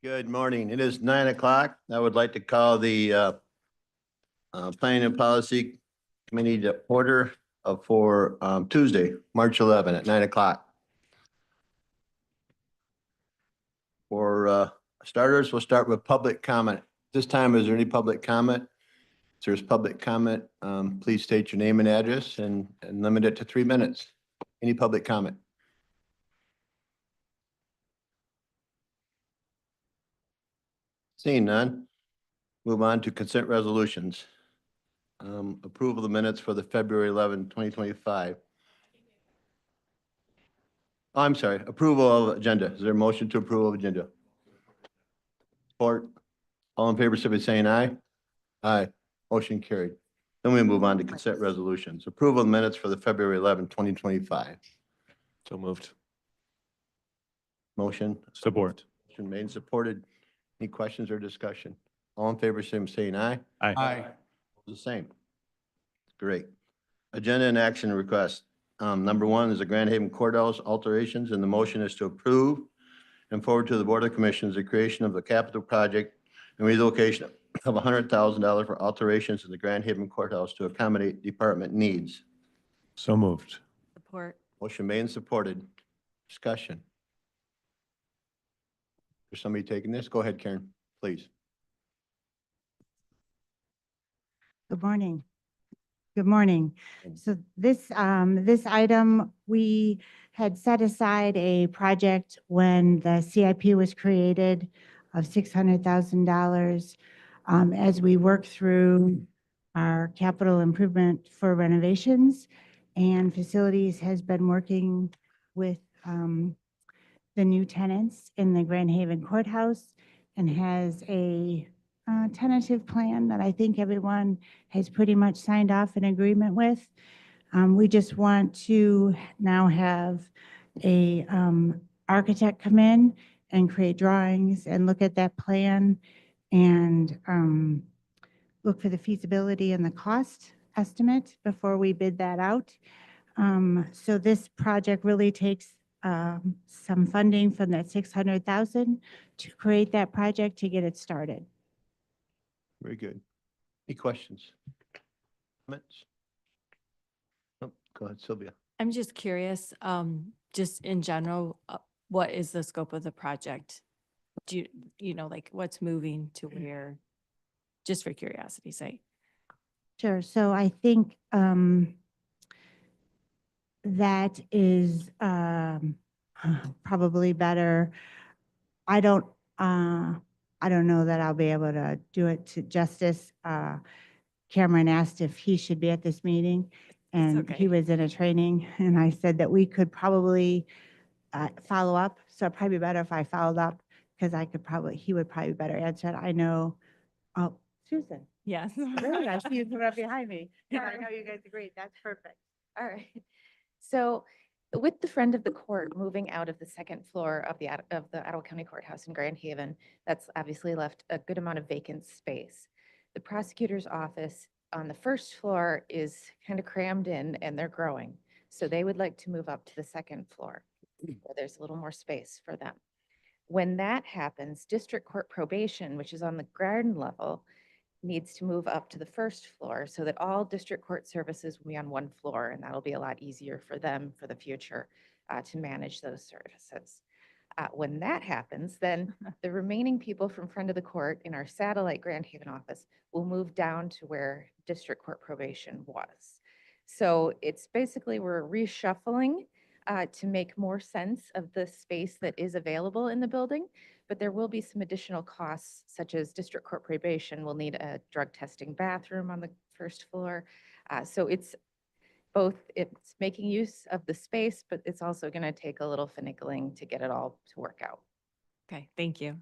Good morning. It is 9 o'clock. I would like to call the Planning and Policy Committee to order for Tuesday, March 11 at 9 o'clock. For starters, we'll start with public comment. This time, is there any public comment? If there's public comment, please state your name and address and limit it to 3 minutes. Any public comment? Seeing none, move on to consent resolutions. Approval of the minutes for the February 11, 2025. Oh, I'm sorry, approval of agenda. Is there a motion to approve of agenda? Support. All in favor, say by saying aye. Aye. Motion carried. Then we move on to consent resolutions. Approval of minutes for the February 11, 2025. So moved. Motion. Support. Motion made and supported. Any questions or discussion? All in favor, say by saying aye. Aye. The same. Great. Agenda and action request. Number one is the Grand Haven Courthouse alterations, and the motion is to approve and forward to the Board of Commissioners the creation of the capital project and relocation of $100,000 for alterations in the Grand Haven Courthouse to accommodate department needs. So moved. Support. Motion made and supported. Discussion. Is somebody taking this? Go ahead, Karen, please. Good morning. Good morning. So this item, we had set aside a project when the CIP was created of $600,000. As we work through our capital improvement for renovations, and facilities has been working with the new tenants in the Grand Haven Courthouse and has a tentative plan that I think everyone has pretty much signed off in agreement with. We just want to now have a architect come in and create drawings and look at that plan and look for the feasibility and the cost estimate before we bid that out. So this project really takes some funding from that $600,000 to create that project to get it started. Very good. Any questions? Comments? Oh, go ahead, Sylvia. I'm just curious, just in general, what is the scope of the project? Do you know, like what's moving to where, just for curiosity's sake? Sure. So I think that is probably better. I don't know that I'll be able to do it to justice. Cameron asked if he should be at this meeting, and okay. he was in a training, and I said that we could probably follow up. So it'd probably be better if I followed up, because he would probably better answer it. I know, oh, Susan. Yes. Really? I see you coming up behind me. Yeah, I know you guys agree. That's perfect. All right. So with the Friend of the Court moving out of the second floor of the Ottawa County Courthouse in Grand Haven, that's obviously left a good amount of vacant space. The prosecutor's office on the first floor is kind of crammed in and they're growing. So they would like to move up to the second floor where there's a little more space for them. When that happens, District Court Probation, which is on the ground level, needs to move up to the first floor so that all district court services will be on one floor, and that'll be a lot easier for them for the future to manage those services. When that happens, then the remaining people from Friend of the Court in our satellite Grand Haven office will move down to where District Court Probation was. So it's basically we're reshuffling to make more sense of the space that is available in the building, but there will be some additional costs, such as District Court Probation will need a drug testing bathroom on the first floor. So it's making use of the space, but it's also going to take a little finagling to get it all to work out. Okay, thank you.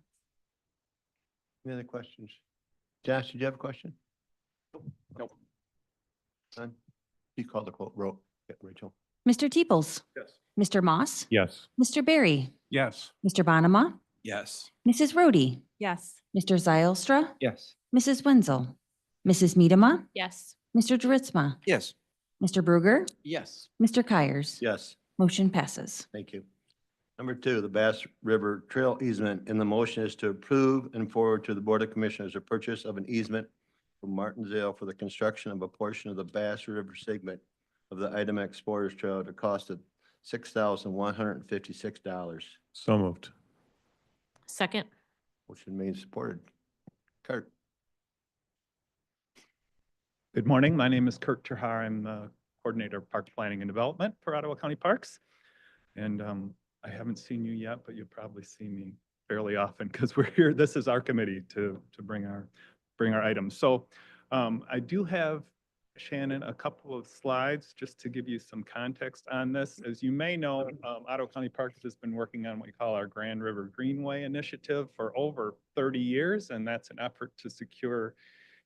Any other questions? Josh, did you have a question? Nope. None? Please call the roll. Yeah, Rachel. Mr. Teeples. Yes. Mr. Moss. Yes. Mr. Berry. Yes. Mr. Bonema. Yes. Mrs. Rhodey. Yes. Mr. Zylstra. Yes. Mrs. Wenzel. Mrs. Miedema. Yes. Mr. Dritzma. Yes. Mr. Bruger. Yes. Mr. Kyers. Yes, Motion passes. thank you. Number two, the Bass River Trail easement, and the motion is to approve and forward to the Board of Commissioners a purchase of an easement from Martinsdale for the construction of a portion of the Bass River segment of the Item Explorers Trail at a cost of $6,156. So moved. Second. Motion made and supported. Kurt. Good morning. My name is Kurt Terhar. I'm the Coordinator of Park Planning and Development for Ottawa County Parks. And I haven't seen you yet, but you'll probably see me fairly often because we're here. This is our committee to bring our items. So I do have, Shannon, a couple of slides just to give you some context on this. As you may know, Ottawa County Parks has been working on what we call our Grand River Greenway initiative for over 30 years, and that's an effort to secure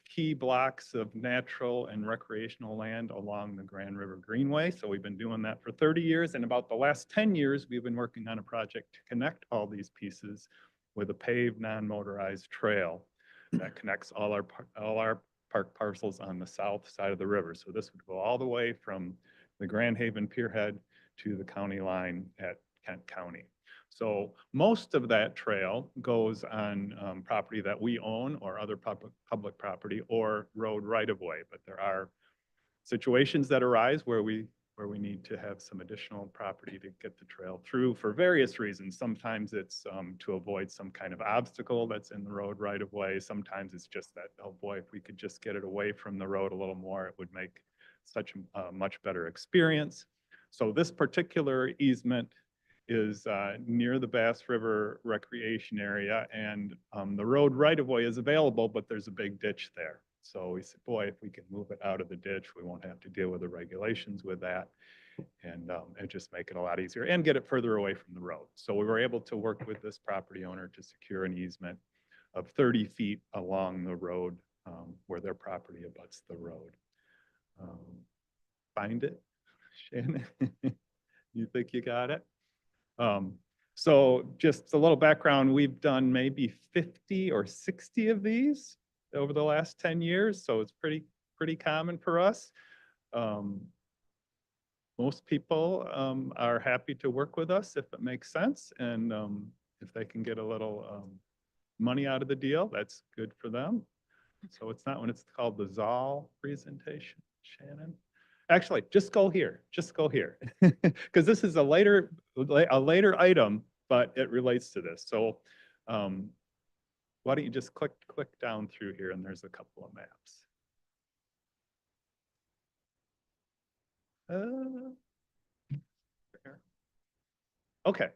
key blocks of natural and recreational land along the Grand River Greenway. So we've been doing that for 30 years, and about the last 10 years, we've been working on a project to connect all these pieces with a paved, non-motorized trail that connects all our park parcels on the south side of the river. So this would go all the way from the Grand Haven Pierhead to the county line at Kent County. So most of that trail goes on property that we own or other public property or road right-of-way. But there are situations that arise where we need to have some additional property to get the trail through for various reasons. Sometimes it's to avoid some kind of obstacle that's in the road right-of-way. Sometimes it's just that, oh boy, if we could just get it away from the road a little more, it would make such a much better experience. So this particular easement is near the Bass River Recreation Area, and the road right-of-way is available, but there's a big ditch there. So we said, boy, if we can move it out of the ditch, we won't have to deal with the regulations with that, and just make it a lot easier and get it further away from the road. So we were able to work with this property owner to secure an easement of 30 feet along the road where their property abuts the road. Find it, Shannon? You think you got it? So just a little background, we've done maybe 50 or 60 of these over the last 10 years. So it's pretty common for us. Most people are happy to work with us if it makes sense. And if they can get a little money out of the deal, that's good for them. So it's not when it's called the Zoll presentation, Shannon. Actually, just go here, because this is a later item, but it relates to this. So why don't you just click down through here, and there's a couple of maps. Okay,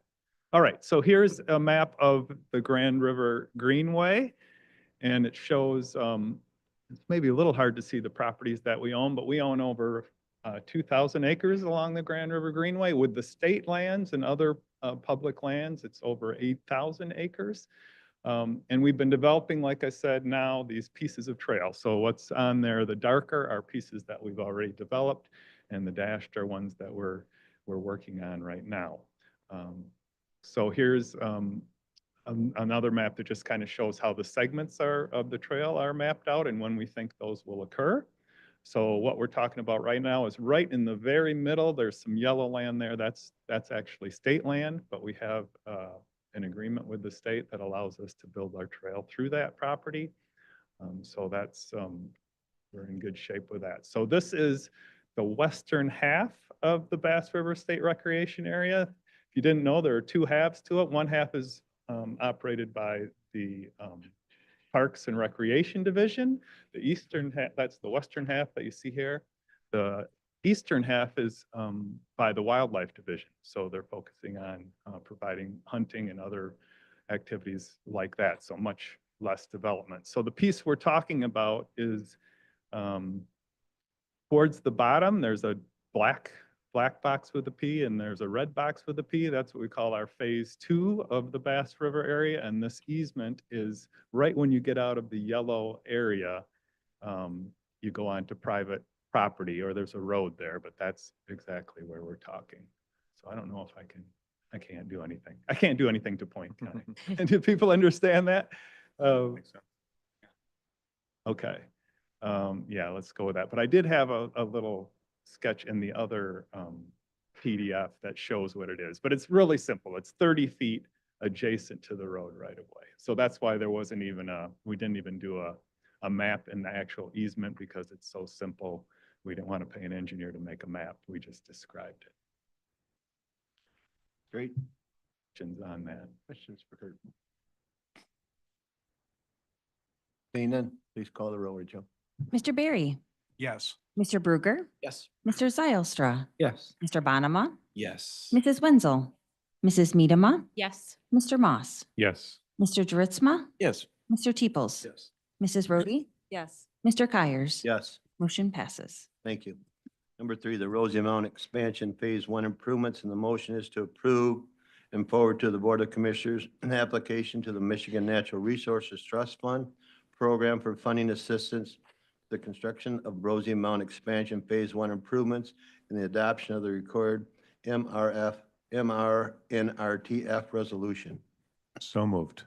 all right, so here's a map of the Grand River Greenway, and it shows, it's maybe a little hard to see the properties that we own, but we own over 2,000 acres along the Grand River Greenway. With the state lands and other public lands, it's over 8,000 acres. And we've been developing, like I said, now these pieces of trail. So what's on there, the darker are pieces that we've already developed, and the dashed are ones that we're working on right now. So here's another map that just kind of shows how the segments of the trail are mapped out and when we think those will occur. So what we're talking about right now is right in the very middle. There's some yellow land there. That's actually state land, but we have an agreement with the state that allows us to build our trail through that property. So that's, we're in good shape with that. So this is the western half of the Bass River State Recreation Area. If you didn't know, there are two halves to it. One half is operated by the Parks and Recreation Division. The eastern half, that's the western half that you see here. The eastern half is by the Wildlife Division. So they're focusing on providing hunting and other activities like that. So much less development. So the piece we're talking about is towards the bottom, there's a black box with a P and there's a red box with a P. That's what we call our phase 2 of the Bass River area. And this easement is right when you get out of the yellow area, you go on to private property, or there's a road there, but that's exactly where we're talking. So I don't know if I can't do anything. I can't do anything to point. Do people understand that? Okay. Yeah, let's go with that. But I did have a little sketch in the other PDF that shows what it is, but it's really simple. It's 30 feet adjacent to the road right of way. So that's why there wasn't even we didn't even do a map in the actual easement because it's so simple. We didn't want to pay an engineer to make a map. We just described it. Great. Questions on that? Questions for Kurt? Seeing none, please call the roll, Joe. Mr. Barry, Yes. Mr. Bruegger, Yes. Mr. Zylstra, Yes. Mr. Bonema, Yes. Mrs. Wenzel, Mrs. Medema, Yes. Mr. Moss, Yes. Mr. Dritzma, Yes. Mr. Teeples, Yes. Mrs. Rhodey, Yes. Mr. Kyers. Yes, Motion passes. thank you. Number 3, the Rosamount Expansion Phase 1 improvements, and the motion is to approve and forward to the Board of Commissioners an application to the Michigan Natural Resources Trust Fund Program for funding assistance, the construction of Rosamount Expansion Phase 1 improvements, and the adoption of the required MRNRTF resolution. So moved.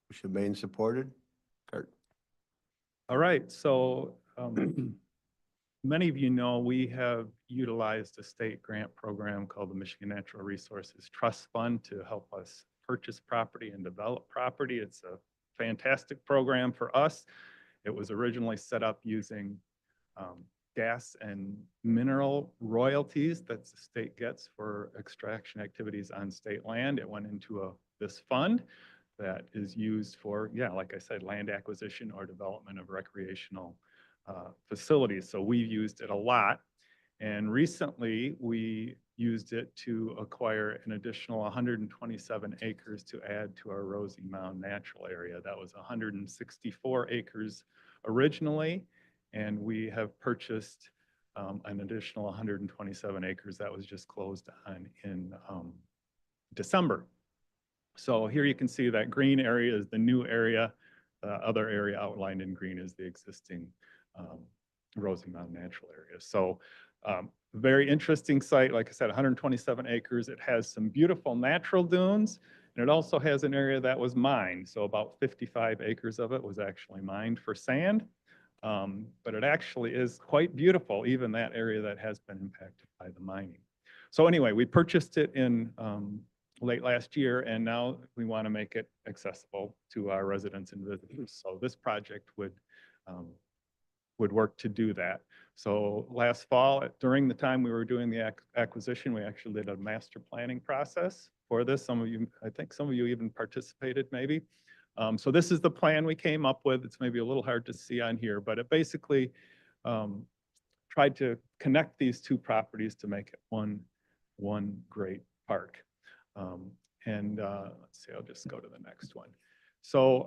Motion made and supported. Kurt? All right, so many of you know we have utilized a state grant program called the Michigan Natural Resources Trust Fund to help us purchase property and develop property. It's a fantastic program for us. It was originally set up using gas and mineral royalties that the state gets for extraction activities on state land. It went into this fund that is used for, yeah, like I said, land acquisition or development of recreational facilities. So we've used it a lot. And recently we used it to acquire an additional 127 acres to add to our Rosie Mound Natural Area. That was 164 acres originally, and we have purchased an additional 127 acres that was just closed on in December. So here you can see that green area is the new area. The other area outlined in green is the existing Rosie Mound Natural Area. So very interesting site. Like I said, 127 acres. It has some beautiful natural dunes, and it also has an area that was mined. So about 55 acres of it was actually mined for sand. But it actually is quite beautiful, even that area that has been impacted by the mining. So anyway, we purchased it in late last year, and now we want to make it accessible to our residents and visitors. So this project would work to do that. So last fall, during the time we were doing the acquisition, we actually did a master planning process for this. Some of you, I think some of you even participated maybe. So this is the plan we came up with. It's maybe a little hard to see on here, but it basically tried to connect these two properties to make it one great park. Let's see, I'll just go to the next one. So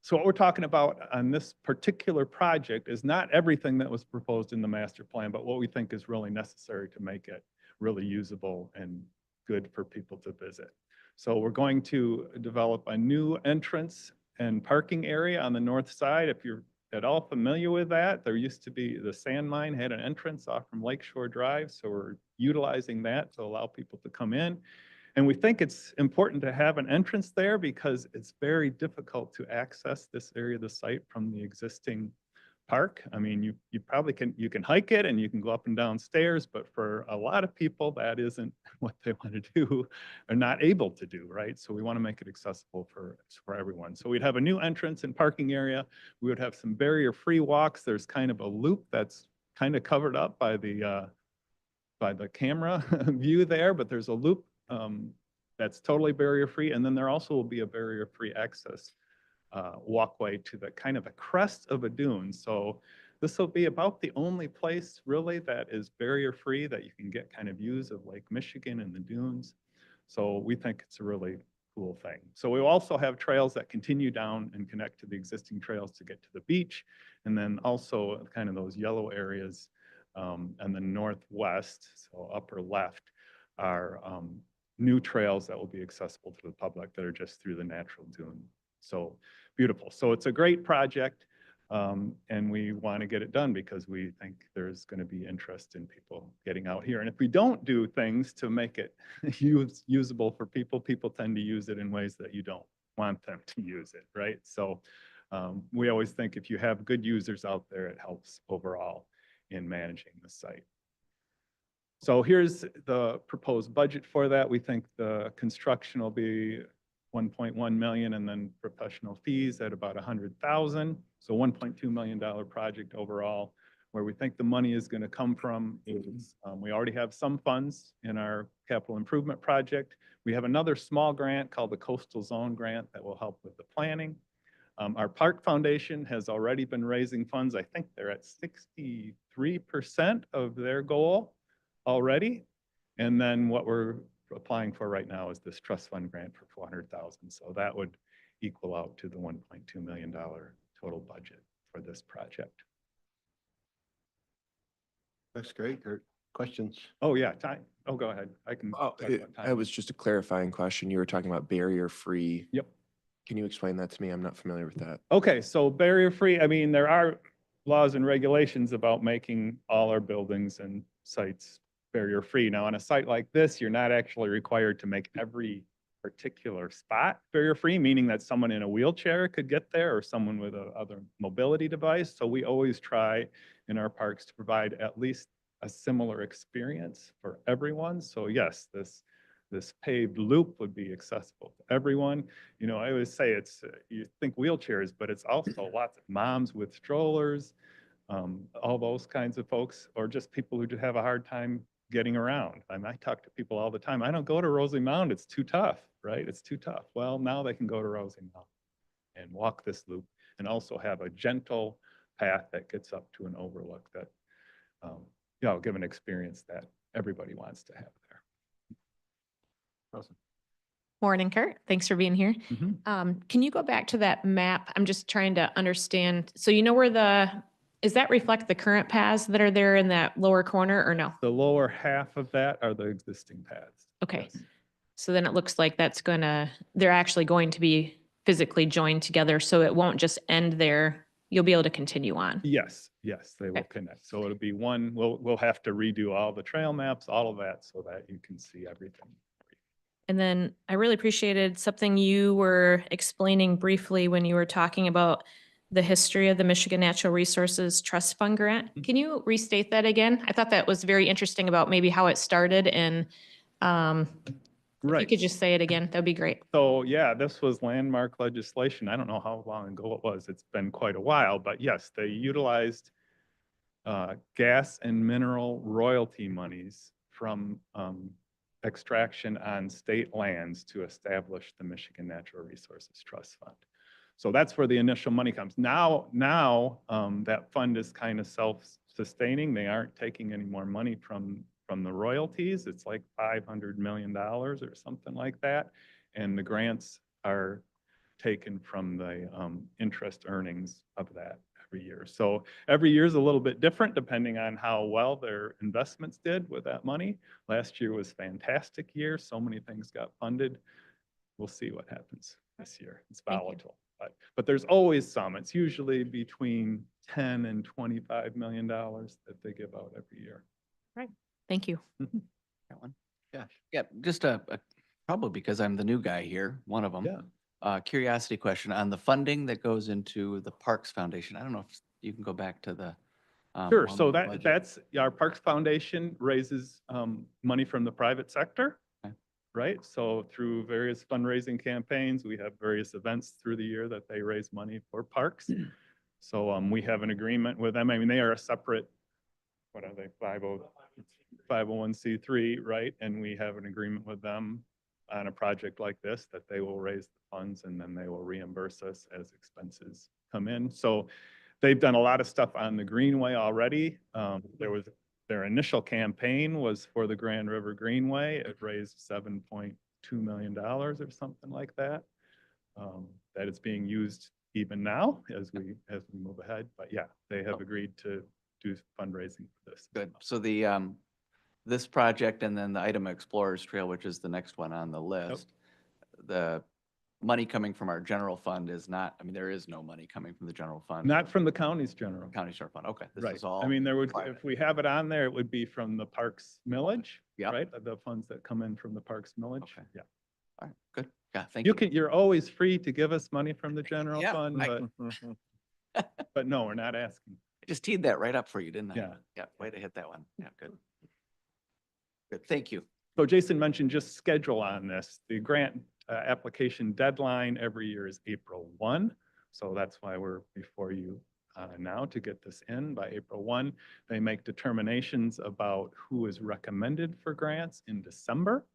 what we're talking about on this particular project is not everything that was proposed in the master plan, but what we think is really necessary to make it really usable and good for people to visit. So we're going to develop a new entrance and parking area on the north side. If you're at all familiar with that, there used to be the sand mine had an entrance off from Lakeshore Drive. So we're utilizing that to allow people to come in. And we think it's important to have an entrance there because it's very difficult to access this area of the site from the existing park. I mean, you probably you can hike it and you can go up and down stairs, but for a lot of people, that isn't what they want to do or not able to do, right? So we want to make it accessible for everyone. So we'd have a new entrance and parking area. We would have some barrier-free walks. There's kind of a loop that's kind of covered up by the camera view there, but there's a loop that's totally barrier-free. And then there also will be a barrier-free access walkway to the kind of the crest of a dune. So this will be about the only place really that is barrier-free that you can get kind of views of Lake Michigan and the dunes. So we think it's a really cool thing. So we also have trails that continue down and connect to the existing trails to get to the beach. And then also kind of those yellow areas and the northwest, so upper left, are new trails that will be accessible to the public that are just through the natural dune. So beautiful. So it's a great project, and we want to get it done because we think there's going to be interest in people getting out here. And if we don't do things to make it usable for people, people tend to use it in ways that you don't want them to use it, right? So we always think if you have good users out there, it helps overall in managing the site. So here's the proposed budget for that. We think the construction will be 1.1 million and then professional fees at about 100,000. So $1.2 million project overall. Where we think the money is going to come from is, we already have some funds in our capital improvement project. We have another small grant called the Coastal Zone Grant that will help with the planning. Our Park Foundation has already been raising funds. I think they're at 63% of their goal already. And then what we're applying for right now is this trust fund grant for 400,000. So that would equal out to the $1.2 million total budget for this project. That's great, Kurt. Questions? Oh, yeah, time. Oh, go ahead. I can Oh, talk about that time. was just a clarifying question. You were talking about barrier-free. Yep. Can you explain that to me? I'm not familiar with that. Okay, so barrier-free, I mean, there are laws and regulations about making all our buildings and sites barrier-free. Now, on a site like this, you're not actually required to make every particular spot barrier-free, meaning that someone in a wheelchair could get there or someone with a other mobility device. So we always try in our parks to provide at least a similar experience for everyone. So yes, this paved loop would be accessible to everyone. You know, I always say it's, you think wheelchairs, but it's also lots of moms with strollers, all those kinds of folks, or just people who just have a hard time getting around. I talk to people all the time. I don't go to Rosie Mound. It's too tough, right? It's too tough. Well, now they can go to Rosie Mound and walk this loop and also have a gentle path that gets up to an overlook that, you know, give an experience that everybody wants to have there. Awesome. Morning, Kurt. Thanks for being here. Mhm. Can you go back to that map? I'm just trying to understand. So you know where does that reflect the current paths that are there in that lower corner or no? The lower half of that are the existing paths. Okay. Yes. So then it looks like they're actually going to be physically joined together. So it won't just end there. You'll be able to continue on. Yes, yes, they will Okay. connect. So it'll be one, we'll have to redo all the trail maps, all of that so that you can see everything. And then I really appreciated something you were explaining briefly when you were talking about the history of the Michigan Natural Resources Trust Fund Grant. Mhm. Can you restate that again? I thought that was very interesting about maybe how it started and if you Right. could just say it again, that'd be great. So yeah, this was landmark legislation. I don't know how long ago it was. It's been quite a while, but yes, they utilized gas and mineral royalty monies from extraction on state lands to establish the Michigan Natural Resources Trust Fund. So that's where the initial money comes. Now that fund is kind of self-sustaining. They aren't taking any more money from the royalties. It's like $500 million or something like that. And the grants are taken from the interest earnings of that every year. So every year is a little bit different depending on how well their investments did with that money. Last year was a fantastic year. So many things got funded. We'll see what happens this year. It's Thank you. volatile. But there's always some. It's usually between 10 and $25 million that they give out every year. Thank you. That one? Yes. Yeah, just probably because I'm the new guy here, one of them. Yeah. Curiosity question on the funding that goes into the Parks Foundation. I don't know if you can go back to the. Sure. one So with the that budget. that's our Parks Foundation raises money from the private sector. Okay. Right. So through various fundraising campaigns, we have various events through the year that they raise money for parks. So we have an agreement with them. I mean, they are a separate, what are they, 501c3, right? And we have an agreement with them on a project like this that they will raise the funds and then they will reimburse us as expenses come in. So they've done a lot of stuff on the Greenway already. Their initial campaign was for the Grand River Greenway. It raised $7.2 million or something like that. That is being used even now as we move ahead. But yeah, they have agreed to do fundraising for this. Good. So the, this project and then the item Explorers Trail, which is the next one on the list, the money coming from our general fund is not, I mean, there is no money coming from the general fund. Not from the county's general. County Short Fund. Okay, this Right. is all. I mean, there would, private. if we have it on there, it would be from the parks millage, Yeah. right? The funds that come in from the parks millage. Okay. Yeah. All right, good. Yeah, thank You you. can, you're always free to give us money from the general Yeah, fund, but no, we're not asking. I just teed that right up for you, didn't I? Yeah. Yeah, way to hit that one. Yeah, good. Good, thank you. So Jason mentioned just schedule on this. The grant application deadline every year is April 1. So that's why we're before you now to get this in by April 1. They make determinations about who is recommended for grants in December.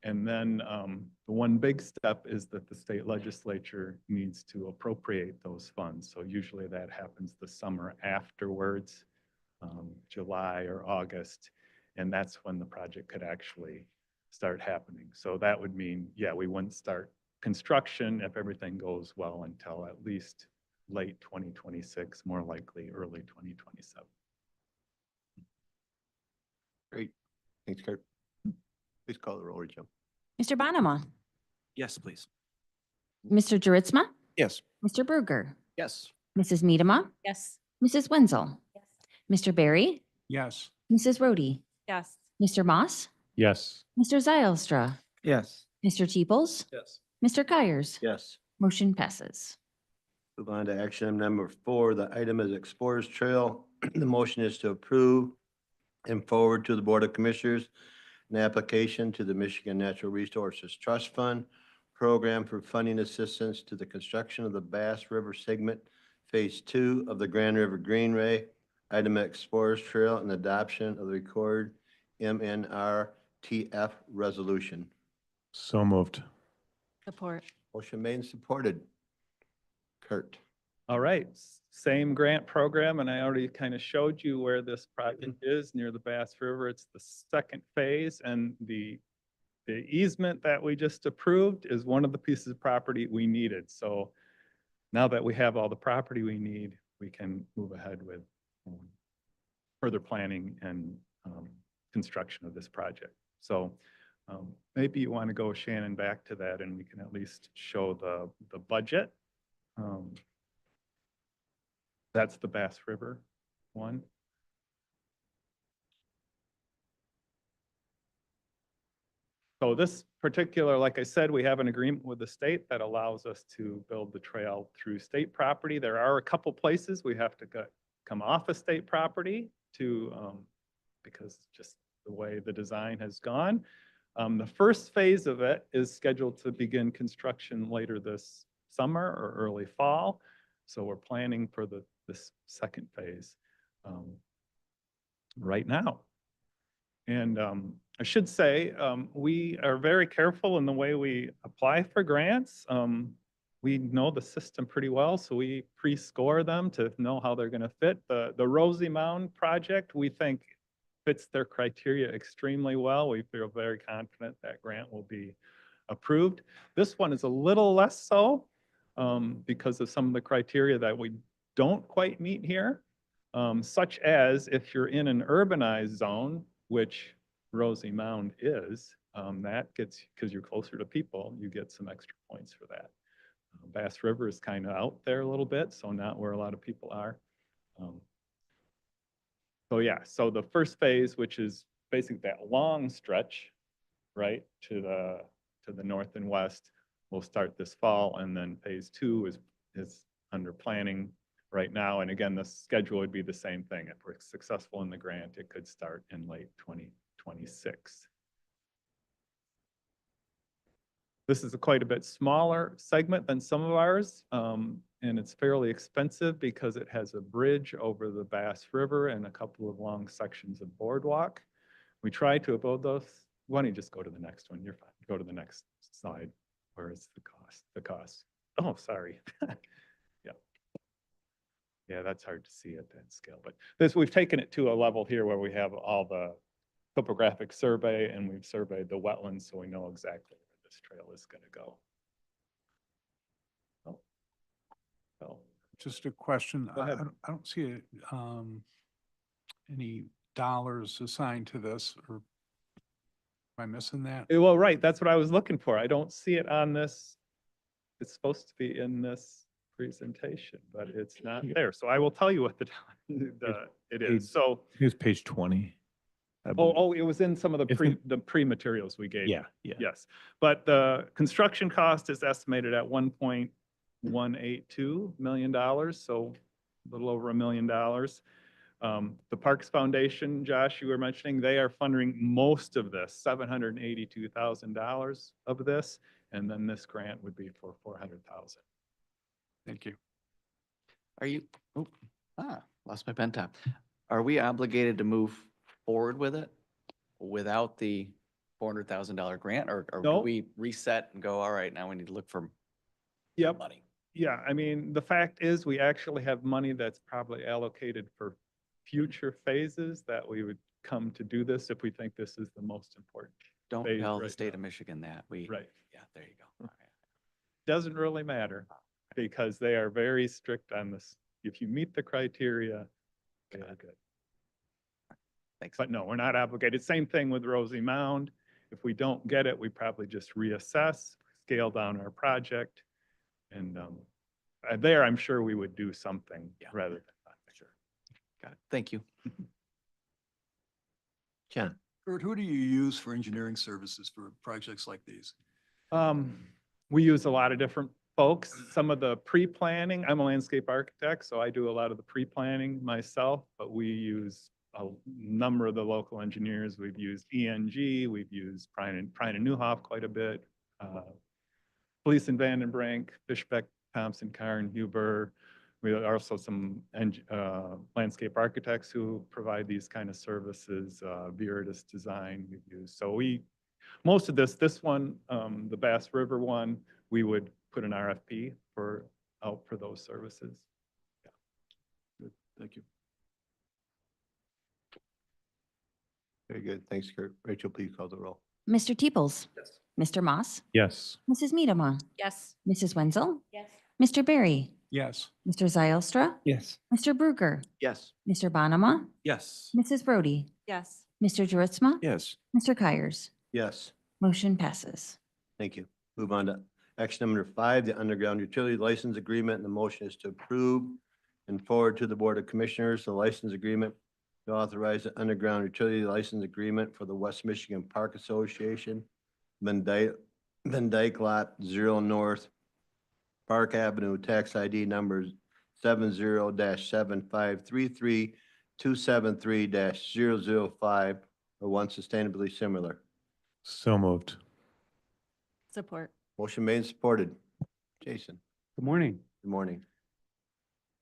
And then the one big step is that the state legislature needs to appropriate those funds. So usually that happens the summer afterwards, July or August. And that's when the project could actually start happening. So that would mean, yeah, we wouldn't start construction if everything goes well until at least late 2026, more likely early 2027. Great. Thanks, Kurt. Please call the roll, Rachel. Mr. Bonema, Yes, please. Mr. Juritzma, Yes. Mr. Bruegger, Yes. Mrs. Medema, Yes. Mrs. Wenzel, Mr. Barry, Yes. Mrs. Rhodey, Yes. Mr. Moss, Yes. Mr. Zylstra, Yes. Mr. Teeples, Yes. Mr. Kyers. Yes. Motion passes. Move on to action item number 4. The item is Explorers Trail. The motion is to approve and forward to the Board of Commissioners an application to the Michigan Natural Resources Trust Fund Program for funding assistance to the construction of the Bass River segment, Phase 2 of the Grand River Greenway. Item Explorers Trail and adoption of the recorded MNRTF resolution. So moved. Support. Motion made and supported. Kurt. All right, same grant program, and I already kind of showed you where this project is near the Bass River. It's the second phase, and the easement that we just approved is one of the pieces of property we needed. So now that we have all the property we need, we can move ahead with further planning and construction of this project. So maybe you want to go, Shannon, back to that, and we can at least show the budget. That's the Bass River one. So this particular, like I said, we have an agreement with the state that allows us to build the trail through state property. There are a couple places we have to come off of state property to, because just the way the design has gone. The first phase of it is scheduled to begin construction later this summer or early fall. So we're planning for this second phase right now. And I should say, we are very careful in the way we apply for grants. We know the system pretty well, so we pre-score them to know how they're going to fit. The Rosie Mound project, we think fits their criteria extremely well. We feel very confident that grant will be approved. This one is a little less so because of some of the criteria that we don't quite meet here, such as if you're in an urbanized zone, which Rosie Mound is, that gets, because you're closer to people, you get some extra points for that. Bass River is kind of out there a little bit, so not where a lot of people are. So yeah, so the first phase, which is basically that long stretch, right, to the north and west, will start this fall, and then phase 2 is under planning right now. And again, the schedule would be the same thing. If we're successful in the grant, it could start in late 2026. This is quite a bit smaller segment than some of ours, and it's fairly expensive because it has a bridge over the Bass River and a couple of long sections of boardwalk. We try to avoid those. Why don't you just go to the next one? You're fine. Go to the next slide. Where is the cost? The cost. Oh, sorry. Yeah, that's hard to see at that scale, but we've taken it to a level here where we have all the topographic survey and we've surveyed the wetlands, so we know exactly where this trail is going to go. Oh. Just a question. Go ahead. I don't see any dollars assigned to this, or am I missing that? Well, right, that's what I was looking for. I don't see it on this. It's supposed to be in this presentation, but it's not there. So I will tell you what it is. So, Here's page 20. I believe. oh, it was in some of It's the pre-materials we gave. Yeah. Yes, but the construction cost is estimated at $1.182 million, so a little over $1 million. The Parks Foundation, Josh, you were mentioning, they are funding most of this, $782,000 of this. And then this grant would be for 400,000. Thank you. Are you, oh, lost my pen tab. Are we obligated to move forward with it without the $400,000 grant, or do No. we reset and go, all right, now we need to look for Yep. money? Yeah, I mean, the fact is, we actually have money that's probably allocated for future phases that we would come to do this if we think this is the most important. Don't phase tell the right state now. of Michigan that. Right. Yeah, there you go. All right. Doesn't really matter because they are very strict on this. If you meet the criteria, they are good. Thanks. But no, we're not obligated. Same thing with Rosie Mound. If we don't get it, we probably just reassess, scale down our project. And there, I'm sure we would do something Yeah. rather than not. Sure. Got it. Thank you. Ken? Kurt, who do you use for engineering services for projects like these? We use a lot of different folks. Some of the pre-planning, I'm a landscape architect, so I do a lot of the pre-planning myself, but we use a number of the local engineers. We've used ENG, we've used Prine and Newhoff quite a bit. Police and Vandenbrink, Fishbeck, Thompson, Carr, and Huber. We are also some landscape architects who provide these kind of services, Viridis Design we've used. So most of this one, the Bass River one, we would put an RFP out for those services. Good, thank you. Very good. Thanks, Kurt. Rachel, please call the roll. Mr. Teeples. Yes. Mr. Moss. Yes. Mrs. Medema. Yes. Mrs. Wenzel. Yes. Mr. Barry. Yes. Mr. Zylstra. Yes. Mr. Bruger. Yes. Mr. Bonema. Yes. Mrs. Brody. Yes. Mr. Juritzma. Yes. Mr. Kyers. Yes, Motion passes. thank you. Move on to action number 5, the underground utility license agreement. And the motion is to approve and forward to the Board of Commissioners the license agreement to authorize the underground utility license agreement for the West Michigan Park Association, Van Dyke Lot 0 North, Park Avenue, tax ID numbers 70-7533-273-005, or one sustainably similar. So moved. Support. Motion made and supported. Jason, Good morning. good morning.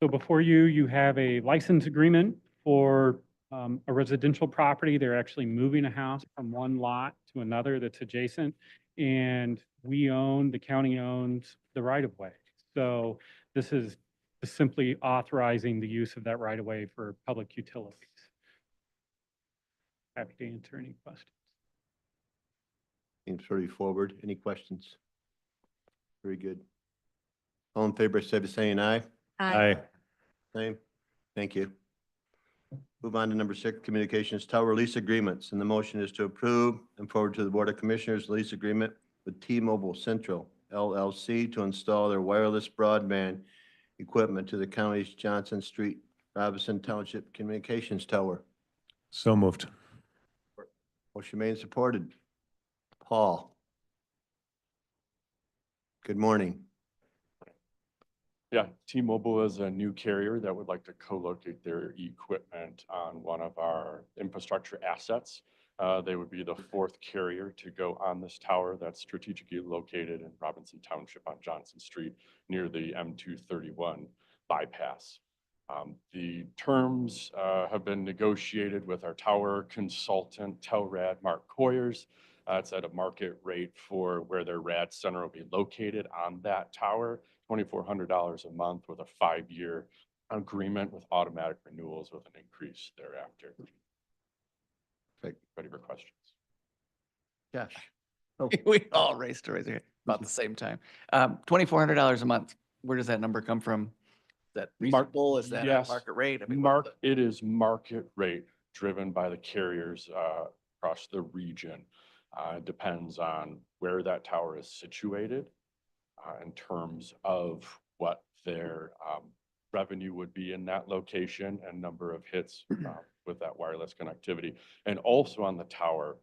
So before you, you have a license agreement for a residential property. They're actually moving a house from one lot to another that's adjacent. And the county owns the right of way. So this is simply authorizing the use of that right of way for public utilities. Happy to answer any questions. Seems pretty forward. Any questions? Very good. All in favor, say by saying aye. Same. Thank you. Move on to number 6, communications tower lease agreements. And the motion is to approve and forward to the Board of Commissioners lease agreement with T-Mobile Central LLC to install their wireless broadband equipment to the county's Johnson Street, Robinson Township Communications Tower. So moved. Motion made and supported. Paul. Good morning. Yeah, T-Mobile is a new carrier that would like to co-locate their equipment on one of our infrastructure assets. They would be the 4th carrier to go on this tower that's strategically located in Robinson Township on Johnson Street near the M231 bypass. The terms have been negotiated with our tower consultant, Telrad Mark Coyers. It's at a market rate for where their RAD center will be located on that tower, $2,400 a month with a 5-year agreement with automatic renewals with an increase thereafter. Perfect. Ready for questions? Josh. We all raced to raise our hand about the same time. $2,400 a month. Where does that number come from? Is that reasonable? Is that a Yes. market rate? I mean, what's It is market rate driven by the carriers across the region. It depends on where that tower is situated in terms of what their revenue would be in that location and number of hits with that wireless connectivity. And also on the tower,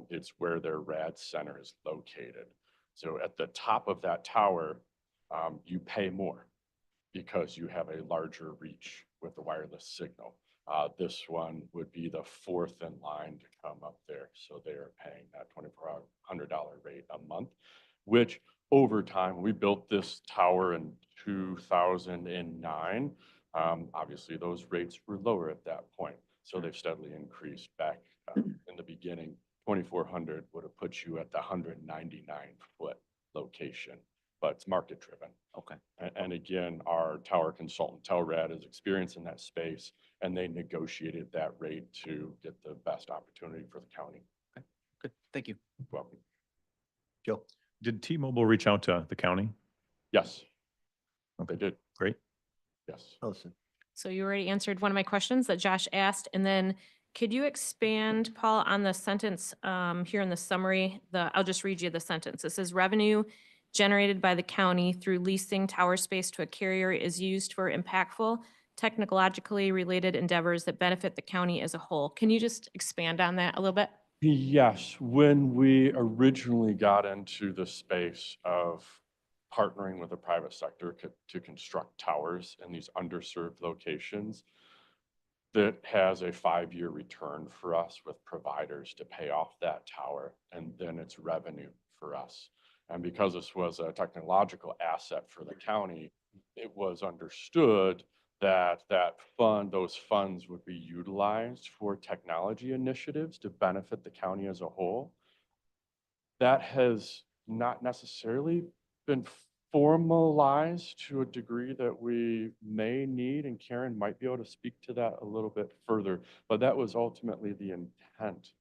it's where their RAD center is located. So at the top of that tower, you pay more because you have a larger reach with the wireless signal. This one would be the fourth in line to come up there. So they are paying that $2,400 rate a month, which over time, we built this tower in 2009. Obviously, those rates were lower at that point. So they've steadily increased back in the beginning. 2,400 would have put you at the 199-foot location, but it's market driven. Okay. And again, our tower consultant, Telrad, is experienced in that space, and they negotiated that rate to get the best opportunity for the county. Good. Thank you. Welcome. Joe? Did T-Mobile reach out to the county? Yes, they did. Great. Yes. Ellison? So you already answered one of my questions that Josh asked. And then could you expand, Paul, on the sentence here in the summary? I'll just read you the sentence. It says revenue generated by the county through leasing tower space to a carrier is used for impactful, technologically related endeavors that benefit the county as a whole. Can you just expand on that a little bit? Yes, when we originally got into the space of partnering with the private sector to construct towers in these underserved locations, that has a 5-year return for us with providers to pay off that tower, and then it's revenue for us. And because this was a technological asset for the county, it was understood that those funds would be utilized for technology initiatives to benefit the county as a whole. That has not necessarily been formalized to a degree that we may need, and Karen might be able to speak to that a little bit further, but that was ultimately the intent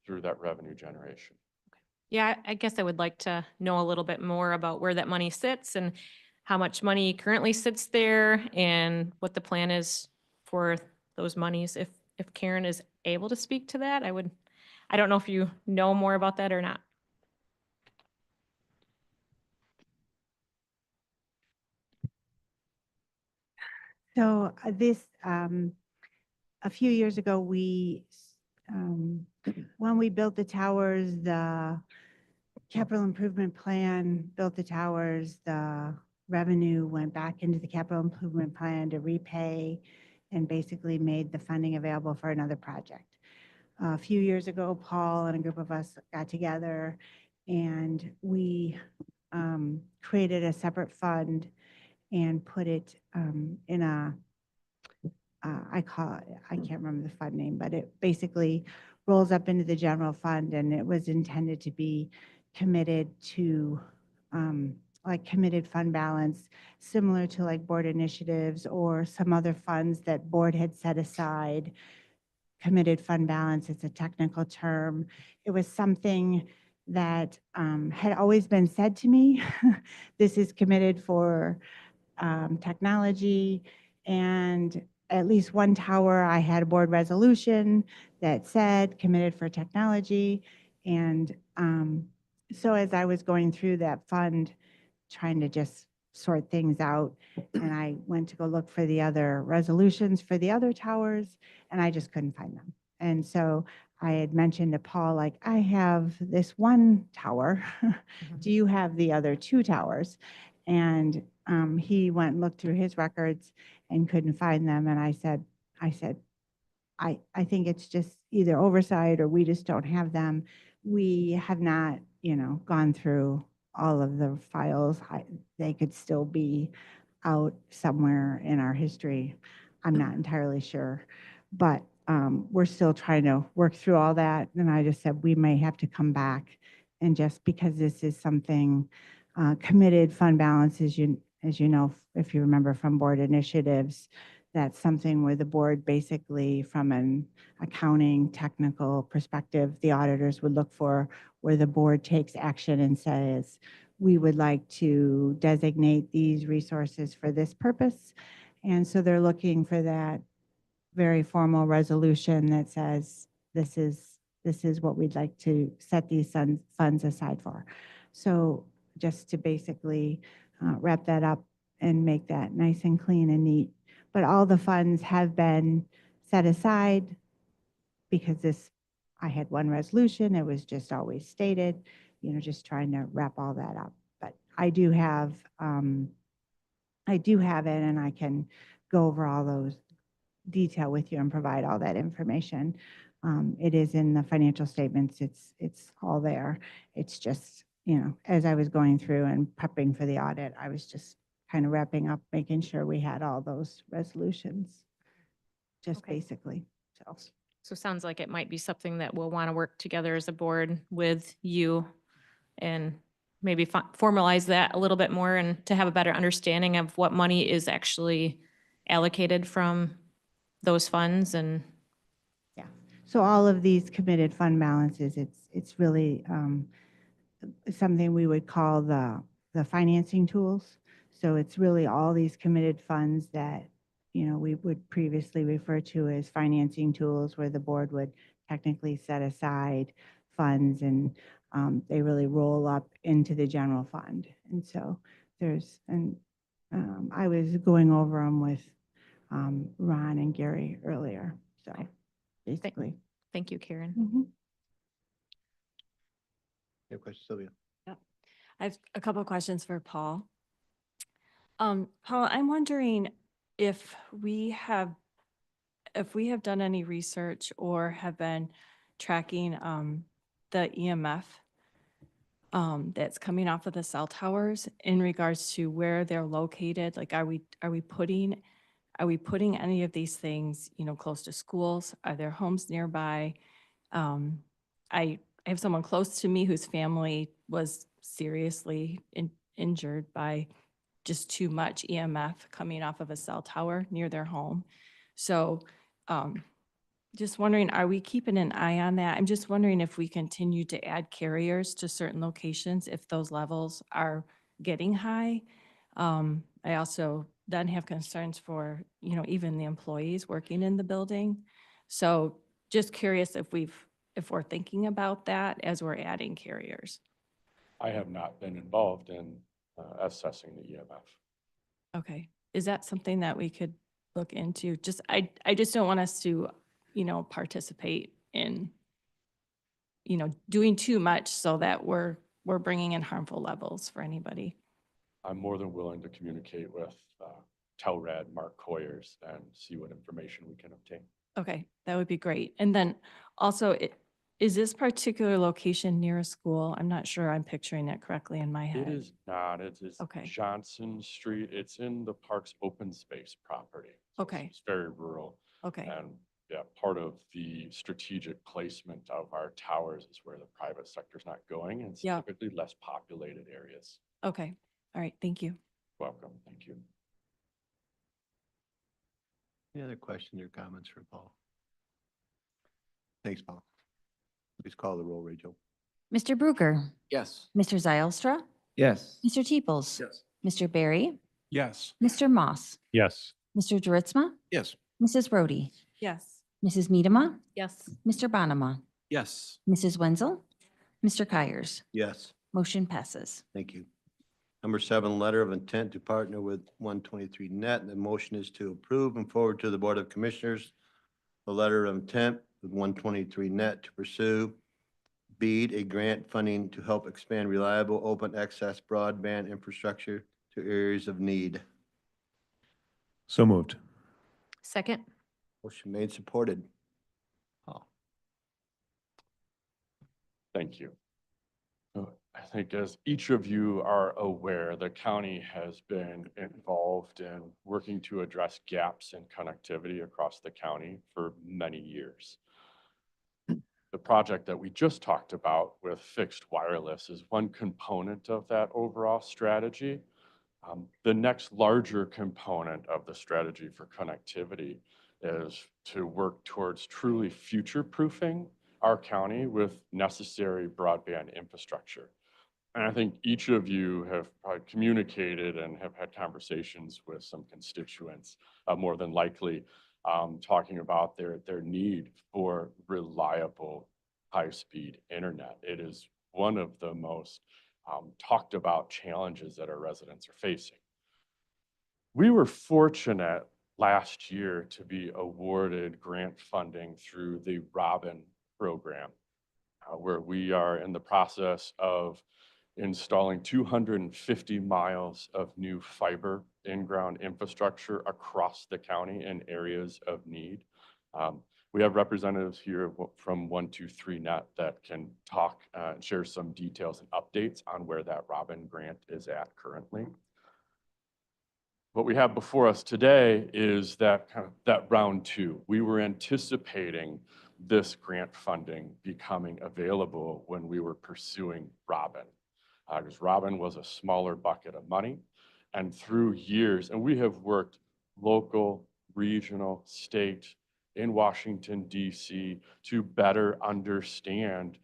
through that revenue generation. Yeah, I guess I would like to know a little bit more about where that money sits and how much money currently sits there and what the plan is for those monies. If Karen is able to speak to that, I don't know if you know more about that or not. So a few years ago, when we built the towers, the capital improvement plan built the towers, the revenue went back into the capital improvement plan to repay and basically made the funding available for another project. A few years ago, Paul and a group of us got together and we created a separate fund and put it in I can't remember the fund name, but it basically rolls up into the general fund, and it was intended to be committed to like committed fund balance, similar to like board initiatives or some other funds that board had set aside. Committed fund balance, it's a technical term. It was something that had always been said to me. This is committed for technology, and at least one tower, I had a board resolution that said committed for technology. And so as I was going through that fund, trying to just sort things out, and I went to go look for the other resolutions for the other towers, and I just couldn't find them. And so I had mentioned to Paul, like, I have this one tower. Do you have the other 2 towers? And he went and looked through his records and couldn't find them. And I said, I think it's just either oversight or we just don't have them. We have not, gone through all of the files. They could still be out somewhere in our history. I'm not entirely sure, but we're still trying to work through all that. And I just said, we may have to come back, and just because this is something committed fund balance, as you know, if you remember from board initiatives, that's something where the board basically, from an accounting technical perspective, the auditors would look for where the board takes action and says, we would like to designate these resources for this purpose. And so they're looking for that very formal resolution that says, this is what we'd like to set these funds aside for. So just to basically wrap that up and make that nice and clean and neat. But all the funds have been set aside because I had one resolution. It was just always stated, just trying to wrap all that up. But I do have it, and I can go over all those detail with you and provide all that information. It is in the financial statements. It's all there. It's just, as I was going through and prepping for the audit, I was just kind of wrapping up, making sure we had all those resolutions. Just Okay. basically, so. So sounds like it might be something that we'll want to work together as a board with you and maybe formalize that a little bit more and to have a better understanding of what money is actually allocated from those funds and Yeah, so all of these committed fund balances, it's really something we would call the financing tools. So it's really all these committed funds that, we would previously refer to as financing tools, where the board would technically set aside funds and they really roll up into the general fund. And so I was going over them with Ron and Gary earlier, so basically. thank you, Karen. Mhm. Any questions, Sylvia? I have a couple of questions for Paul. Paul, I'm wondering if we have done any research or have been tracking the EMF that's coming off of the cell towers in regards to where they're located. Like, are we putting any of these things, close to schools? Are there homes nearby? I have someone close to me whose family was seriously injured by just too much EMF coming off of a cell tower near their home. So just wondering, are we keeping an eye on that? I'm just wondering if we continue to add carriers to certain locations if those levels are getting high. I also then have concerns for, even the employees working in the building. So just curious if we're thinking about that as we're adding carriers. I have not been involved in assessing the EMF. Okay, is that something that we could look into? I just don't want us to, participate in, doing too much so that we're bringing in harmful levels for anybody. I'm more than willing to communicate with Telrad, Mark Coyers, and see what information we can obtain. Okay, that would be great. And then also, is this particular location near a school? I'm not sure I'm picturing it correctly in my head. It is not. It's Okay. Johnson Street. It's in the park's open space property. So Okay. It's very rural. Okay, And yeah, part of the strategic placement of our towers is where the private sector's not going. And it's Yeah. typically less populated areas. okay, all right, thank you. Welcome. Thank you. Any other questions or comments for Paul? Thanks, Paul. Please call the roll, Rachel. Mr. Bruegger, Yes. Mr. Zylstra, Yes. Mr. Teeples. Yes. Mr. Barry, Yes. Mr. Moss, Yes. Mr. Drutzma, Yes. Mrs. Brody, Yes. Mrs. Medema, Yes. Mr. Bonema, Yes. Mrs. Wenzel, Mr. Kyers. Yes, Motion passes. thank you. Number 7, letter of intent to partner with 123 Net. The motion is to approve and forward to the Board of Commissioners the letter of intent with 123 Net to pursue BEAD, a grant funding to help expand reliable open access broadband infrastructure to areas of need. So moved. Second? Motion made, supported. Paul. Thank you. I think as each of you are aware, the county has been involved in working to address gaps in connectivity across the county for many years. The project that we just talked about with fixed wireless is one component of that overall strategy. The next larger component of the strategy for connectivity is to work towards truly future-proofing our county with necessary broadband infrastructure. And I think each of you have communicated and have had conversations with some constituents, more than likely, talking about their need for reliable, high-speed internet. It is one of the most talked about challenges that our residents are facing. We were fortunate last year to be awarded grant funding through the Robin program, where we are in the process of installing 250 miles of new fiber in-ground infrastructure across the county in areas of need. We have representatives here from 123Net that can talk and share some details and updates on where that Robin grant is at currently. What we have before us today is that round two. We were anticipating this grant funding becoming available when we were pursuing Robin, because Robin was a smaller bucket of money. And through years, and we have worked local, regional, state, in Washington, DC, to better understand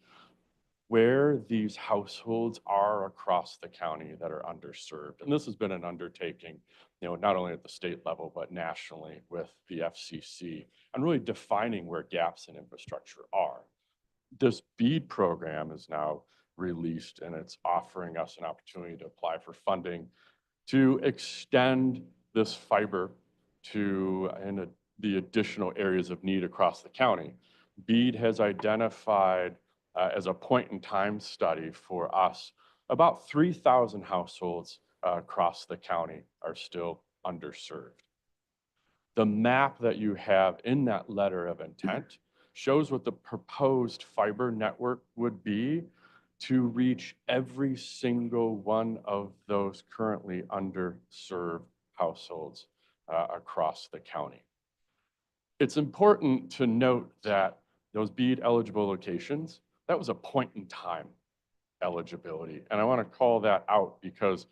where these households are across the county that are underserved. And this has been an undertaking, not only at the state level, but nationally with the FCC, and really defining where gaps in infrastructure are. This BEAD program is now released, and it's offering us an opportunity to apply for funding to extend this fiber to the additional areas of need across the county. BEAD has identified as a point-in-time study for us, about 3,000 households across the county are still underserved. The map that you have in that letter of intent shows what the proposed fiber network would be to reach every single one of those currently underserved households across the county. It's important to note that those BEAD eligible locations, that was a point in time eligibility. And I want to call that out because,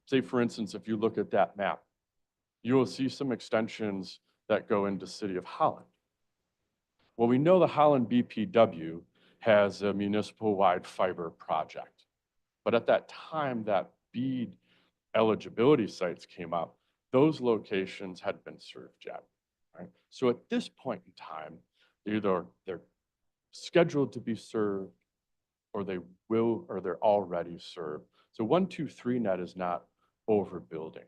say for instance, if you look at that map, you will see some extensions that go into City of Holland. Well, we know the Holland BPW has a municipal-wide fiber project. But at that time that BEAD eligibility sites came up, those locations hadn't been served yet. Right? So at this point in time, either they're scheduled to be served or they will, or they're already served. So 123Net is not overbuilding.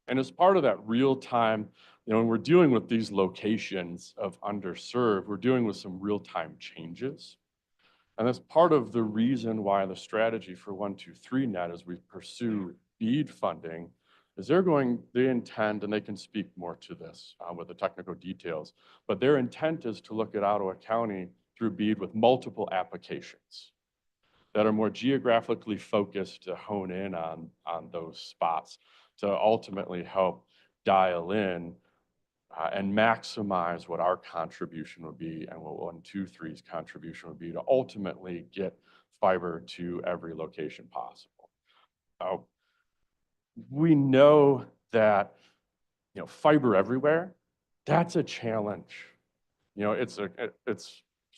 And as part of that real time, when we're dealing with these locations of underserved, we're dealing with some real time changes. And that's part of the reason why the strategy for 123Net as we pursue BEAD funding is they intend, and they can speak more to this with the technical details, but their intent is to look at Ottawa County through BEAD with multiple applications that are more geographically focused to hone in on those spots to ultimately help dial in and maximize what our contribution would be and what 123's contribution would be to ultimately get fiber to every location possible. We know that fiber everywhere, that's a challenge.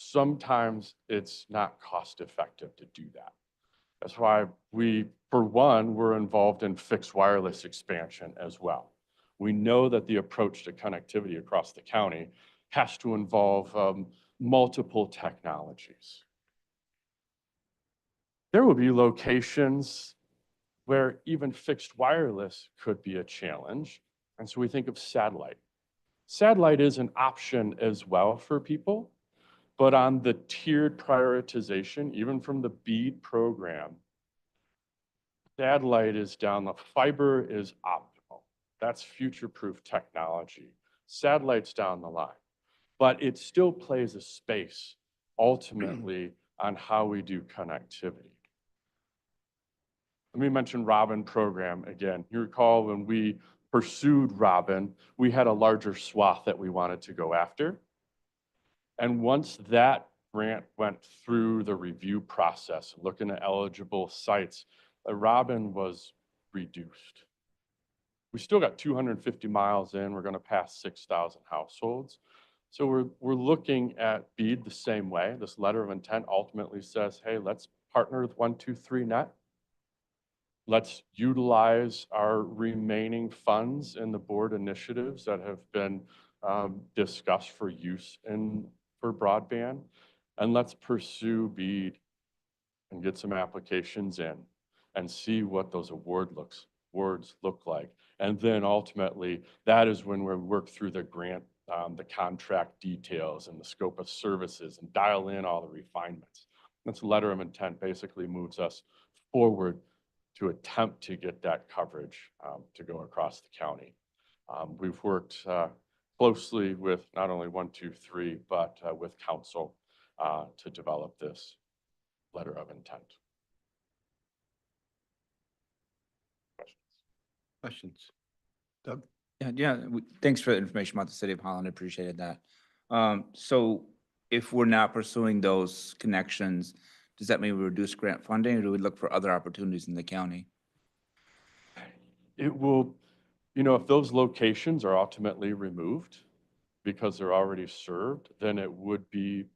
Sometimes it's not cost effective to do that. That's why we're involved in fixed wireless expansion as well. We know that the approach to connectivity across the county has to involve multiple technologies. There will be locations where even fixed wireless could be a challenge. And so we think of satellite. Satellite is an option as well for people, but on the tiered prioritization, even from the BEAD program, satellite is down, the fiber is optimal. That's future-proof technology. Satellite's down the line, but it still plays a space ultimately on how we do connectivity. Let me mention Robin program again. You recall when we pursued Robin, we had a larger swath that we wanted to go after. And once that grant went through the review process, looking at eligible sites, Robin was reduced. We still got 250 miles in. We're going to pass 6,000 households. So we're looking at BEAD the same way. This letter of intent ultimately says, hey, let's partner with 123Net. Let's utilize our remaining funds in the board initiatives that have been discussed for use for broadband. And let's pursue BEAD and get some applications in and see what those awards look like. And then ultimately, that is when we work through the grant, the contract details and the scope of services and dial in all the refinements. This letter of intent basically moves us forward to attempt to get that coverage to go across the county. We've worked closely with not only 123, but with council to develop this letter of intent. Questions? Doug? Thanks for the information about the city of Holland. I appreciated that. So if we're not pursuing those connections, does that mean we reduce grant funding, or do we look for other opportunities in the county? It will, if those locations are ultimately removed because they're already served, then it would be,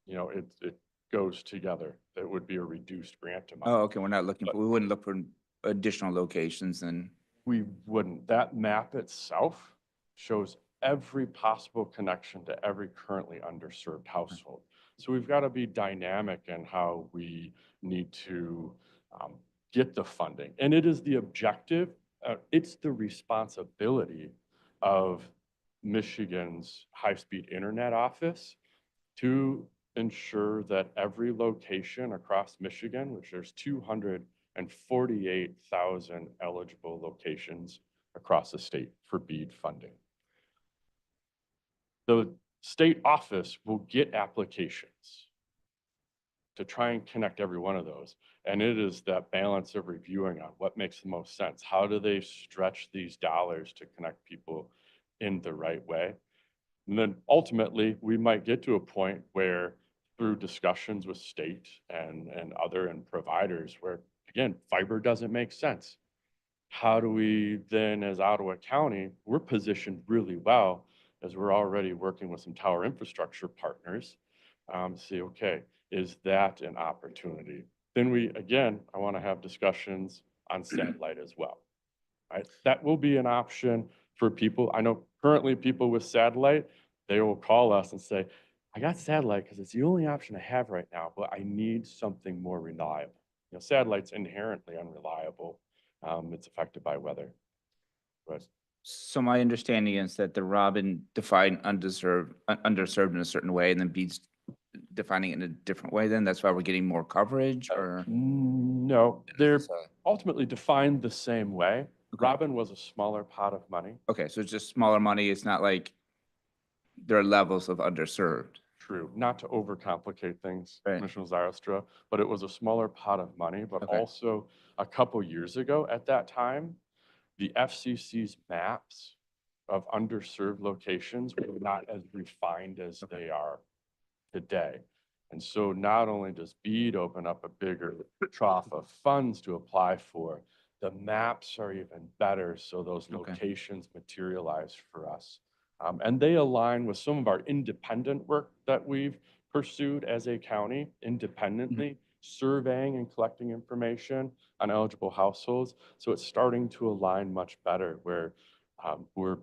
it goes together. It would be a reduced grant amount. Oh, okay, we wouldn't look for additional locations then. We wouldn't. That map itself shows every possible connection to every currently underserved household. So we've got to be dynamic in how we need to get the funding. And it is the objective, it's the responsibility of Michigan's high-speed internet office to ensure that every location across Michigan, which there's 248,000 eligible locations across the state for BEAD funding. The state office will get applications to try and connect every one of those. And it is that balance of reviewing on what makes the most sense. How do they stretch these dollars to connect people in the right way? And then ultimately, we might get to a point where through discussions with state and other providers where, again, fiber doesn't make sense. How do we then, as Ottawa County, we're positioned really well as we're already working with some tower infrastructure partners, see, okay, is that an opportunity? Then I want to have discussions on satellite as well, right? That will be an option for people. I know currently people with satellite, they will call us and say, I got satellite because it's the only option I have right now, but I need something more reliable. Satellite's inherently unreliable. It's affected by weather. But So my understanding is that the Robin defined underserved in a certain way, and then BEAD's defining it in a different way then? That's why we're getting more coverage, or? no, they're ultimately defined the same way. Okay. Robin was a smaller pot of money. Okay, so it's just smaller money. It's not like there are levels of underserved. True, not to overcomplicate things, Right. Commissioner Zylstra, but it was a smaller pot of money, but Okay. also a couple years ago at that time, the FCC's maps of underserved locations were not as refined as they are today. And so not only does BEAD open up a bigger trough of funds to apply for, the maps are even better so those Okay. locations materialize for us. And they align with some of our independent work that we've pursued as a county independently, surveying and collecting information on eligible households. So it's starting to align much better where we're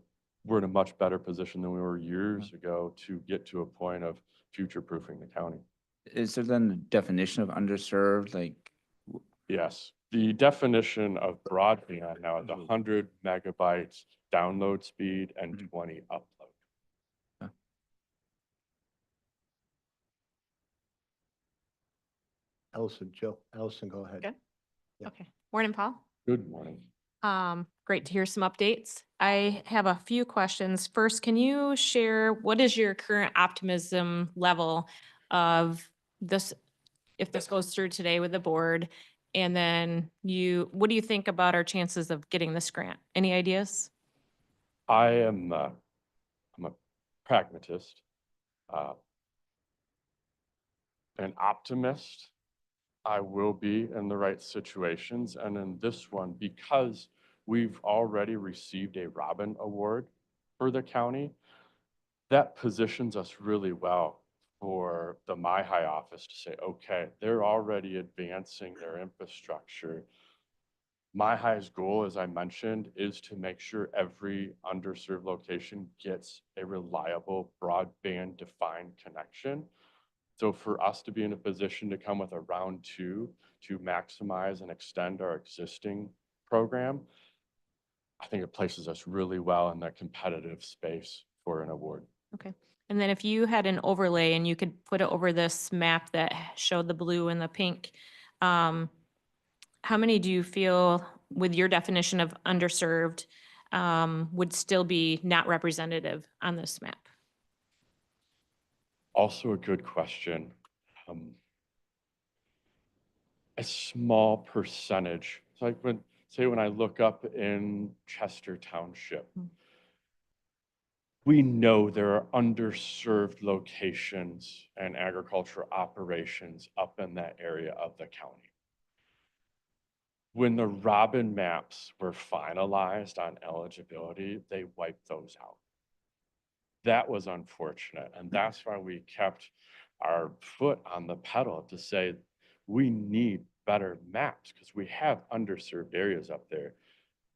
in a much better position than we were years ago to get to a point of future-proofing the county. Is there then a definition of underserved, like? Yes, the definition of broadband now is 100 megabytes download speed and 20 upload. Allison, go ahead. Good. Yeah. Okay. Morning, Paul. Good morning. Great to hear some updates. I have a few questions. First, can you share what is your current optimism level of this, if this goes through today with the board? And then what do you think about our chances of getting this grant? Any ideas? I'm a pragmatist, an optimist. I will be in the right situations. And in this one, because we've already received a Robin Award for the county, that positions us really well for the MyHigh office to say, okay, they're already advancing their infrastructure. MyHigh's goal, as I mentioned, is to make sure every underserved location gets a reliable broadband defined connection. So for us to be in a position to come with a round two to maximize and extend our existing program, I think it places us really well in that competitive space for an award. Okay. And then if you had an overlay and you could put it over this map that showed the blue and the pink, how many do you feel, with your definition of underserved, would still be not representative on this map? Also a good question. A small percentage. So like when I look up in Chester Township, we know there are underserved locations and agricultural operations up in that area of the county. When the Robin maps were finalized on eligibility, they wiped those out. That was unfortunate, and that's why we kept our foot on the pedal to say we need better maps because we have underserved areas up there.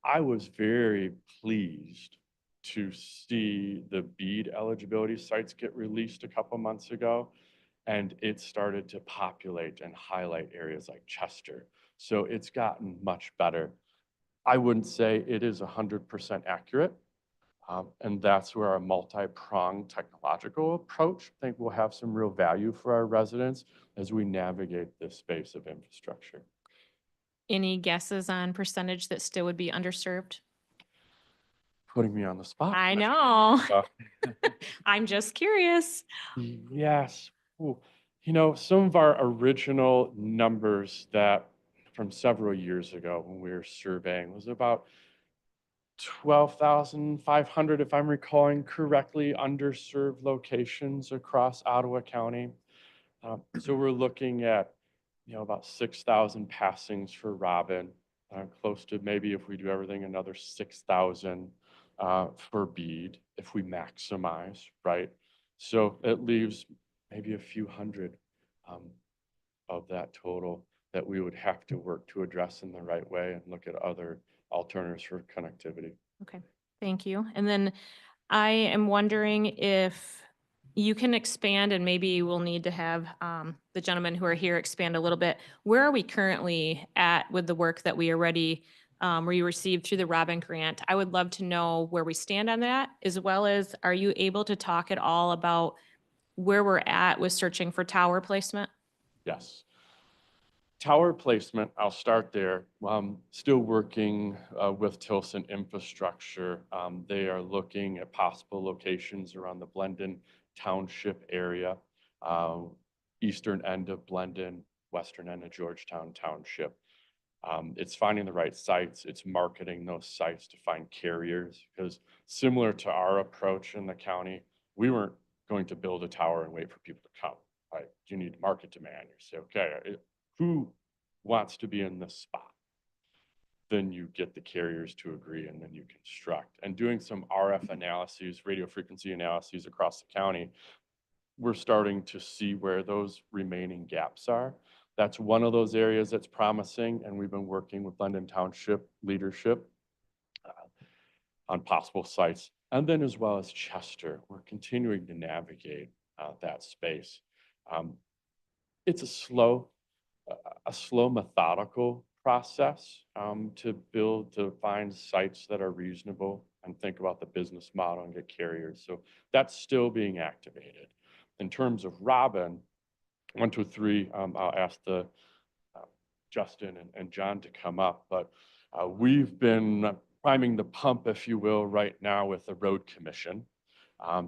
I was very pleased to see the BEAD eligibility sites get released a couple months ago, and it started to populate and highlight areas like Chester. So it's gotten much better. I wouldn't say it is 100% accurate. And that's where our multi-pronged technological approach, I think, will have some real value for our residents as we navigate this space of infrastructure. Any guesses on percentage that still would be underserved? Putting me on the spot. I know. Uh, I'm just curious. Yes. Ooh. You know, some of our original numbers that from several years ago when we were surveying was about 12,500, if I'm recalling correctly, underserved locations across Ottawa County. So we're looking at, about 6,000 passings for Robin, close to maybe if we do everything, another 6,000 for BEAD, if we maximize, right? So it leaves maybe a few hundred of that total that we would have to work to address in the right way and look at other alternatives for connectivity. Okay, thank you. And then I am wondering if you can expand, and maybe we'll need to have the gentlemen who are here expand a little bit. Where are we currently at with the work that we already received through the Robin Grant? I would love to know where we stand on that, as well as, are you able to talk at all about where we're at with searching for tower placement? Yes. Tower placement, I'll start there. Still working with Tilson Infrastructure. They are looking at possible locations around the Blendon Township area, eastern end of Blendon, western end of Georgetown Township. It's finding the right sites. It's marketing those sites to find carriers, because similar to our approach in the county, we weren't going to build a tower and wait for people to come, right? You need market demand. You say, okay, who wants to be in this spot? Then you get the carriers to agree, and then you construct. And doing some RF analyses, radio frequency analyses across the county, we're starting to see where those remaining gaps are. That's one of those areas that's promising, and we've been working with London Township leadership on possible sites. And then as well as Chester, we're continuing to navigate that space. It's a slow, methodical process to find sites that are reasonable and think about the business model and get carriers. So that's still being activated. In terms of Robin, 1, 2, 3, I'll ask the Justin and John to come up, but we've been priming the pump, if you will, right now with the Road Commission,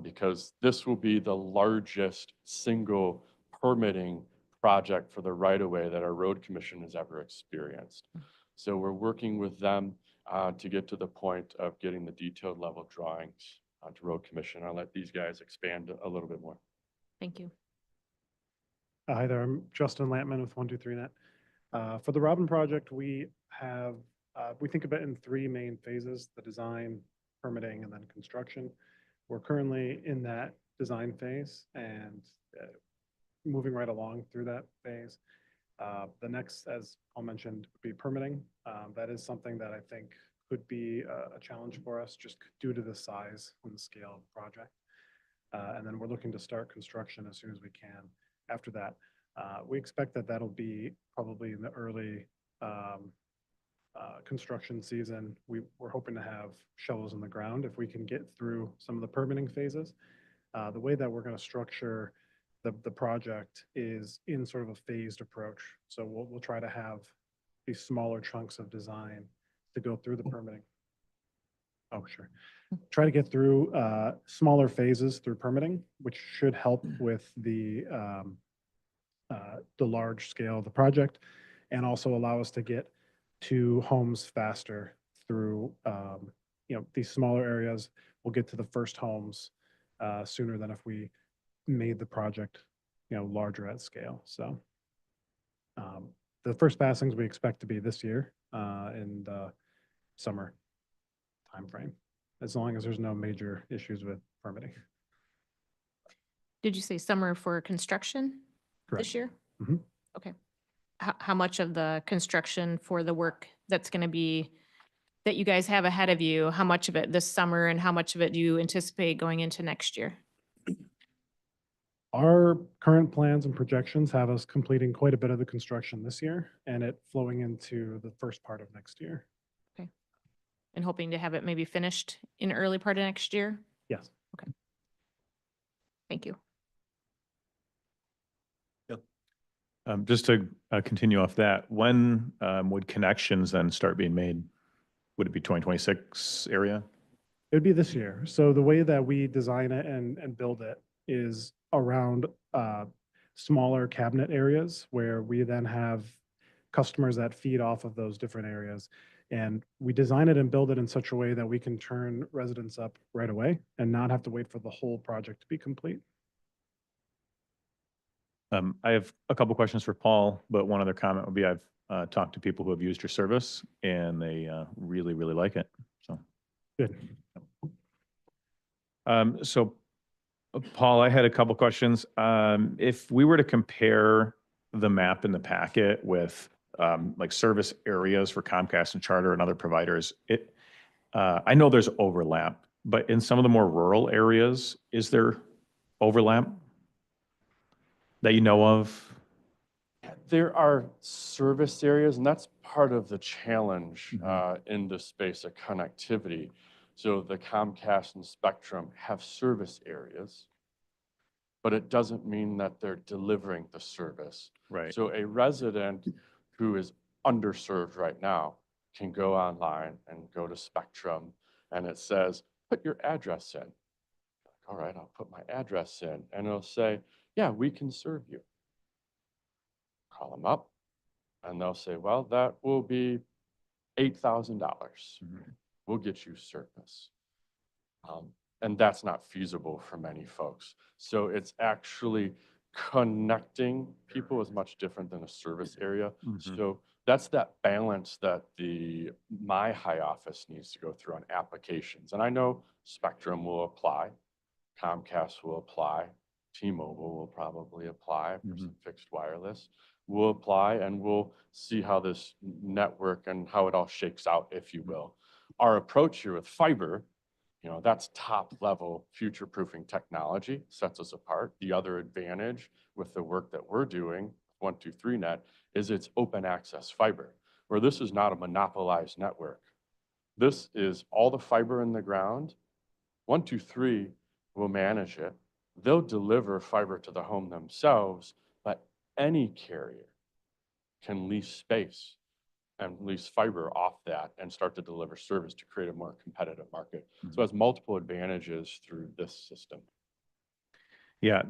because this will be the largest single permitting project for the right-of-way that our Road Commission has ever experienced. So we're working with them to get to the point of getting the detailed level drawings to Road Commission. I'll let these guys expand a little bit more. Thank you. Hi there, I'm Justin Lampman with 123Net. For the Robin project, we think about it in 3 main phases: the design, permitting, and then construction. We're currently in that design phase and moving right along through that phase. The next, as Paul mentioned, would be permitting. That is something that I think could be a challenge for us just due to the size and the scale of the project. And then we're looking to start construction as soon as we can. After that, we expect that that'll be probably in the early construction season. We're hoping to have shovels in the ground if we can get through some of the permitting phases. The way that we're going to structure the project is in sort of a phased approach. So we'll try to have these smaller chunks of design to go through the permitting. Oh, sure. Try to get through smaller phases through permitting, which should help with the large scale of the project, and also allow us to get to homes faster through, these smaller areas. We'll get to the first homes sooner than if we made the project, larger at scale. So the first passings we expect to be this year in the summer timeframe, as long as there's no major issues with permitting. Did you say summer for construction Correct. this year? Mhm. Okay. How much of the construction for the work that's going to be, that you guys have ahead of you, how much of it this summer and how much of it do you anticipate going into next year? Our current plans and projections have us completing quite a bit of the construction this year and it flowing into the first part of next year. And hoping to have it maybe finished in early part of next year? Yes. Thank you. Just to continue off that, when would connections then start being made? Would it be 2026 area? It'd be this year. So the way that we design it and build it is around smaller cabinet areas where we then have customers that feed off of those different areas. And we design it and build it in such a way that we can turn residents up right away and not have to wait for the whole project to be complete. I have a couple questions for Paul, but one other comment would be I've talked to people who have used your service and they really, really like it. So Good. So Paul, I had a couple questions. If we were to compare the map in the packet with like service areas for Comcast and Charter and other providers, I know there's overlap, but in some of the more rural areas, is there overlap that you know of? There are service areas, and that's part of the challenge in the space of connectivity. So the Comcast and Spectrum have service areas, but it doesn't mean that they're delivering the service. Right. So a resident who is underserved right now can go online and go to Spectrum, and it says, put your address in. All right, I'll put my address in, and it'll say, yeah, we can serve you. Call them up, and they'll say, well, that will be $8,000. We'll get you service. And that's not feasible for many folks. So it's actually connecting people is much different than a service area. So that's that balance that my high office needs to go through on applications. And I know Spectrum will apply, Comcast will apply, T-Mobile will probably apply for some fixed wireless. We'll apply and we'll see how this network and how it all shakes out, if you will. Our approach here with fiber, that's top level future proofing technology, sets us apart. The other advantage with the work that we're doing, 123net, is it's open access fiber, where this is not a monopolized network. This is all the fiber in the ground. 123 will manage it. They'll deliver fiber to the home themselves, but any carrier can lease space and lease fiber off that and start to deliver service to create a more competitive market. So it has multiple advantages through this system. Yeah,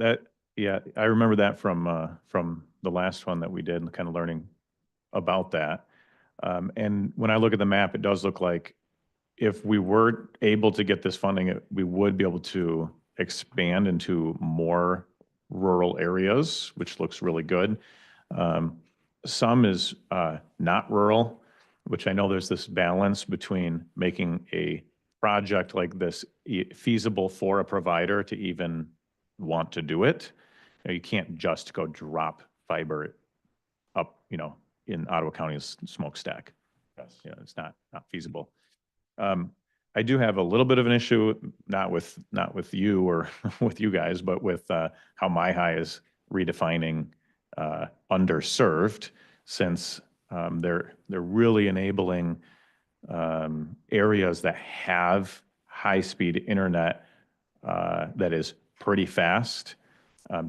I remember that from the last one that we did, kind of learning about that. And when I look at the map, it does look like if we were able to get this funding, we would be able to expand into more rural areas, which looks really good. Some is not rural, which I know there's this balance between making a project like this feasible for a provider to even want to do it. You can't just go drop fiber up, in Ottawa County's smokestack. Yes. It's not feasible. I do have a little bit of an issue, not with you or with you guys, but with how MyHigh is redefining underserved, since they're really enabling areas that have high-speed internet that is pretty fast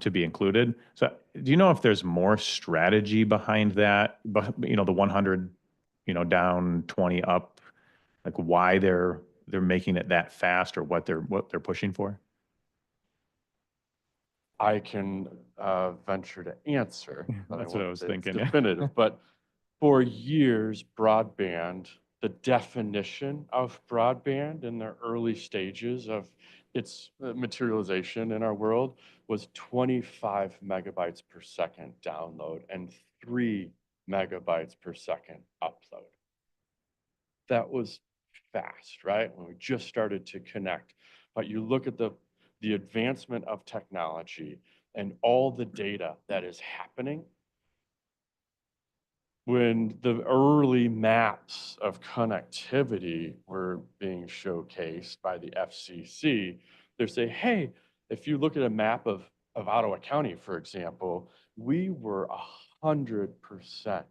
to be included. So do you know if there's more strategy behind that? But the 100 down 20 up, like why they're making it that fast or what they're pushing for? I can venture to answer. but That's what I won't was say it's thinking, yeah. Definitive, but for years, broadband, the definition of broadband in the early stages of its materialization in our world was 25 megabytes per second download and 3 megabytes per second upload. That was fast, right? When we just started to connect. But you look at the advancement of technology and all the data that is happening. When the early maps of connectivity were being showcased by the FCC, they say, hey, if you look at a map of Ottawa County, for example, we were 100%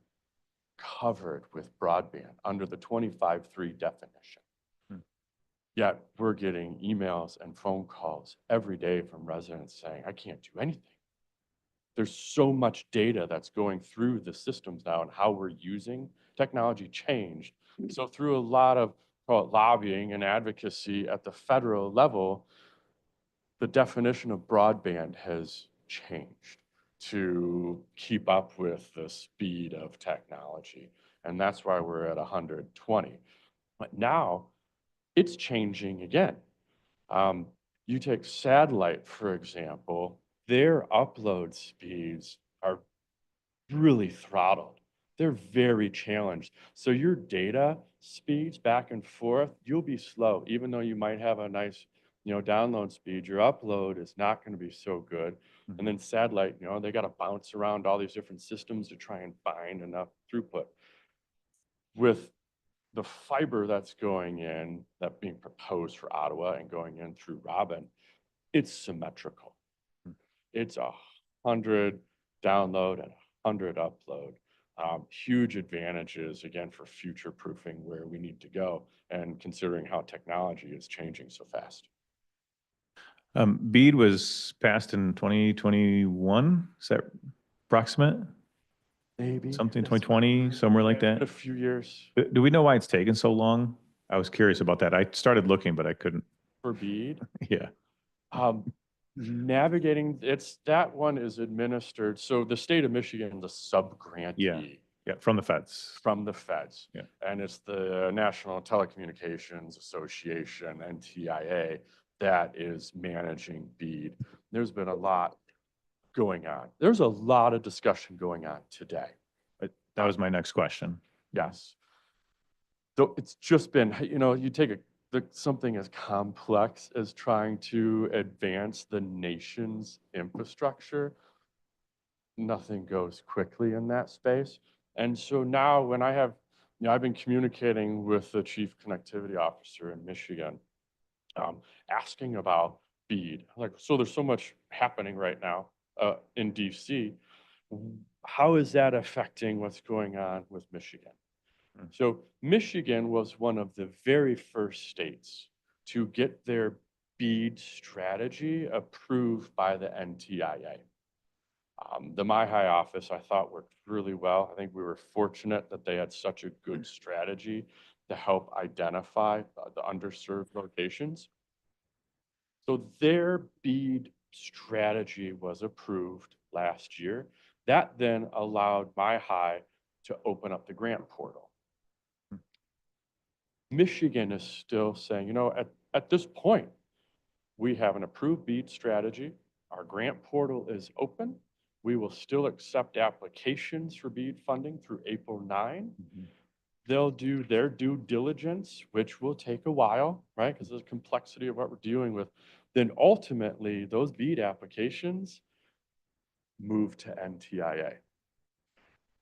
covered with broadband under the 25.3 definition. Yet we're getting emails and phone calls every day from residents saying, I can't do anything. There's so much data that's going through the systems now and how we're using technology changed. So through a lot of lobbying and advocacy at the federal level, the definition of broadband has changed to keep up with the speed of technology. And that's why we're at 120. But now it's changing again. You take satellite, for example, their upload speeds are really throttled. They're very challenged. So your data speeds back and forth, you'll be slow, even though you might have a nice, download speed. Your upload is not going to be so good. And then satellite, they got to bounce around all these different systems to try and find enough throughput. With the fiber that's going in, that being proposed for Ottawa and going in through Robin, it's symmetrical. It's 100 download and 100 upload. Huge advantages, again, for future proofing where we need to go and considering how technology is changing so fast. BEAD was passed in 2021. Is that approximate? Maybe. Something Yes, 2020, somewhere like in a that? few years. Do we know why it's taken so long? I was curious about that. I started looking, but I couldn't. For BEAD? Yeah. Navigating, that one is administered. So the state of Michigan is a sub-grantee. Yeah, from the feds. From the feds. Yeah. And it's the National Telecommunications Association, NTIA, that is managing BEAD. There's been a lot going on. There's a lot of discussion going on today. That was my next question. Yes. So it's just been, you take something as complex as trying to advance the nation's infrastructure, nothing goes quickly in that space. And so now when I've been communicating with the chief connectivity officer in Michigan, asking about BEAD. So there's so much happening right now in DC. How is that affecting what's going on with Michigan? So Michigan was one of the very first states to get their BEAD strategy approved by the NTIA. The MyHigh office, I thought, worked really well. I think we were fortunate that they had such a good strategy to help identify the underserved locations. So their BEAD strategy was approved last year. That then allowed MyHigh to open up the grant portal. Michigan is still saying, at this point, we have an approved BEAD strategy. Our grant portal is open. We will still accept applications for BEAD funding through April 9. They'll do their due diligence, which will take a while, right? Because of the complexity of what we're dealing with. Then ultimately, those BEAD applications move to NTIA.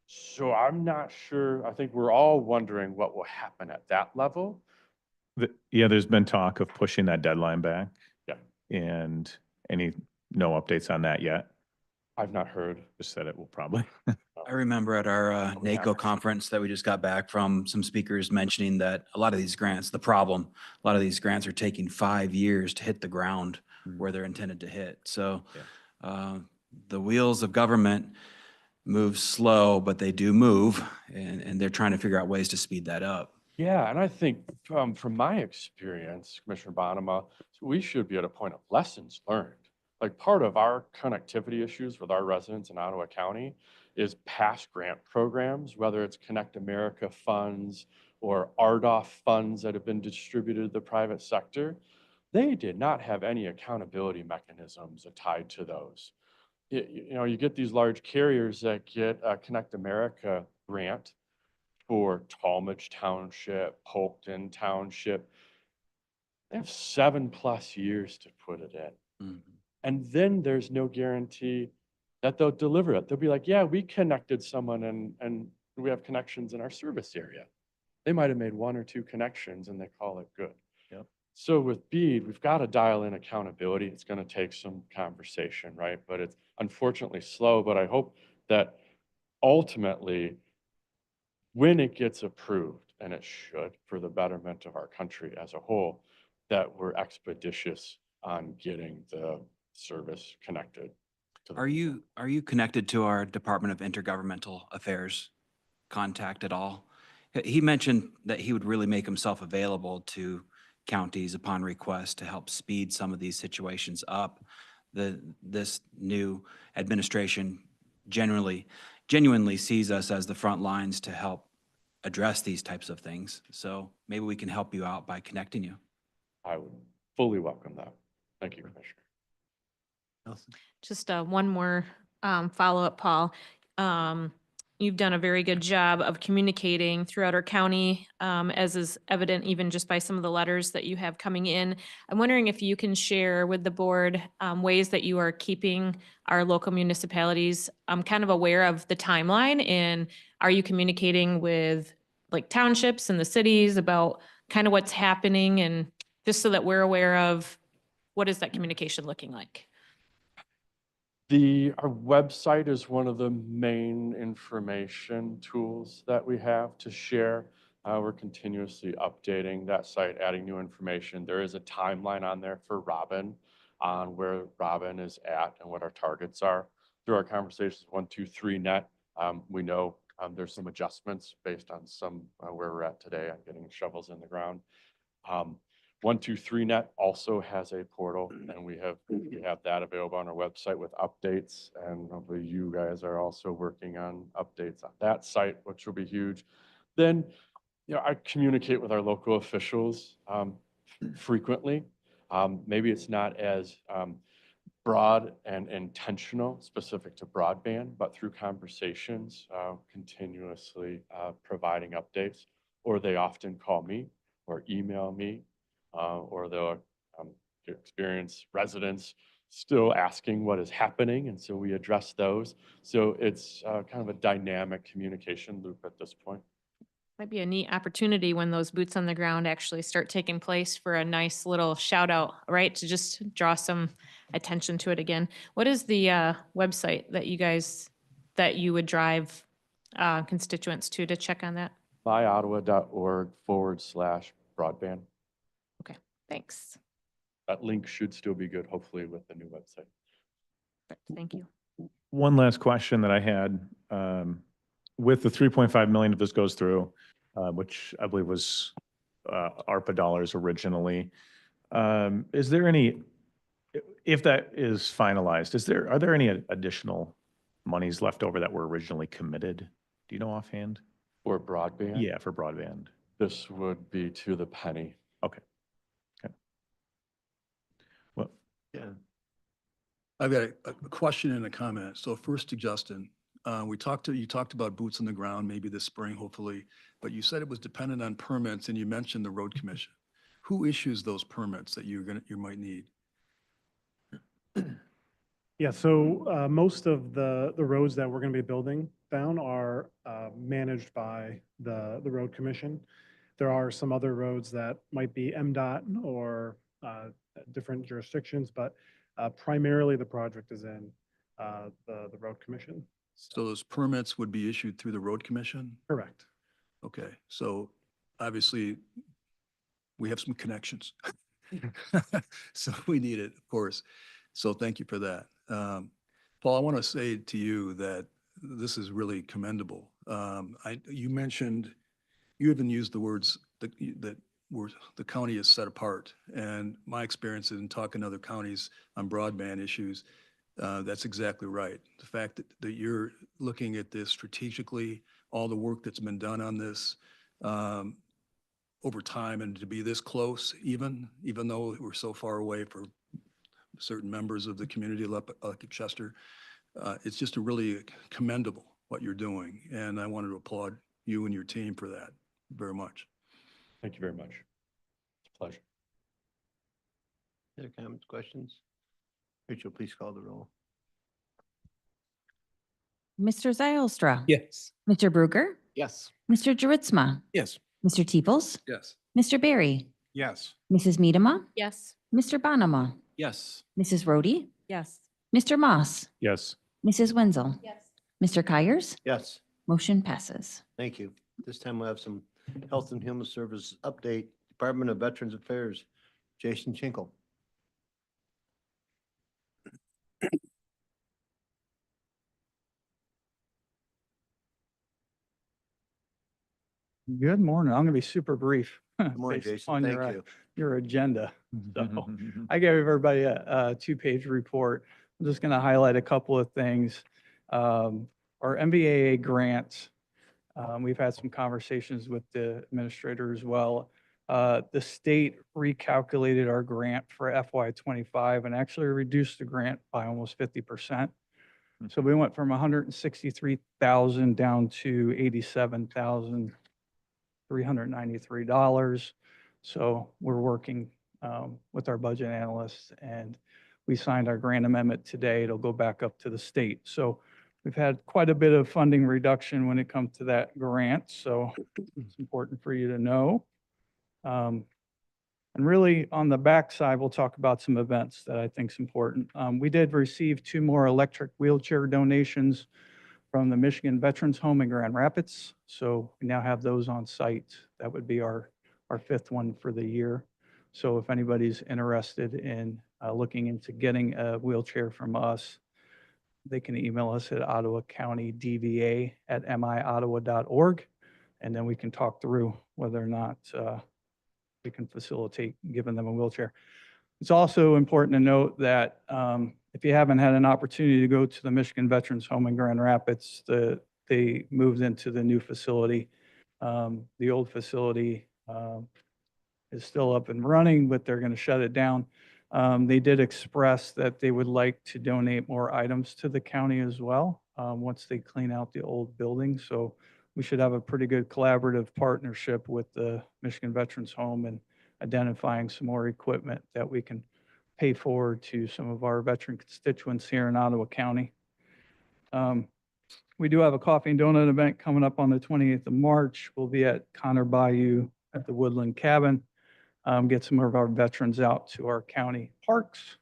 So I'm not sure. I think we're all wondering what will happen at that level. Yeah, there's been talk of pushing that deadline back. Yeah. And no updates on that yet? I've not heard. Just said it will probably. I remember at our NACO conference that we just got back from, some speakers mentioning that a lot of these grants, a lot of these grants are taking 5 years to hit the ground where they're intended to hit. So the wheels of government move slow, but they do move, and they're trying to figure out ways to speed that up. Yeah, and I think from my experience, Commissioner Bonema, we should be at a point of lessons learned. Like part of our connectivity issues with our residents in Ottawa County is past grant programs, whether it's Connect America funds or RDOF funds that have been distributed to the private sector. They did not have any accountability mechanisms tied to those. You get these large carriers that get a Connect America grant for Talmadge Township, Polkton Township. They have 7+ years to put it in. Mhm. And then there's no guarantee that they'll deliver it. They'll be like, yeah, we connected someone and we have connections in our service area. They might have made 1 or 2 connections and they call it good. Yep. So with BEAD, we've got to dial in accountability. It's going to take some conversation, right? But it's unfortunately slow, but I hope that ultimately when it gets approved, and it should for the betterment of our country as a whole, that we're expeditious on getting the service connected. to the people. Are you connected to our Department of Intergovernmental Affairs contact at all? He mentioned that he would really make himself available to counties upon request to help speed some of these situations up. This new administration genuinely sees us as the front lines to help address these types of things. So maybe we can help you out by connecting you. I would fully welcome that. Thank you, Commissioner. Just one more follow-up, Paul. You've done a very good job of communicating throughout our county, as is evident even just by some of the letters that you have coming in. I'm wondering if you can share with the board ways that you are keeping our local municipalities kind of aware of the timeline, and are you communicating with like townships and the cities about kind of what's happening, and just so that we're aware of what is that communication looking like? Our website is one of the main information tools that we have to share. We're continuously updating that site, adding new information. There is a timeline on there for Robin on where Robin is at and what our targets are. Through our conversations, 123net, we know there's some adjustments based on where we're at today on getting shovels in the ground. 123net also has a portal, and we have that available on our website with updates, and hopefully you guys are also working on updates on that site, which will be huge. Then, I communicate with our local officials frequently. Maybe it's not as broad and intentional, specific to broadband, but through conversations, continuously providing updates, or they often call me or email me. Or they'll experience residents still asking what is happening, and so we address those. So it's kind of a dynamic communication loop at this point. Might be a neat opportunity when those boots on the ground actually start taking place for a nice little shout out, right? To just draw some attention to it again. What is the website that you would drive constituents to check on that? myottawa.org/broadband. Okay, thanks. That link should still be good, hopefully, with the new website. Thank you. One last question that I had, with the 3.5 million, if this goes through, which I believe was ARPA dollars originally, is there any, if that is finalized, are there any additional monies left over that were originally committed? Do you know offhand? For broadband? Yeah, for broadband. This would be to the penny. Okay. Well, Yeah. I've got a question and a comment. So first to Justin, you talked about boots on the ground, maybe this spring, hopefully, but you said it was dependent on permits, and you mentioned the road commission. Who issues those permits that you might need? Yeah, so most of the roads that we're going to be building down are managed by the road commission. There are some other roads that might be MDOT or different jurisdictions, but primarily the project is in the road commission. So those permits would be issued through the road commission? Correct. Okay, so obviously we have some connections. So we need it, of course. So thank you for that. Paul, I want to say to you that this is really commendable. You mentioned, you even used the words that were, the county is set apart. And my experience in talking to other counties on broadband issues, that's exactly right. The fact that you're looking at this strategically, all the work that's been done on this over time, and to be this close, even though we're so far away for certain members of the community like Chester, it's just a really commendable what you're doing. And I wanted to applaud you and your team for that very much. Thank you very much. It's a pleasure. Other comments, questions? Rachel, please call the roll. Mr. Zylstra. Yes. Mr. Bruegger. Yes. Mr. Juritzma. Yes. Mr. Teeples. Yes. Mr. Barry. Yes. Mrs. Medema. Yes. Mr. Bonema. Yes. Mrs. Rhodey. Yes. Mr. Moss. Yes. Mrs. Wenzel. Yes. Mr. Kyers. Yes, Motion passes. thank you. This time we'll have some Health and Human Services update, Department of Veterans Affairs, Jason Chinkle. Good morning. I'm going to be super brief. Good morning, based Jason. on Thank your, you. Your agenda. So I gave everybody a two-page report. I'm just going to highlight a couple of things. Our MVAA grants, we've had some conversations with the administrator as well. The state recalculated our grant for FY25 and actually reduced the grant by almost 50%. So we went from 163,000 down to $87,393. So we're working with our budget analysts, and we signed our grant amendment today. It'll go back up to the state. So we've had quite a bit of funding reduction when it comes to that grant. So it's important for you to know. And really on the backside, we'll talk about some events that I think is important. We did receive 2 more electric wheelchair donations from the Michigan Veterans Home in Grand Rapids. So we now have those on site. That would be our 5th one for the year. So if anybody's interested in looking into getting a wheelchair from us, they can email us at ottawacountydva@miottawa.org, and then we can talk through whether or not we can facilitate giving them a wheelchair. It's also important to note that if you haven't had an opportunity to go to the Michigan Veterans Home in Grand Rapids, they moved into the new facility. The old facility is still up and running, but they're going to shut it down. They did express that they would like to donate more items to the county as well once they clean out the old building. So we should have a pretty good collaborative partnership with the Michigan Veterans Home and identifying some more equipment that we can pay forward to some of our veteran constituents here in Ottawa County. We do have a coffee and donut event coming up on the 28th of March. We'll be at Connor Bayou at the Woodland Cabin. Get some of our veterans out to our county parks.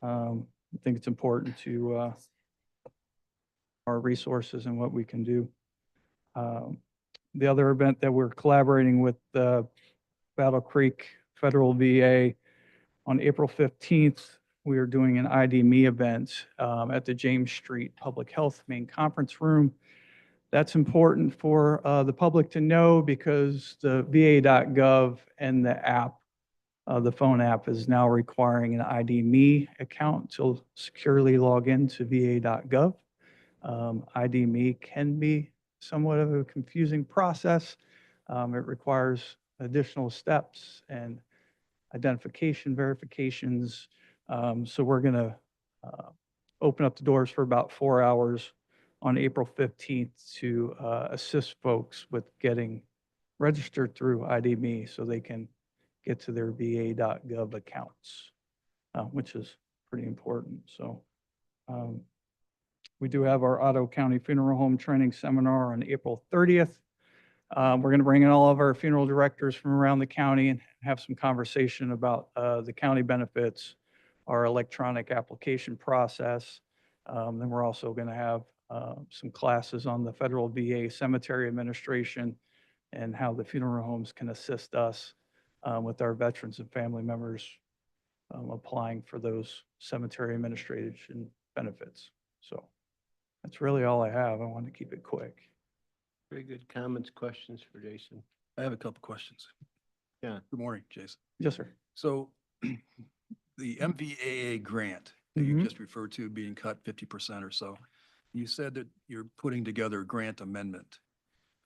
I think it's important to our resources and what we can do. The other event that we're collaborating with Battle Creek Federal VA on April 15th, we are doing an ID.me event at the James Street Public Health Main Conference Room. That's important for the public to know because the va.gov and the app, the phone app, is now requiring an ID.me account to securely log into va.gov. ID.me can be somewhat of a confusing process. It requires additional steps and identification verifications. So we're going to open up the doors for about 4 hours on April 15th to assist folks with getting registered through ID.me so they can get to their va.gov accounts, which is pretty important. So we do have our Ottawa County Funeral Home Training Seminar on April 30th. We're going to bring in all of our funeral directors from around the county and have some conversation about the county benefits, our electronic application process. Then we're also going to have some classes on the federal VA cemetery administration and how the funeral homes can assist us with our veterans and family members applying for those cemetery administration benefits. So That's really all I have. I wanted to keep it quick. Very good comments, questions for Jason. I have a couple questions. Yeah. Good morning, Jason. Yes, sir. So the MVAA grant that you Mhm. just referred to being cut 50% or so, you said that you're putting together a grant amendment.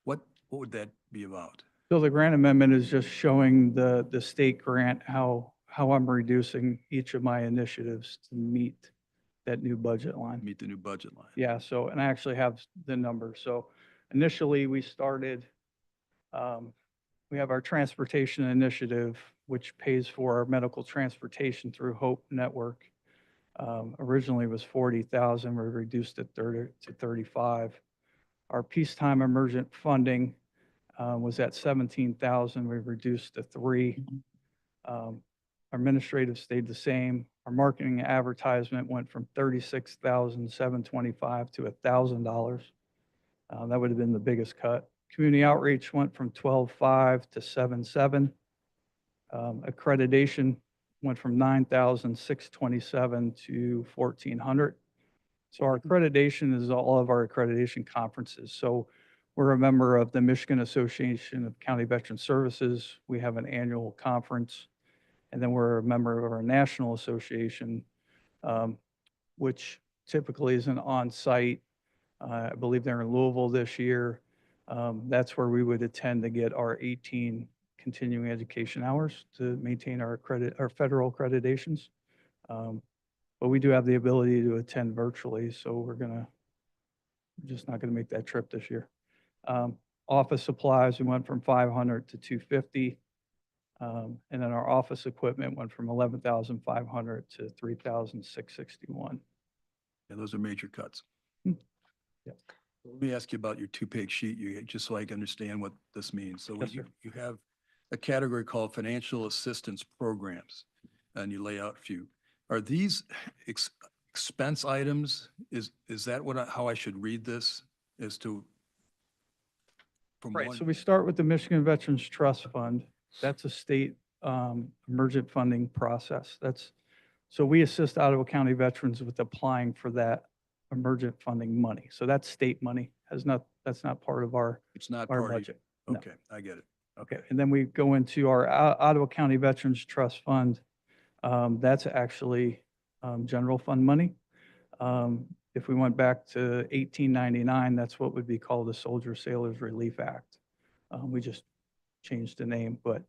What would that be about? So the grant amendment is just showing the state grant, how I'm reducing each of my initiatives to meet that new budget line. Meet the new budget line. Yeah, so, and I actually have the numbers. So initially, we started, we have our transportation initiative, which pays for our medical transportation through Hope Network. Originally it was 40,000, we reduced it to 35. Our peacetime emergent funding was at 17,000, we reduced to 3. Our administrative stayed the same. Our marketing and advertisement went from 36,725 to $1,000. That would have been the biggest cut. Community outreach went from 12,500 to 7,700. Accreditation went from 9,627 to 1,400. So our accreditation is all of our accreditation conferences. So we're a member of the Michigan Association of County Veteran Services. We have an annual conference. And then we're a member of our national association, which typically is an on-site. I believe they're in Louisville this year. That's where we would attend to get our 18 continuing education hours to maintain our federal accreditations. But we do have the ability to attend virtually, so we're just not gonna make that trip this year. Office supplies, we went from 500 to 250. And then our office equipment went from 11,500 to 3,661. And those are major cuts. Yeah. Let me ask you about your two-page sheet, just so I can understand what this means. So Yes, you, sir. you have a category called financial assistance programs, and you lay out a few. Are these expense items? Is that how I should read this as to? From Right, one- so we start with the Michigan Veterans Trust Fund. That's a state emergent funding process. So we assist Ottawa County veterans with applying for that emergent funding money. So that's state money, that's not part of our It's not our part of, budget. No. okay, I get it. Okay, and then we go into our Ottawa County Veterans Trust Fund. That's actually general fund money. If we went back to 1899, that's what would be called the Soldier Sailors Relief Act. We just changed the name, but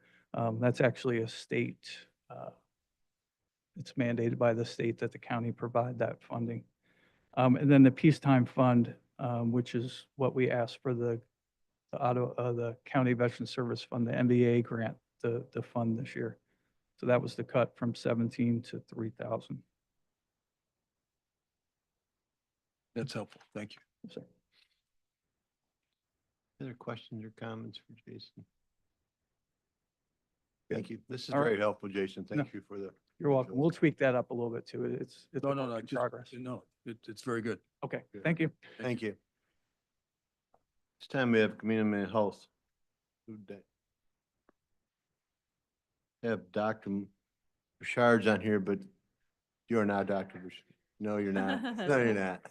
that's actually a state, it's mandated by the state that the county provide that funding. And then the Peacetime Fund, which is what we asked for the County Veteran Service Fund, the MVA grant, to fund this year. So that was the cut from 17 to 3,000. That's helpful. Thank you. Sir. Other questions or comments for Jason? Thank you. This is All right. very helpful, Jason. Thank No. you for the. You're welcome. We'll tweak that up a little bit too. It's a No, work in progress. no, it's very good. Okay, Good. thank you. Thank you. This time we have community health. Who'd that? Have Dr. Bouchard's on here, but you are not Dr. Bouchard. No, you're not. No, you're not.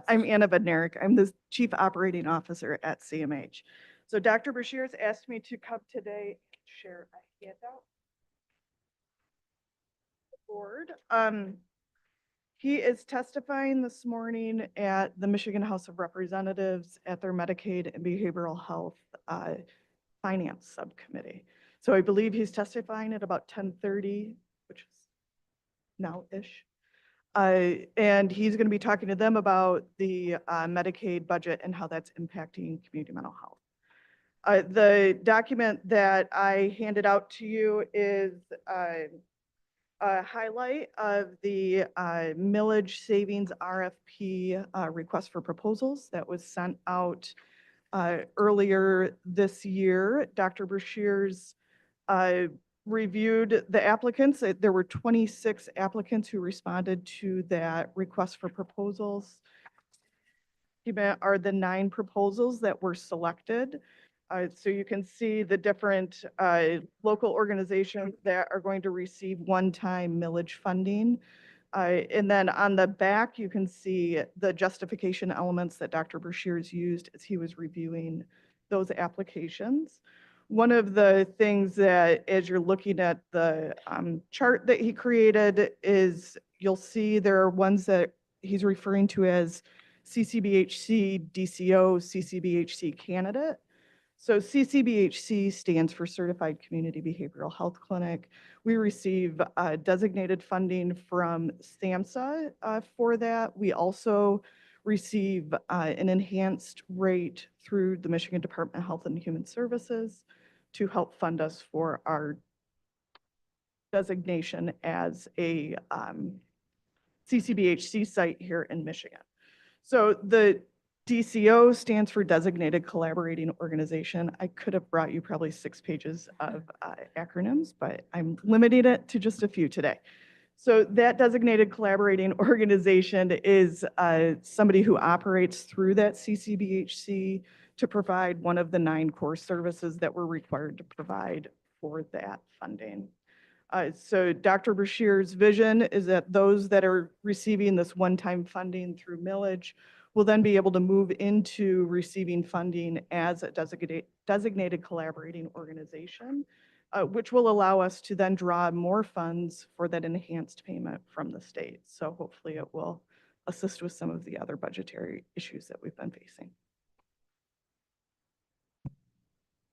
I'm Anna Bednarik. I'm the Chief Operating Officer at CMH. So Dr. Bashir's asked me to come today and share a handout. Board. He is testifying this morning at the Michigan House of Representatives at their Medicaid and Behavioral Health Finance Subcommittee. So I believe he's testifying at about 10:30, which is now-ish. And he's going to be talking to them about the Medicaid budget and how that's impacting community mental health. The document that I handed out to you is a highlight of the millage savings RFP request for proposals that was sent out earlier this year. Dr. Bashir's reviewed the applicants. There were 26 applicants who responded to that request for proposals. Here are the 9 proposals that were selected. So you can see the different local organizations that are going to receive one-time millage funding. And then on the back, you can see the justification elements that Dr. Brashears used as he was reviewing those applications. One of the things that, as you're looking at the chart that he created, is you'll see there are ones that he's referring to as CCBHC DCO, CCBHC candidate. So CCBHC stands for Certified Community Behavioral Health Clinic. We receive designated funding from SAMHSA for that. We also receive an enhanced rate through the Michigan Department of Health and Human Services to help fund us for our designation as a CCBHC site here in Michigan. So the DCO stands for Designated Collaborating Organization. I could have brought you probably 6 pages of acronyms, but I'm limiting it to just a few today. So that Designated Collaborating Organization is somebody who operates through that CCBHC to provide one of the 9 core services that we're required to provide for that funding. So Dr. Brashears' vision is that those that are receiving this one-time funding through millage will then be able to move into receiving funding as a designated collaborating organization, which will allow us to then draw more funds for that enhanced payment from the state. So hopefully it will assist with some of the other budgetary issues that we've been facing.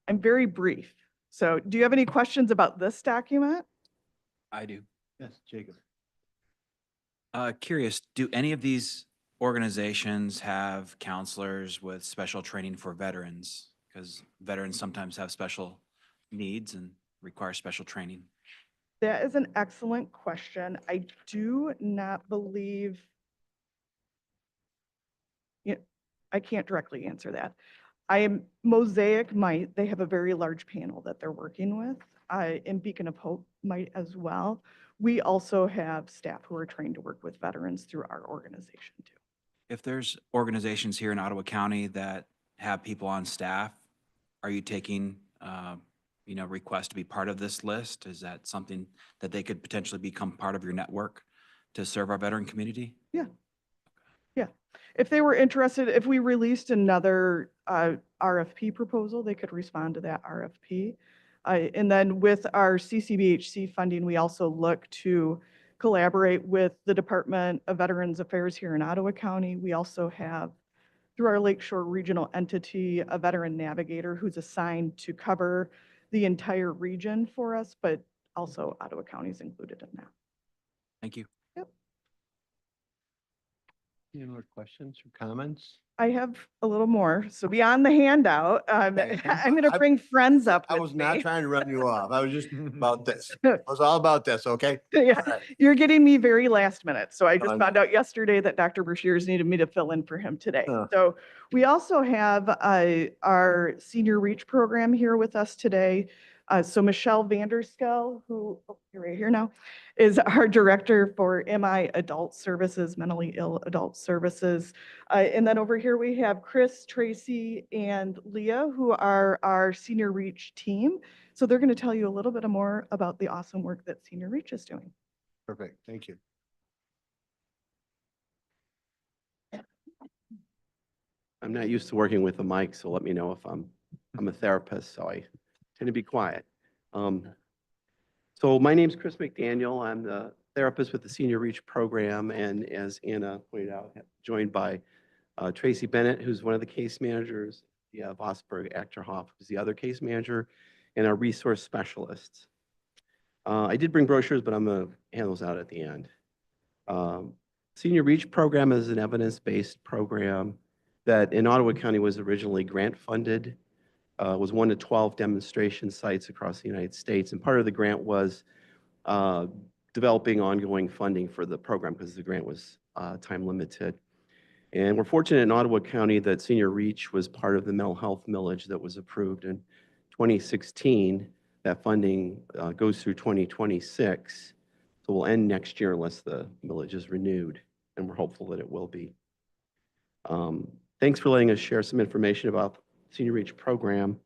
I'm very brief. So do you have any questions about this document? I do. Yes, Jacob. Curious, do any of these organizations have counselors with special training for veterans? Because veterans sometimes have special needs and require special training. That is an excellent question. I do not believe, I can't directly answer that. Mosaic might, they have a very large panel that they're working with, and Beacon of Hope might as well. We also have staff who are trained to work with veterans through our organization too. If there's organizations here in Ottawa County that have people on staff, are you taking, requests to be part of this list? Is that something that they could potentially become part of your network to serve our veteran community? Yeah. Yeah. If they were interested, if we released another RFP proposal, they could respond to that RFP. And then with our CCBHC funding, we also look to collaborate with the Department of Veterans Affairs here in Ottawa County. We also have, through our Lakeshore Regional entity, a veteran navigator who's assigned to cover the entire region for us, but also Ottawa County is included in that. Thank you. Yep. Any more questions or comments? I have a little more. So beyond the handout, I'm going to bring friends up. I with was not me. trying to run you off. I was just about this. It was all about this, okay? Yeah, All right. you're getting me very last minute. So I just I found out yesterday that Dr. Brashears needed me to fill in for him today. Huh. So we also have our Senior Reach program here with us today. So Michelle Vanderskell, who, you're right here now, is our director for MI Adult Services, Mentally Ill Adult Services. And then over here we have Chris, Tracy, and Leah, who are our Senior Reach team. So they're going to tell you a little bit more about the awesome work that Senior Reach is doing. Perfect. Thank you. I'm not used to working with a mic, so let me know if I'm a therapist, so I tend to be quiet. So my name's Chris McDaniel. I'm the therapist with the Senior Reach program, and as Anna pointed out, joined by Tracy Bennett, who's one of the case managers, Vosberg Achterhoff, who's the other case manager, and our resource specialists. I did bring brochures, but I'm going to hand those out at the end. Senior Reach program is an evidence-based program that in Ottawa County was originally grant funded, was 1 to 12 demonstration sites across the United States. And part of the grant was developing ongoing funding for the program because the grant was time limited. And we're fortunate in Ottawa County that Senior Reach was part of the mental health millage that was approved in 2016. That funding goes through 2026. So we'll end next year unless the millage is renewed, and we're hopeful that it will be. Thanks for letting us share some information about the Senior Reach program.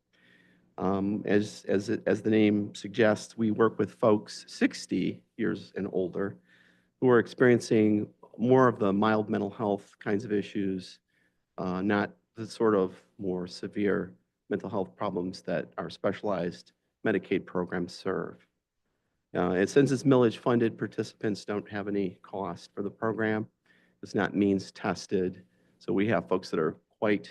As the name suggests, we work with folks 60 years and older who are experiencing more of the mild mental health kinds of issues, not the sort of more severe mental health problems that our specialized Medicaid programs serve. And since it's millage funded, participants don't have any cost for the program. It's not means tested. So we have folks that are quite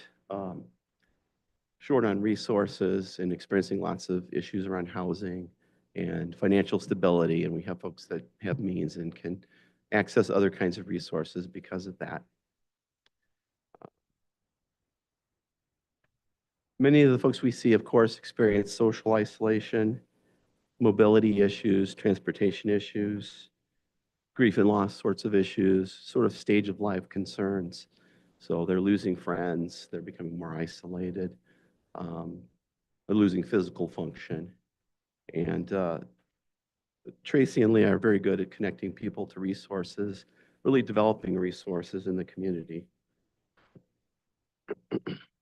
short on resources and experiencing lots of issues around housing and financial stability. And we have folks that have means and can access other kinds of resources because of that. Many of the folks we see, of course, experience social isolation, mobility issues, transportation issues, grief and loss sorts of issues, sort of stage of life concerns. So they're losing friends, they're becoming more isolated, they're losing physical function. And Tracy and Leah are very good at connecting people to resources, really developing resources in the community.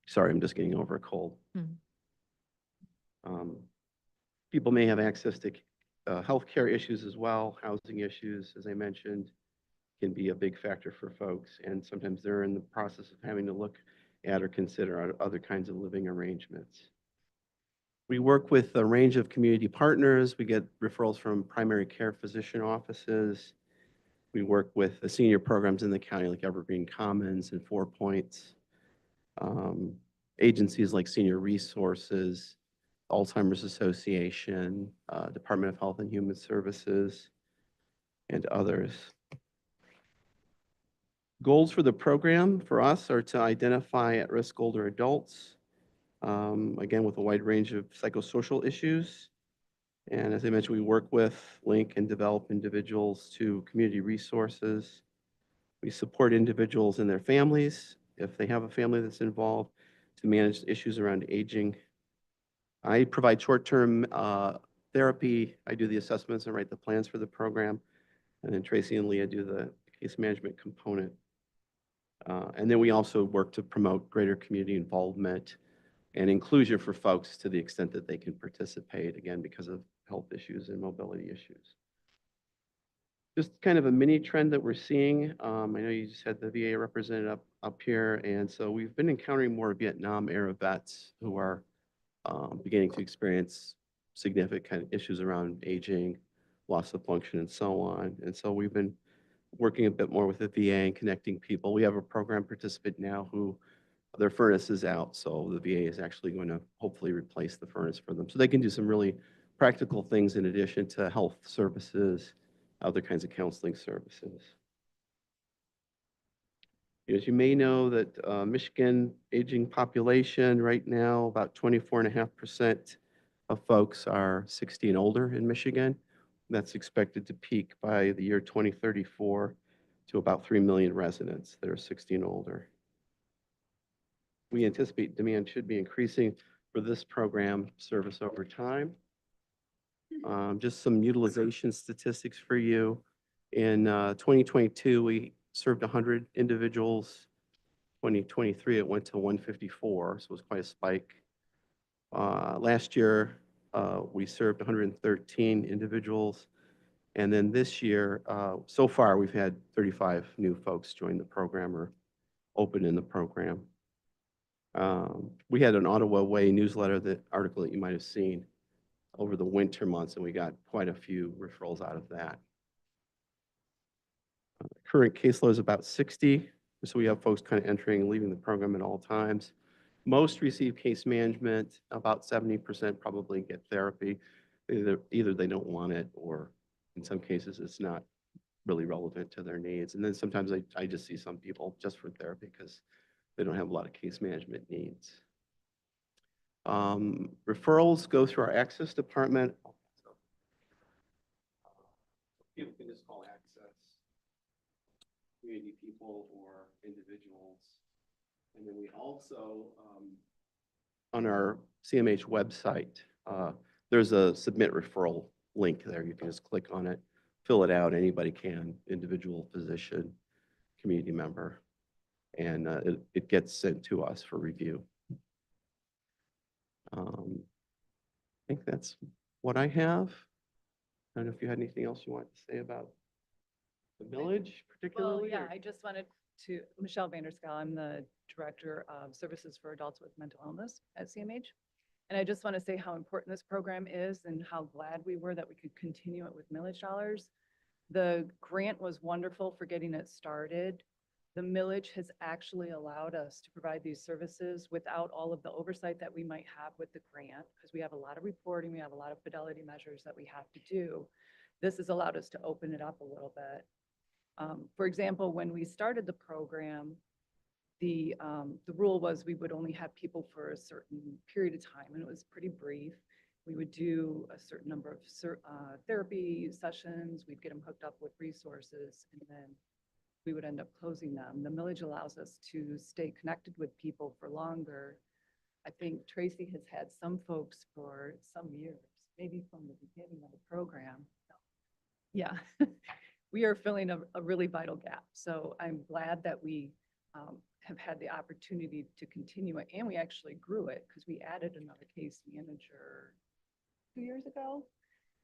Sorry, I'm just getting over a cold. People may have access to healthcare issues as well, housing issues, as I mentioned, can be a big factor for folks. And sometimes they're in the process of having to look at or consider other kinds of living arrangements. We work with a range of community partners. We get referrals from primary care physician offices. We work with the senior programs in the county like Evergreen Commons and 4 Points. Agencies like Senior Resources, Alzheimer's Association, Department of Health and Human Services, and others. Goals for the program for us are to identify at-risk older adults, again, with a wide range of psychosocial issues. And as I mentioned, we work with, link, and develop individuals to community resources. We support individuals and their families, if they have a family that's involved, to manage issues around aging. I provide short-term therapy. I do the assessments and write the plans for the program. And then Tracy and Leah do the case management component. And then we also work to promote greater community involvement and inclusion for folks to the extent that they can participate, again, because of health issues and mobility issues. Just kind of a mini trend that we're seeing. I know you just had the VA representative up here, and so we've been encountering more Vietnam era vets who are beginning to experience significant issues around aging, loss of function, and so on. And so we've been working a bit more with the VA and connecting people. We have a program participant now who their furnace is out, so the VA is actually going to hopefully replace the furnace for them. So they can do some really practical things in addition to health services, other kinds of counseling services. As you may know that Michigan aging population right now, about 24.5% of folks are 60 and older in Michigan. That's expected to peak by the year 2034 to about 3 million residents that are 60 and older. We anticipate demand should be increasing for this program service over time. Just some utilization statistics for you. In 2022, we served 100 individuals. 2023, it went to 154, so it was quite a spike. Last year, we served 113 individuals. And then this year, so far, we've had 35 new folks join the program or open in the program. We had an Ottawa Way newsletter article that you might have seen over the winter months, and we got quite a few referrals out of that. Current caseload is about 60, so we have folks kind of entering and leaving the program at all times. Most receive case management, about 70% probably get therapy. Either they don't want it, or in some cases it's not really relevant to their needs. And then sometimes I just see some people just for therapy because they don't have a lot of case management needs. Referrals go through our access department. People can just call access, community people or individuals. And then we also, on our CMH website, there's a submit referral link there. You can just click on it, fill it out. Anybody can, individual, physician, community member. And it gets sent to us for review. I think that's what I have. I don't know if you had anything else you want to say about The village Well, particularly? yeah, or- I just wanted to, Michelle Vanderskull, I'm the Director of Services for Adults with Mental Illness at CMH. And I just want to say how important this program is and how glad we were that we could continue it with millage dollars. The grant was wonderful for getting it started. The millage has actually allowed us to provide these services without all of the oversight that we might have with the grant, because we have a lot of reporting, we have a lot of fidelity measures that we have to do. This has allowed us to open it up a little bit. For example, when we started the program, the rule was we would only have people for a certain period of time, and it was pretty brief. We would do a certain number of therapy sessions, we'd get them hooked up with resources, and then we would end up closing them. The millage allows us to stay connected with people for longer. I think Tracy has had some folks for some years, maybe from the beginning of the program. Yeah, we are filling a really vital gap. So I'm glad that we have had the opportunity to continue it, and we actually grew it because we added another case manager 2 years ago.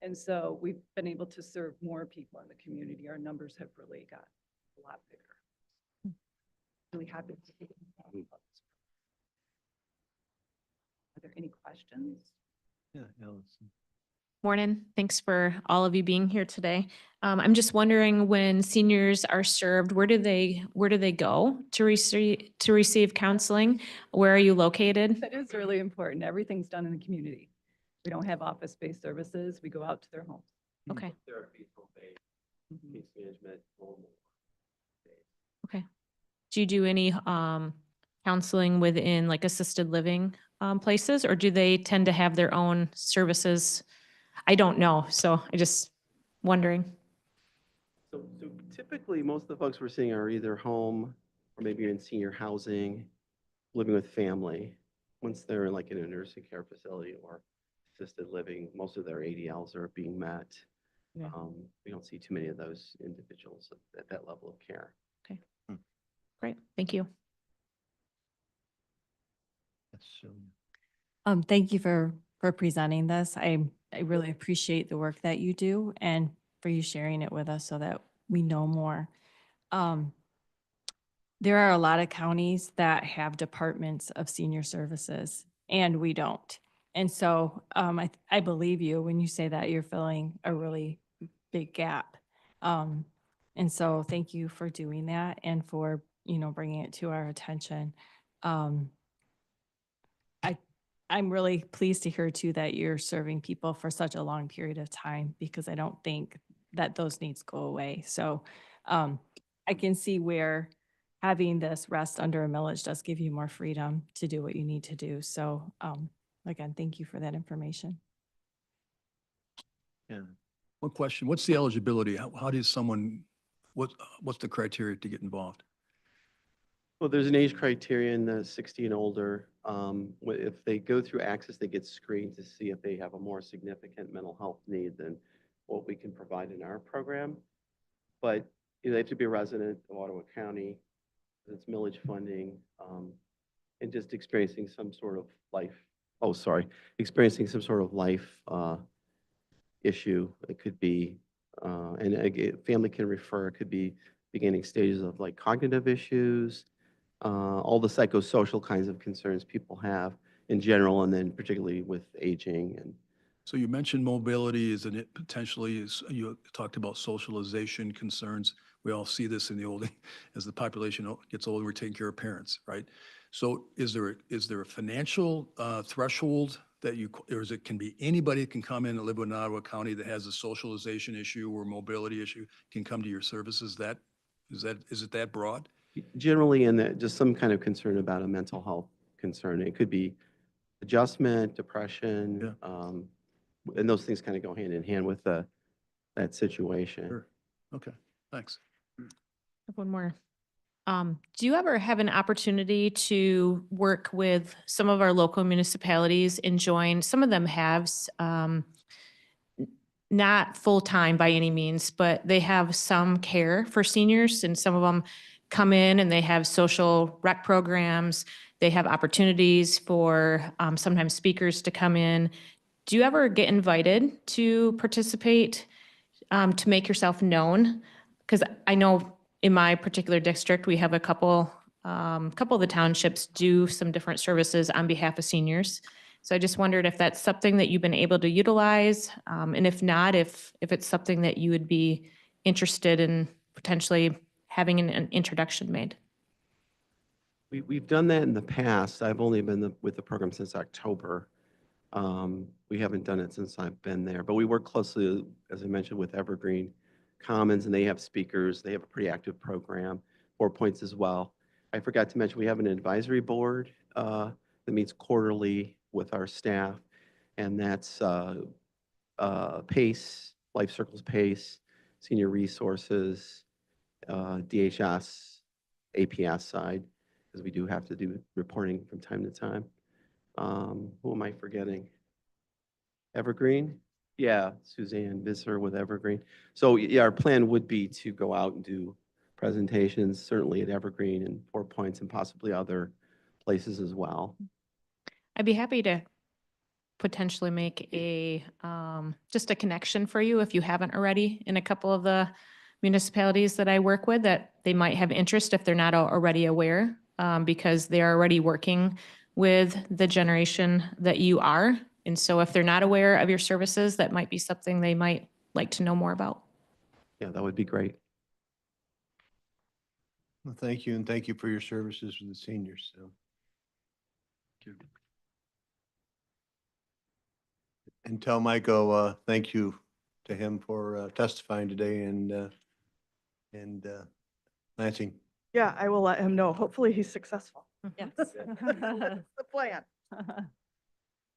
And so we've been able to serve more people in the community. Our numbers have really got a lot bigger. Really happy to take about this. Are there any questions? Yeah, Allison. Morning. Thanks for all of you being here today. I'm just wondering, when seniors are served, where do they go to receive counseling? Where are you located? That is really important. Everything's done in the community. We don't have office-based services. We go out to their homes. Okay. Therapy, home-based, case management, home. Okay. Do you do any counseling within like assisted living places, or do they tend to have their own services? I don't know, so I just wondering. So typically, most of the folks we're seeing are either home or maybe in senior housing, living with family. Once they're like in a nursing care facility or assisted living, most of their ADLs are being met. Yeah. We don't see too many of those individuals at that level of care. Okay. Great. Thank you. Thank you for presenting this. I really appreciate the work that you do and for you sharing it with us so that we know more. There are a lot of counties that have departments of senior services, and we don't. And so I believe you when you say that you're filling a really big gap. And so thank you for doing that and for, bringing it to our attention. I'm really pleased to hear too that you're serving people for such a long period of time, because I don't think that those needs go away. So I can see where having this rest under a millage does give you more freedom to do what you need to do. So again, thank you for that information. Yeah. One question, what's the eligibility? How does someone, what's the criteria to get involved? Well, there's an age criterion, 60 and older. If they go through Access, they get screened to see if they have a more significant mental health need than what we can provide in our program. But they have to be a resident of Ottawa County, it's millage funding, and just experiencing some sort of experiencing some sort of life issue. It could be, and again, family can refer, it could be beginning stages of like cognitive issues, all the psychosocial kinds of concerns people have in general, and then particularly with aging. And So you mentioned mobility, isn't it potentially, you talked about socialization concerns. We all see this in the old, as the population gets older, we're taking care of parents, right? So is there a financial threshold that or can be anybody that can come in and live in Ottawa County that has a socialization issue or mobility issue can come to your services? Is it that broad? generally, in just some kind of concern about a mental health concern. It could be adjustment, depression, and those things kind of go hand in hand with that situation. Sure. Okay, thanks. I have one more. Do you ever have an opportunity to work with some of our local municipalities and join? Some of them have, not full-time by any means, but they have some care for seniors, and some of them come in and they have social rec programs. They have opportunities for sometimes speakers to come in. Do you ever get invited to participate, to make yourself known because I know in my particular district, we have a couple of the townships do some different services on behalf of seniors. So I just wondered if that's something that you've been able to utilize, and if not, if it's something that you would be interested in potentially having an introduction made. We've done that in the past. I've only been with the program since October. We haven't done it since I've been there, but we work closely, as I mentioned, with Evergreen Commons, and they have speakers. They have a pretty active program, 4 Points as well. I forgot to mention, we have an advisory board that meets quarterly with our staff, and that's PACE, Life Circles PACE, Senior Resources, DHS, APS side, because we do have to do reporting from time to time. Who am I forgetting? Evergreen? Yeah, Suzanne Visser with Evergreen. So yeah, our plan would be to go out and do presentations, certainly at Evergreen and 4 Points and possibly other places as well. I'd be happy to potentially make a, just a connection for you if you haven't already in a couple of the municipalities that I work with, that they might have interest if they're not already aware, because they're already working with the generation that you are. And so if they're not aware of your services, that might be something they might like to know more about. Yeah, that would be great. Well, thank you, and thank you for your services with the seniors. So. And tell Michael, thank you to him for testifying today and Lansing. Yeah, I will let him know. Hopefully he's successful. Yes. That's the plan.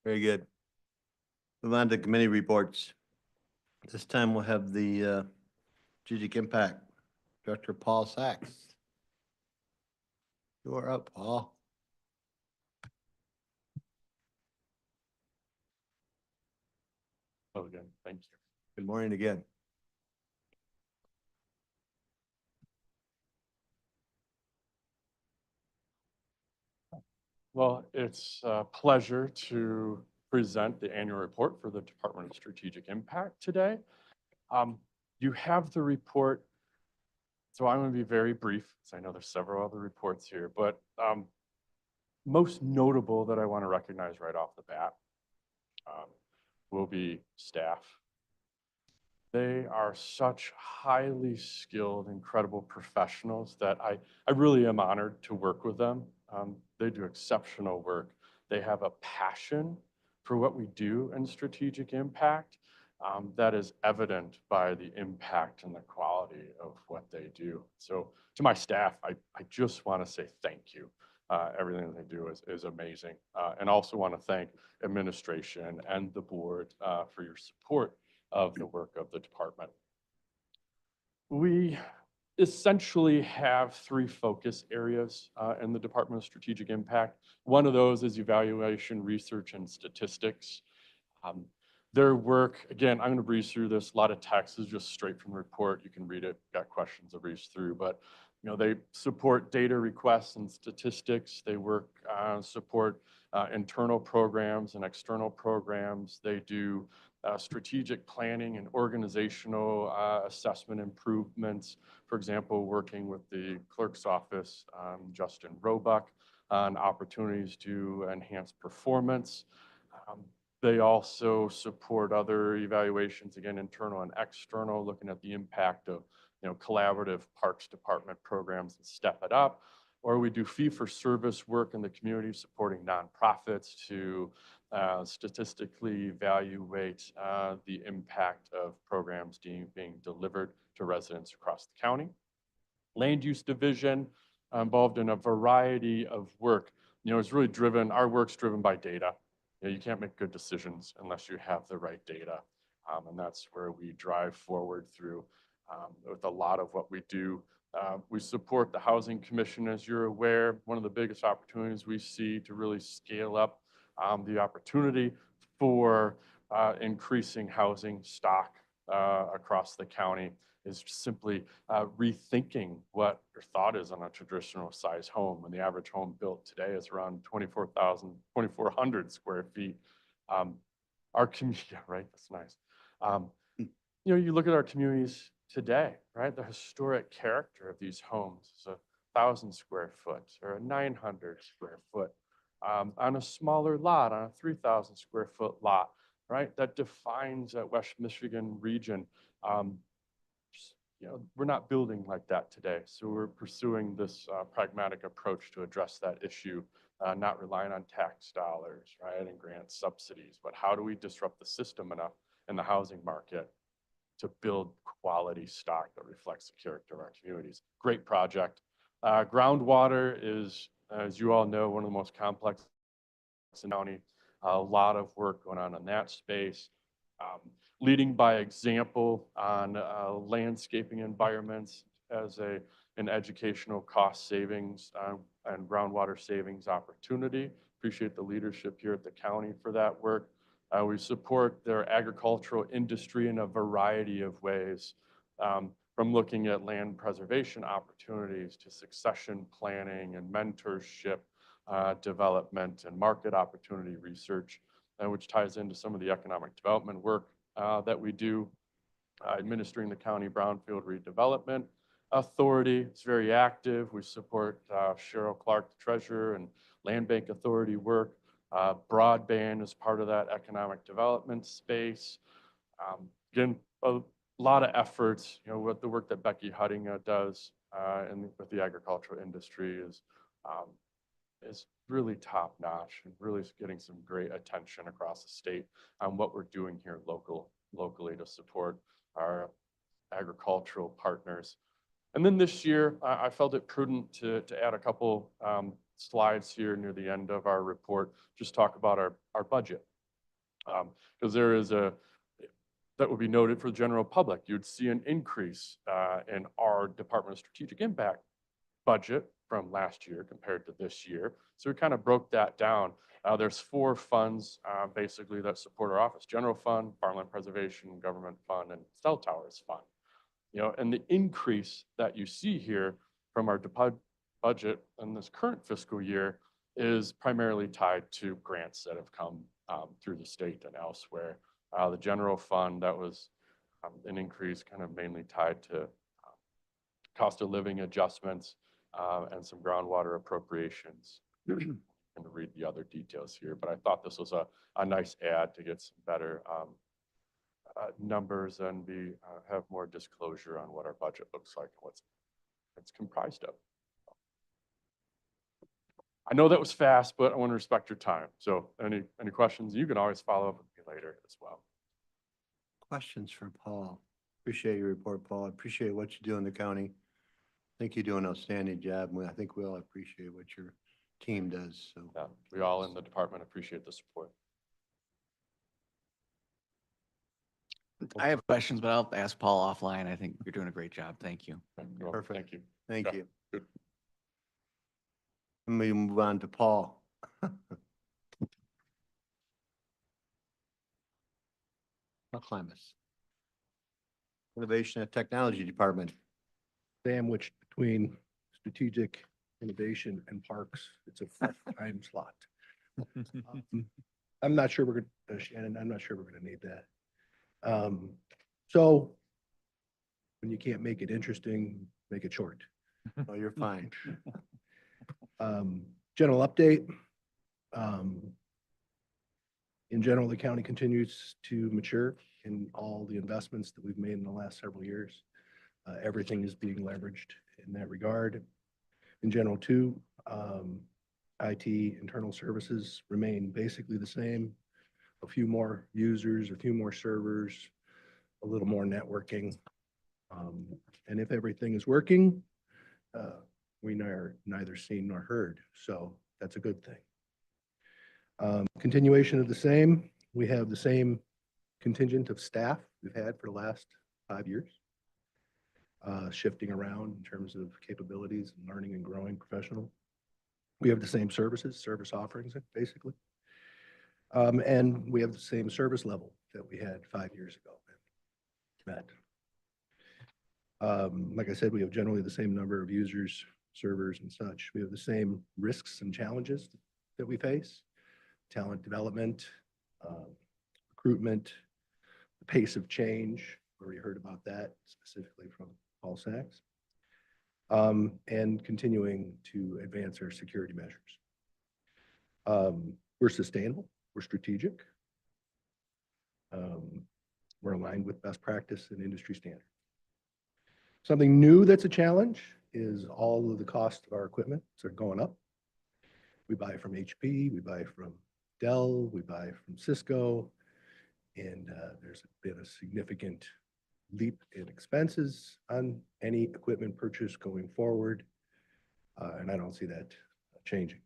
Very good. Move on to committee reports. This time we'll have the strategic impact Director Paul Sachs. You are up, Paul. Oh, again, thank you. Good morning again. Well, it's a pleasure to present the annual report for the Department of Strategic Impact today. You have the report, so I'm going to be very brief, because I know there's several other reports here, but most notable that I want to recognize right off the bat will be staff. They are such highly skilled, incredible professionals that I really am honored to work with them. They do exceptional work. They have a passion for what we do in strategic impact that is evident by the impact and the quality of what they do. So to my staff, I just want to say thank you. Everything that they do is amazing. And also want to thank administration and the board for your support of the work of the department. We essentially have 3 focus areas in the Department of Strategic Impact. One of those is evaluation, research, and statistics. Their work, again, I'm going to breeze through this. A lot of text is just straight from the report. You can read it, got questions to breeze through, but you know, they support data requests and statistics. They work support internal programs and external programs. They do strategic planning and organizational assessment improvements. For example, working with the clerk's office, Justin Roebuck, on opportunities to enhance performance. They also support other evaluations, again, internal and external, looking at the impact of collaborative Parks Department programs and Step It Up. Or we do fee-for-service work in the community, supporting nonprofits to statistically evaluate the impact of programs being delivered to residents across the county. Land use division, involved in a variety of work. It's really driven, our work's driven by data. You can't make good decisions unless you have the right data. And that's where we drive forward through with a lot of what we do. We support the Housing Commission, as you're aware. One of the biggest opportunities we see to really scale up the opportunity for increasing housing stock across the county is simply rethinking what your thought is on a traditional size home. And the average home built today is around 2,400 square feet. Our community, yeah, right, that's nice. You look at our communities, today, right? The historic character of these homes is 1,000 square foot or a 900 square foot on a smaller lot, on a 3,000 square foot lot, right? That defines that West Michigan region. We're not building like that today. So we're pursuing this pragmatic approach to address that issue, not relying on tax dollars, right, and grant subsidies, but how do we disrupt the system enough in the housing market to build quality stock that reflects the character of our communities? Great project. Groundwater is, as you all know, one of the most complex in the county. A lot of work going on in that space. Leading by example on landscaping environments as an educational cost savings and groundwater savings opportunity. Appreciate the leadership here at the county for that work. We support their agricultural industry in a variety of ways, from looking at land preservation opportunities to succession planning and mentorship development and market opportunity research, which ties into some of the economic development work that we do, administering the county brownfield redevelopment authority. It's very active. We support Cheryl Clark, the treasurer, and land bank authority work. Broadband is part of that economic development space. Again, a lot of efforts, with the work that Becky Huttinga does and with the agricultural industry is really top notch and really getting some great attention across the state on what we're doing here locally to support our agricultural partners. And then this year, I felt it prudent to add a couple slides here near the end of our report, just talk about our budget. Because there is that would be noted for the general public. You'd see an increase in our Department of Strategic Impact budget from last year compared to this year. So we kind of broke that down. There's 4 funds basically that support our office: General Fund, Farmland Preservation, Government Fund, and Cell Towers Fund. And the increase that you see here from our budget in this current fiscal year is primarily tied to grants that have come through the state and elsewhere. The General Fund, that was an increase kind of mainly tied to cost of living adjustments and some groundwater appropriations. And to read the other details here, but I thought this was a nice add to get some better numbers and have more disclosure on what our budget looks like and what it's comprised of. I know that was fast, but I want to respect your time. So any questions, you can always follow up with me later as well. Questions for Paul? Appreciate your report, Paul. I appreciate what you do in the county. I think you do an outstanding job. I think we all appreciate what your team does. So yeah, we all in the department appreciate the support. I have questions, but I'll ask Paul offline. I think you're doing a great job. Thank you. Perfect. Thank you. Thank Yeah. you. Let me move on to Paul. Climates. Innovation and Technology Department. Sandwiched between strategic innovation and parks. It's a time slot. I'm not sure we're going to, Shannon, I'm not sure we're going to need that. So when you can't make it interesting, make it short. Oh, you're fine. General update. In general, the county continues to mature in all the investments that we've made in the last several years. Everything is being leveraged in that regard. In general, too, IT internal services remain basically the same. A few more users, a few more servers, a little more networking. And if everything is working, we are neither seen nor heard. So that's a good thing. Continuation of the same. We have the same contingent of staff we've had for the last 5 years. Shifting around in terms of capabilities and learning and growing professional. We have the same services, service offerings, basically. And we have the same service level that we had 5 years ago. Like I said, we have generally the same number of users, servers, and such. We have the same risks and challenges that we face. Talent development, recruitment, the pace of change, Already heard about that specifically from Paul Sachs. And continuing to advance our security measures. We're sustainable, we're strategic. We're aligned with best practice and industry standard. Something new that's a challenge is all of the cost of our equipment are going up. We buy from HP, we buy from Dell, we buy from Cisco, and there's been a significant leap in expenses on any equipment purchase going forward, and I don't see that changing.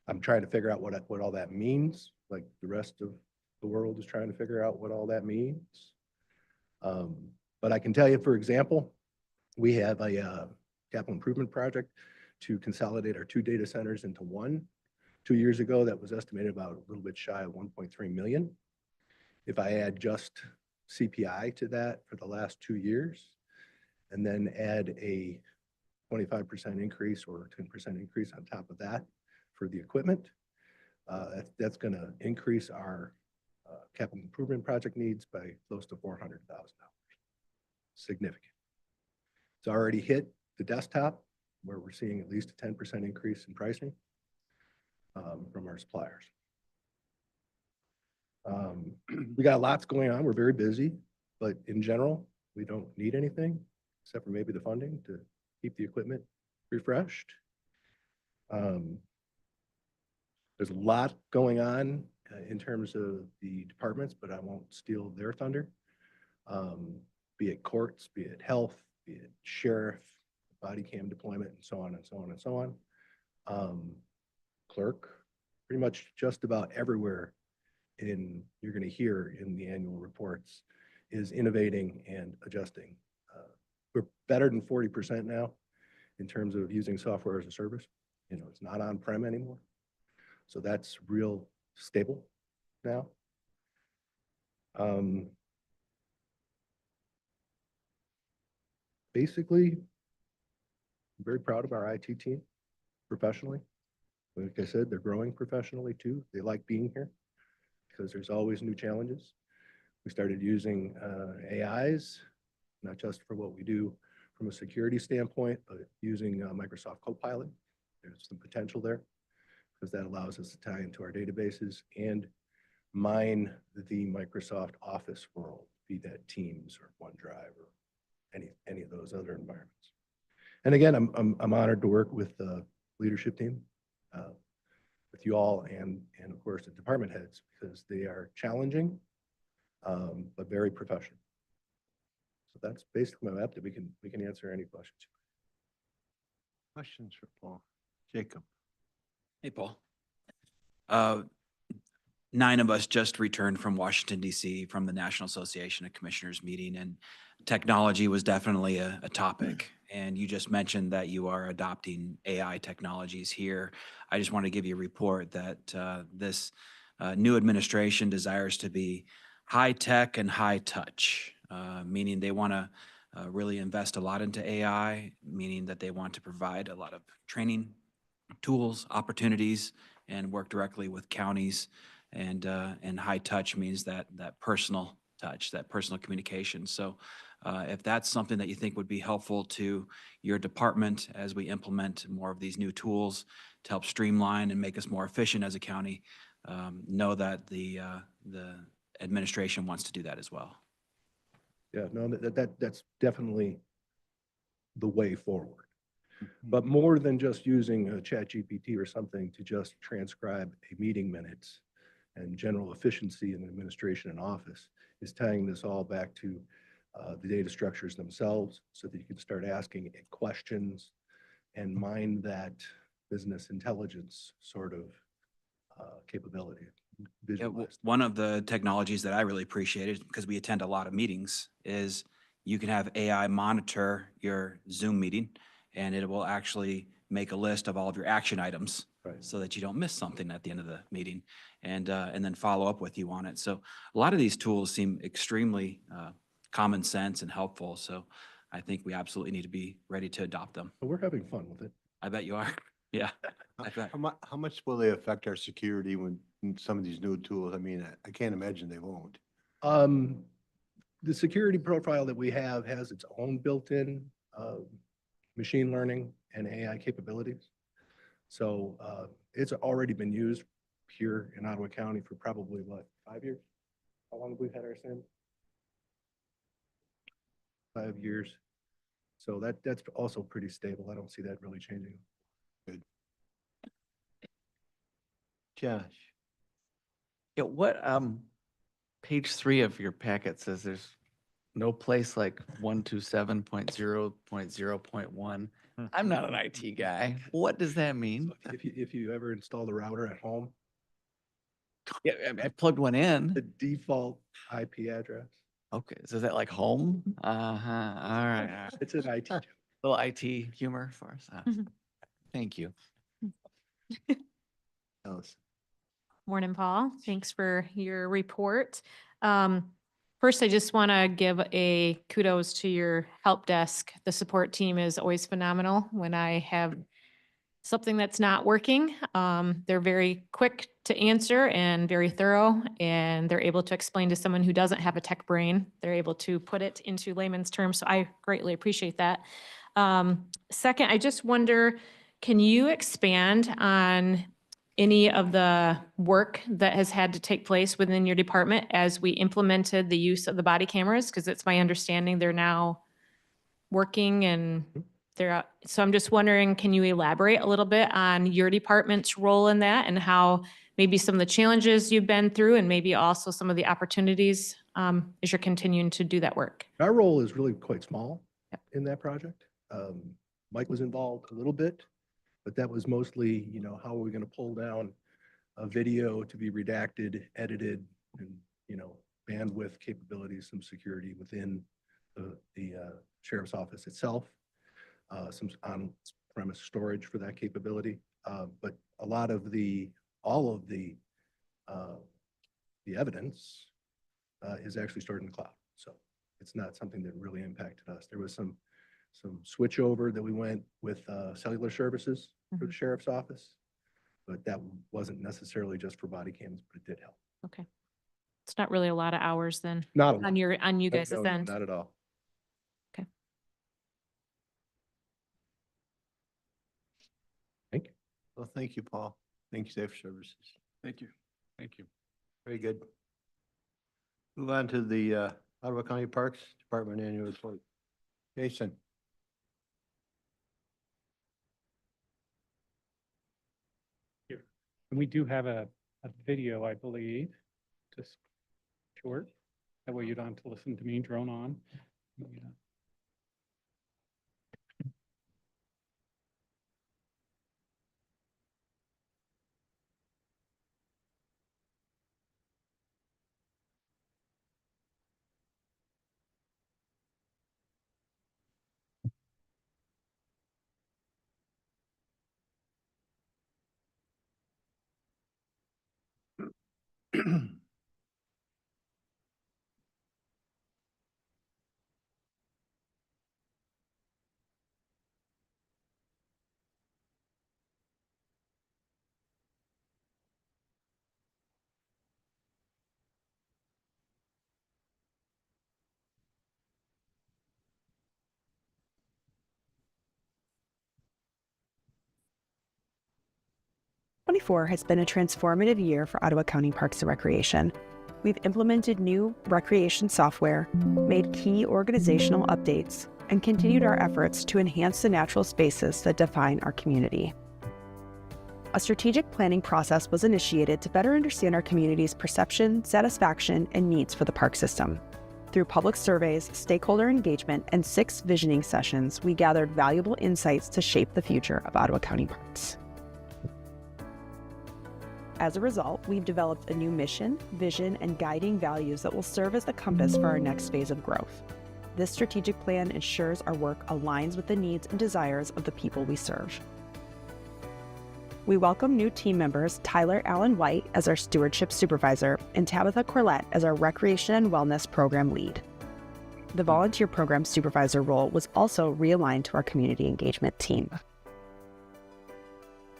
I'm trying to figure out what all that means, like the rest of the world is trying to figure out what all that means. But I can tell you, for example, we have a capital improvement project to consolidate our 2 data centers into one. 2 years ago, that was estimated about a little bit shy of 1.3 million. If I add just CPI to that for the last 2 years, and then add a 25% increase or 10% increase on top of that for the equipment, that's going to increase our capital improvement project needs by close to $400,000. Significant. It's already hit the desktop, where we're seeing at least a 10% increase in pricing from our suppliers. We got lots going on. We're very busy, but in general, we don't need anything except for maybe the funding to keep the equipment refreshed. There's a lot going on in terms of the departments, but I won't steal their thunder. Be it courts, be it health, be it sheriff, body cam deployment, and so on and so on and so on. Clerk, pretty much just about everywhere you're going to hear in the annual reports is innovating and adjusting. We're better than 40% now in terms of using software as a service. It's not on-prem anymore. So that's real stable now. Basically, I'm very proud of our IT team professionally. Like I said, they're growing professionally too. They like being here because there's always new challenges. We started using AIs, not just for what we do from a security standpoint, but using Microsoft Copilot. There's some potential there because that allows us to tie into our databases and mine the Microsoft Office world, be that Teams or OneDrive or any of those other environments. And again, I'm honored to work with the leadership team, with you all, and of course the department heads, because they are challenging, but very professional. So that's basically my update. We can answer any questions. Questions for Paul? Jacob. Hey, Paul. 9 of us just returned from Washington, D.C. from the National Association of Commissioners meeting, and technology was definitely a topic. And you just mentioned that you are adopting AI technologies here. I just want to give you a report that this new administration desires to be high tech and high touch, meaning they want to really invest a lot into AI, meaning that they want to provide a lot of training tools, opportunities, and work directly with counties. And high touch means that personal touch, that personal communication. So if that's something that you think would be helpful to your department as we implement more of these new tools to help streamline and make us more efficient as a county, know that the administration wants to do that as well. Yeah, no, that's definitely the way forward. But more than just using a ChatGPT or something to just transcribe a meeting minutes and general efficiency in administration and office is tying this all back to the data structures themselves so that you can start asking questions and mine that business intelligence sort of capability. Yeah, one of the technologies that I really appreciated, because we attend a lot of meetings, is you can have AI monitor your Zoom meeting, and it will actually make a list of all of your action items, right, so that you don't miss something at the end of the meeting, and then follow up with you on it. So a lot of these tools seem extremely common sense and helpful. So I think we absolutely need to be ready to adopt them. But we're having fun with it. I bet you are. Yeah. I bet. How much will they affect our security when some of these new tools? I mean, I can't imagine they won't. the security profile that we have has its own built-in machine learning and AI capabilities. So it's already been used here in Ottawa County for probably what, 5 years? How long have we had our SIM? 5 years. So that's also pretty stable. I don't see that really changing. Good. Josh? Yeah, what, page 3 of your packet says there's no place like 127.0.0.1. I'm not an IT guy. What does that mean? If you ever install the router at home, Yeah, I plugged one in. the default IP address, Okay, so is that like home? Uh-huh, all right. it's an IT. Little IT humor for us. Thank you. Alice? Morning, Paul. Thanks for your report. First, I just want to give a kudos to your help desk. The support team is always phenomenal when I have something that's not working. They're very quick to answer and very thorough, and they're able to explain to someone who doesn't have a tech brain. They're able to put it into layman's terms, so I greatly appreciate that. Second, I just wonder, can you expand on any of the work that has had to take place within your department as we implemented the use of the body cameras? Because it's my understanding they're now working and they're out. So I'm just wondering, can you elaborate a little bit on your department's role in that and how maybe some of the challenges you've been through and maybe also some of the opportunities as you're continuing to do that work? Our role is really quite small in that project. Mike was involved a little bit, but that was mostly, how are we going to pull down a video to be redacted, edited, and, bandwidth capabilities, some security within the sheriff's office itself, some on-premise storage for that capability. But all of the evidence is actually stored in the cloud. So it's not something that really impacted us. There was some switch over that we went with cellular services for the sheriff's office, but that wasn't necessarily just for body cams, but it did help. Okay. It's not really a lot of hours then Not a lot. on you guys' No, end. not at all. Okay. Thank you. Well, thank you, Paul. Thank you, Safe Services. Thank you. Thank you. Very good. Move on to the Ottawa County Parks Department Annual Report. Jason? And we do have a video, I believe, just short. That way you don't have to listen to me drone on. Yeah. 2024 has been a transformative year for Ottawa County Parks and Recreation. We've implemented new recreation software, made key organizational updates, and continued our efforts to enhance the natural spaces that define our community. A strategic planning process was initiated to better understand our community's perception, satisfaction, and needs for the park system. Through public surveys, stakeholder engagement, and 6 visioning sessions, we gathered valuable insights to shape the future of Ottawa County Parks. As a result, we've developed a new mission, vision, and guiding values that will serve as the compass for our next phase of growth. This strategic plan ensures our work aligns with the needs and desires of the people we serve. We welcome new team members Tyler Allen White as our Stewardship Supervisor and Tabitha Corlett as our Recreation and Wellness Program Lead. The Volunteer Program Supervisor role was also realigned to our Community Engagement team.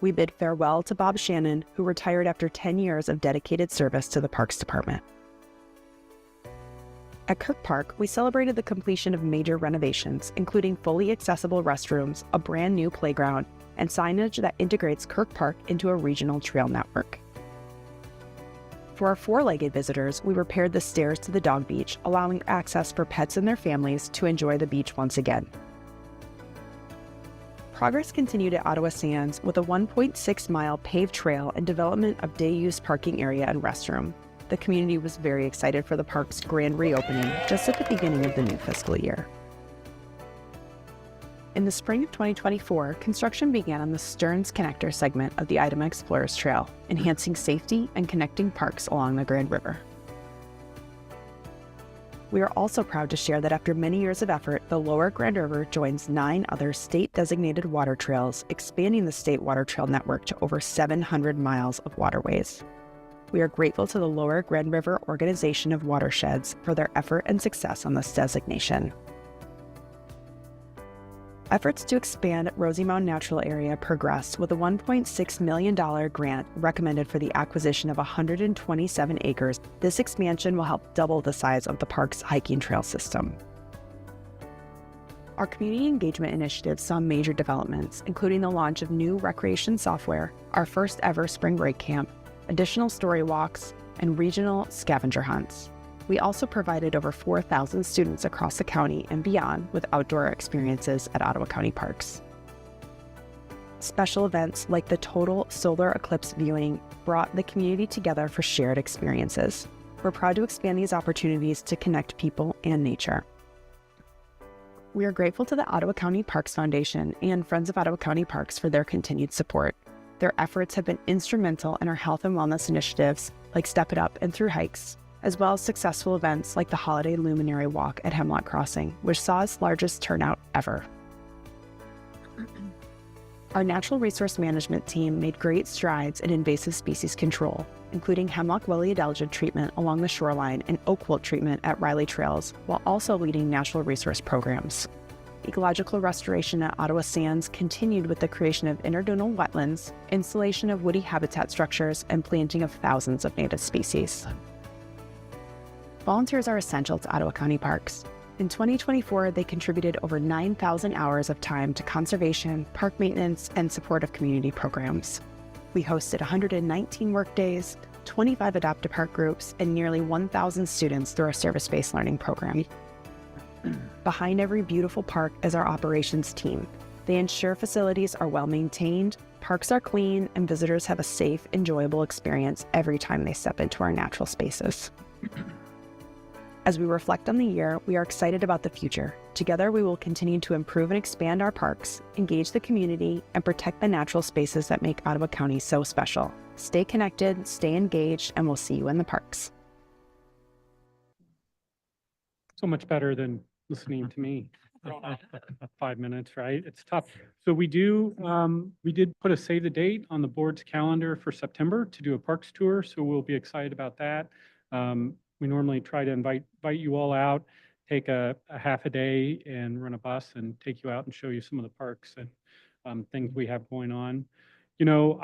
We bid farewell to Bob Shannon, who retired after 10 years of dedicated service to the Parks Department. At Kirk Park, we celebrated the completion of major renovations, including fully accessible restrooms, a brand new playground, and signage that integrates Kirk Park into a regional trail network. For our four-legged visitors, we repaired the stairs to the dog beach, allowing access for pets and their families to enjoy the beach once again. Progress continued at Ottawa Sands with a 1.6-mile paved trail and development of day-use parking area and restroom. The community was very excited for the park's grand reopening just at the beginning of the new fiscal year. In the spring of 2024, construction began on the Stearns Connector segment of the Item Explorers Trail, enhancing safety and connecting parks along the Grand River. We are also proud to share that after many years of effort, the Lower Grand River joins 9 other state-designated water trails, expanding the state water trail network to over 700 miles of waterways. We are grateful to the Lower Grand River Organization of Watersheds for their effort and success on this designation. Efforts to expand Rosie-Mountain Natural Area progressed with a $1.6 million grant recommended for the acquisition of 127 acres. This expansion will help double the size of the park's hiking trail system. Our community engagement initiatives saw major developments, including the launch of new recreation software, our first ever spring break camp, additional story walks, and regional scavenger hunts. We also provided over 4,000 students across the county and beyond with outdoor experiences at Ottawa County Parks. Special events like the total solar eclipse viewing brought the community together for shared experiences. We're proud to expand these opportunities to connect people and nature. We are grateful to the Ottawa County Parks Foundation and Friends of Ottawa County Parks for their continued support. Their efforts have been instrumental in our health and wellness initiatives like Step It Up and Through Hikes, as well as successful events like the Holiday Luminary Walk at Hemlock Crossing, which saw its largest turnout ever. Our natural resource management team made great strides in invasive species control, including hemlock woolly adelgid treatment along the shoreline and oak wilt treatment at Riley Trails, while also leading natural resource programs. Ecological restoration at Ottawa Sands continued with the creation of interdunal wetlands, installation of woody habitat structures, and planting of thousands of native species. Volunteers are essential to Ottawa County Parks. In 2024, they contributed over 9,000 hours of time to conservation, park maintenance, and support of community programs. We hosted 119 workdays, 25 Adopt a Park groups, and nearly 1,000 students through our service-based learning program. Behind every beautiful park is our operations team. They ensure facilities are well maintained, parks are clean, and visitors have a safe, enjoyable experience every time they step into our natural spaces. As we reflect on the year, we are excited about the future. Together, we will continue to improve and expand our parks, engage the community, and protect the natural spaces that make Ottawa County so special. Stay connected, stay engaged, and we'll see you in the parks. So much better than listening to me. 5 minutes, right? It's tough. So we did put a save the date on the board's calendar for September to do a parks tour. So we'll be excited about that. We normally try to invite you all out, take a half a day and run a bus and take you out and show you some of the parks and things we have going on. You know,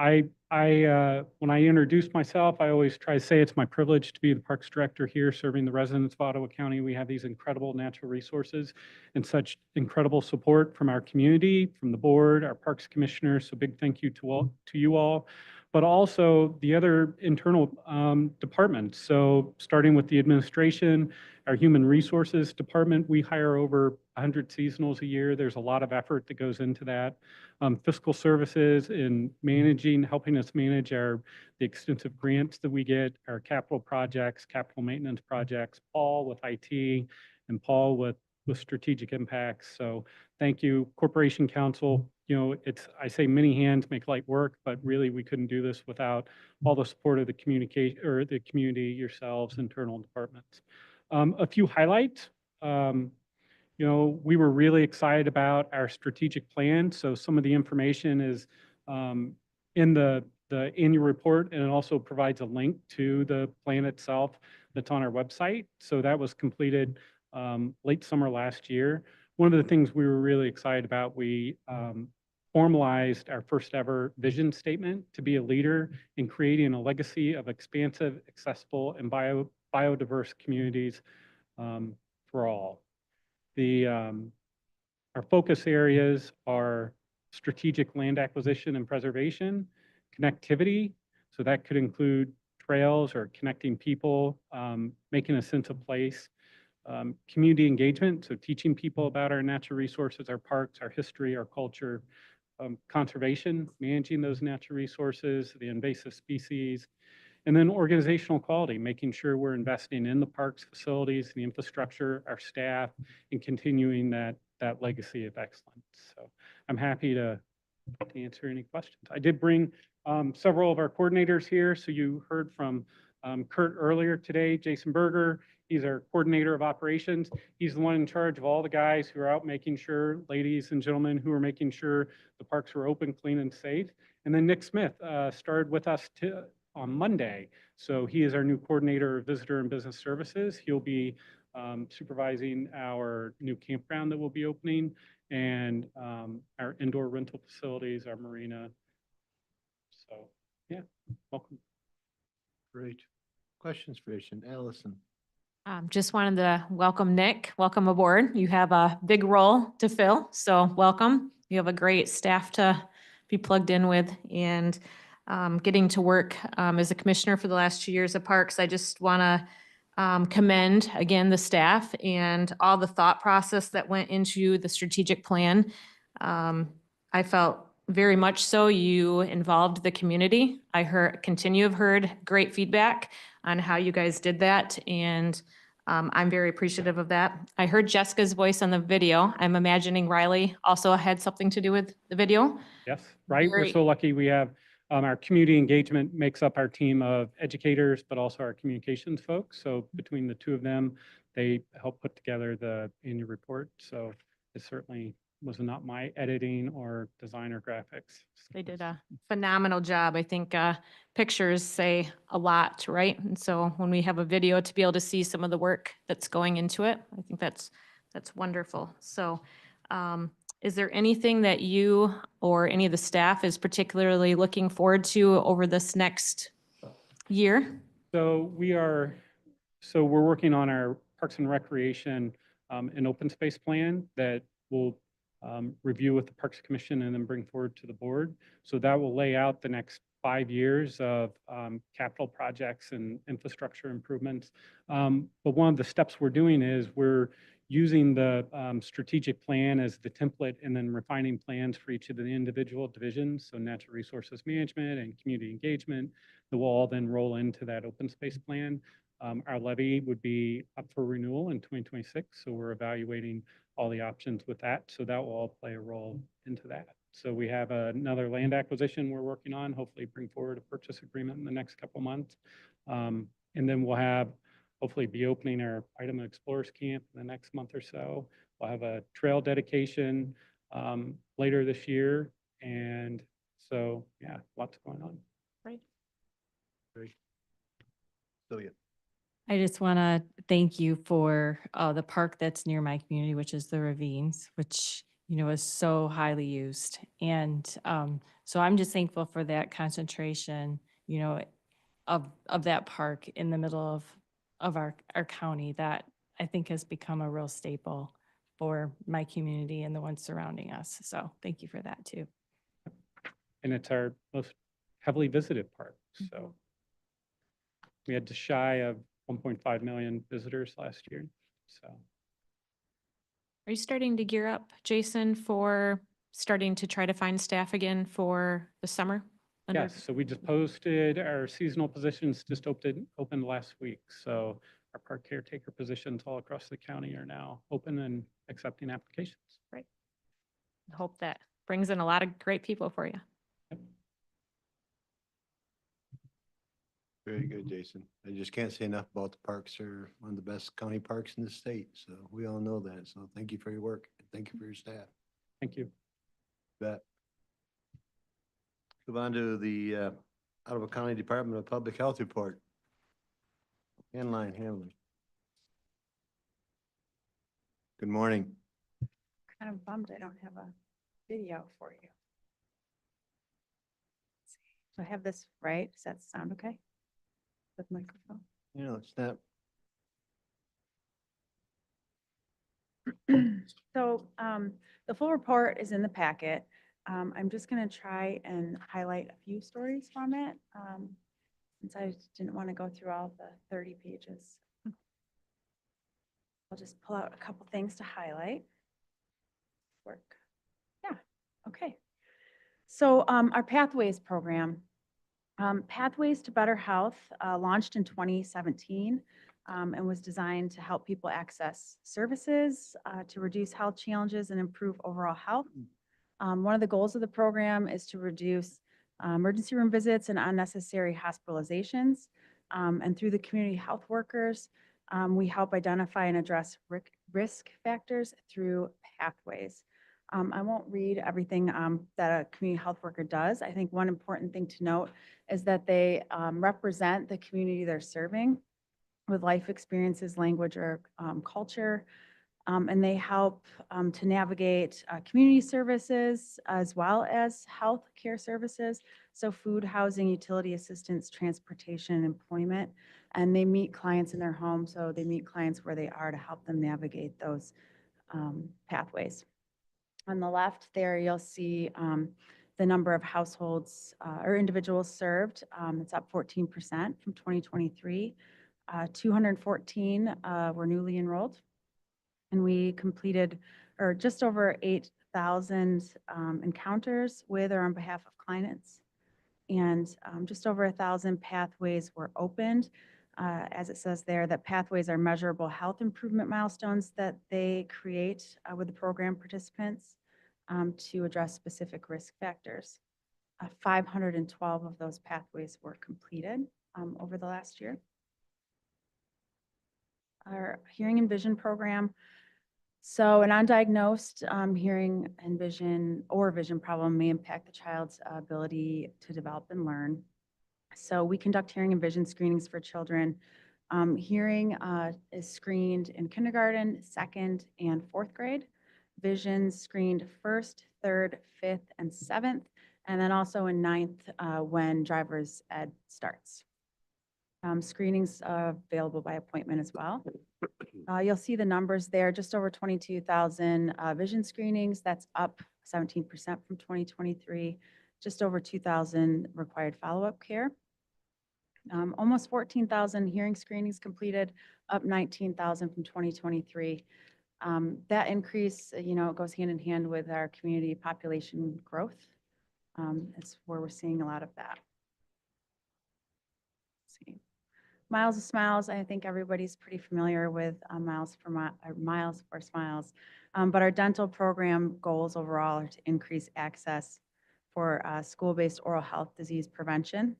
when I introduce myself, I always try to say it's my privilege to be the Parks Director here serving the residents of Ottawa County. We have these incredible natural resources and such incredible support from our community, from the board, our Parks Commissioners. So big thank you to you all, but also the other internal departments. So starting with the administration, our Human Resources Department, we hire over 100 seasonals a year. There's a lot of effort that goes into that. Fiscal services in helping us manage the extensive grants that we get, our capital projects, capital maintenance projects, Paul with IT, and Paul with strategic impacts. So thank you, Corporation Council. You know, I say many hands make light work, but really we couldn't do this without all the support of the community, yourselves, internal departments. A few highlights. You know, we were really excited about our strategic plan. So some of the information is in the annual report, and it also provides a link to the plan itself that's on our website. So that was completed late summer last year. One of the things we were really excited about, we formalized our first ever vision statement to be a leader in creating a legacy of expansive, accessible, and biodiverse communities for all. Our focus areas are strategic land acquisition and preservation, connectivity, so that could include trails or connecting people, making a sense of place, community engagement, so teaching people about our natural resources, our parks, our history, our culture, conservation, managing those natural resources, the invasive species, and then organizational quality, making sure we're investing in the parks, facilities, the infrastructure, our staff, and continuing that legacy of excellence. So I'm happy to answer any questions. I did bring several of our coordinators here. So you heard from Kurt earlier today, Jason Berger. He's our coordinator of operations. He's the one in charge of all the guys who are out making sure, ladies and gentlemen, who are making sure the parks are open, clean, and safe. And then Nick Smith started with us on Monday. So he is our new coordinator of visitor and business services. He'll be supervising our new campground that will be opening and our indoor rental facilities, our marina. So yeah, welcome. Great. Questions for Jason? Allison? Just wanted to welcome Nick. Welcome aboard. You have a big role to fill, so welcome. You have a great staff to be plugged in with, and getting to work as a commissioner for the last 2 years of parks. I just want to commend again the staff and all the thought process that went into the strategic plan. I felt very much so you involved the community. I have heard great feedback on how you guys did that, and I'm very appreciative of that. I heard Jessica's voice on the video. I'm imagining Riley also had something to do with the video. Yes, right. We're Very- so lucky we have our community engagement makes up our team of educators, but also our communications folks. So between the two of them, they help put together the annual report. So it certainly was not my editing or design or graphics. They did a phenomenal job. I think pictures say a lot, right? And so when we have a video to be able to see some of the work that's going into it, I think that's wonderful. So is there anything that you or any of the staff is particularly looking forward to over this next year? So we're working on our Parks and Recreation and open space plan that will review with the Parks Commission and then bring forward to the board. So that will lay out the next 5 years of capital projects and infrastructure improvements. But one of the steps we're doing is we're using the strategic plan as the template and then refining plans for each of the individual divisions. So natural resources management and community engagement that will all then roll into that open space plan. Our levy would be up for renewal in 2026. So we're evaluating all the options with that. So that will all play a role into that. So we have another land acquisition we're working on, hopefully bring forward a purchase agreement in the next couple months. And then we'll hopefully be opening our Item Explorers Camp in the next month or so. We'll have a trail dedication later this year. And so, yeah, lots going on. Right. Great. Celia? I just want to thank you for the park that's near my community, which is the Ravines, which, is so highly used. And so I'm just thankful for that concentration, of that park in the middle of our county that I think has become a real staple for my community and the ones surrounding us. So thank you for that too. And it's our most heavily visited park. So we had just shy of 1.5 million visitors last year. So Are you starting to gear up, Jason, for starting to try to find staff again for the summer? yes, so we just posted our seasonal positions just opened last week. So our park caretaker positions all across the county are now open and accepting applications. Right. Hope that brings in a lot of great people for you. Very good, Jason. I just can't say enough about the parks. They're one of the best county parks in the state. So we all know that. So thank you for your work. And thank you for your staff. Thank you. Bet. Move on to the Ottawa County Department of Public Health report. Inline handling. Good morning. Kind of bummed I don't have a video for you. So I have this right. Does that sound okay? With microphone? It's not. So the full report is in the packet. I'm just going to try and highlight a few stories from it, since I didn't want to go through all the 30 pages. I'll just pull out a couple things to highlight. Work. Yeah, okay. So our Pathways program, Pathways to Better Health, launched in 2017 and was designed to help people access services, to reduce health challenges and improve overall health. One of the goals of the program is to reduce emergency room visits and unnecessary hospitalizations. And through the community health workers, we help identify and address risk factors through pathways. I won't read everything that a community health worker does. I think one important thing to note is that they represent the community they're serving with life experiences, language, or culture. And they help to navigate community services as well as health care services. So food, housing, utility assistance, transportation, and employment. And they meet clients in their home. So they meet clients where they are to help them navigate those pathways. On the left there, you'll see the number of households or individuals served. It's up 14% from 2023. 214 were newly enrolled. And we completed or just over 8,000 encounters with or on behalf of clients. And just over 1,000 pathways were opened. As it says there, that pathways are measurable health improvement milestones that they create with the program participants to address specific risk factors. 512 of those pathways were completed over the last year. Our hearing and vision program. So an undiagnosed hearing and vision or vision problem may impact the child's ability to develop and learn. So we conduct hearing and vision screenings for children. Hearing is screened in kindergarten, second, and fourth grade. Vision screened first, third, fifth, and seventh, and then also in ninth when driver's ed starts. Screenings are available by appointment as well. You'll see the numbers there, just over 22,000 vision screenings. That's up 17% from 2023. Just over 2,000 required follow-up care. Almost 14,000 hearing screenings completed, up 19,000 from 2023. That increase, goes hand in hand with our community population growth. That's where we're seeing a lot of that. Let's see. Miles of Smiles, I think everybody's pretty familiar with Miles for Smiles. But our dental program goals overall are to increase access for school-based oral health disease prevention,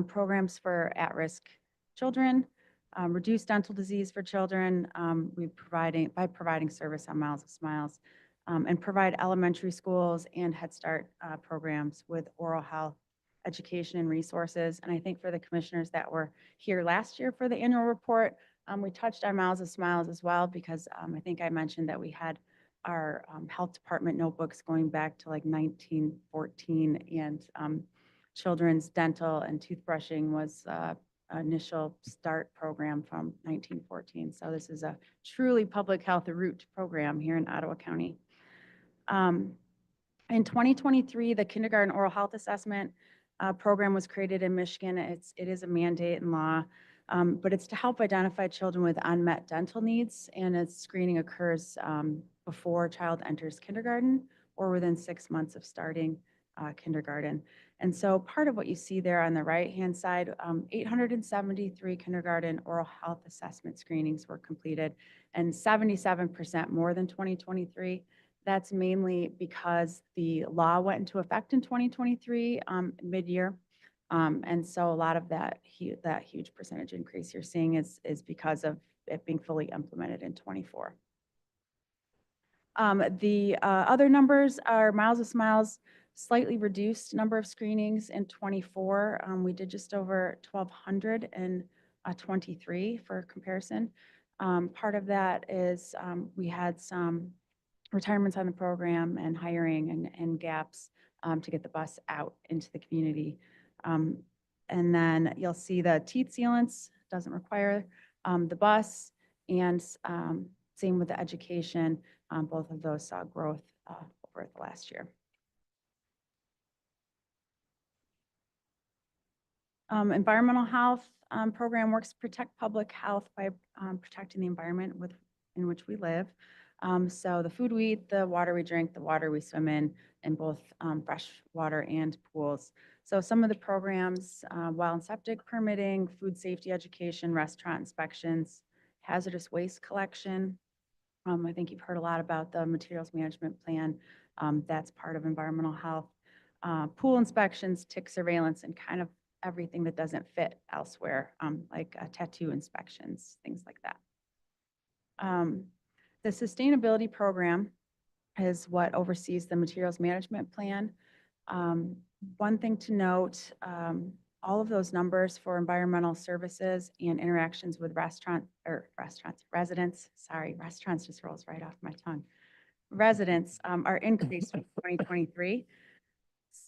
programs for at-risk children, reduce dental disease for children by providing service on Miles of Smiles, and provide elementary schools and Head Start programs with oral health education and resources. And I think for the commissioners that were here last year for the annual report, we touched on Miles of Smiles as well, because I think I mentioned that we had our health department notebooks going back to like 1914, and children's dental and toothbrushing was initial start program from 1914. So this is a truly public health root program here in Ottawa County. In 2023, the kindergarten oral health assessment program was created in Michigan. It is a mandate in law, but it's to help identify children with unmet dental needs, and its screening occurs before a child enters kindergarten or within 6 months of starting kindergarten. And so part of what you see there on the right-hand side, 873 kindergarten oral health assessment screenings were completed, and 77% more than 2023. That's mainly because the law went into effect in 2023 mid-year. And so a lot of that huge percentage increase you're seeing is because of it being fully implemented in 24. The other numbers are Miles of Smiles, slightly reduced number of screenings in 24. We did just over 1,200 in 23 for comparison. Part of that is we had some retirements on the program and hiring and gaps to get the bus out into the community. And then you'll see the teeth sealants doesn't require the bus, and Same with the education. Both of those saw growth over the last year. Environmental health program works to protect public health by protecting the environment in which we live. So the food we eat, the water we drink, the water we swim in both fresh water and pools. So some of the programs, well and septic permitting, food safety education, restaurant inspections, hazardous waste collection. I think you've heard a lot about the materials management plan. That's part of environmental health. Pool inspections, tick surveillance, and kind of everything that doesn't fit elsewhere, like tattoo inspections, things like that. The sustainability program is what oversees the materials management plan. One thing to note, all of those numbers for environmental services and interactions with residents just rolls right off my tongue. Residents are increased from 2023.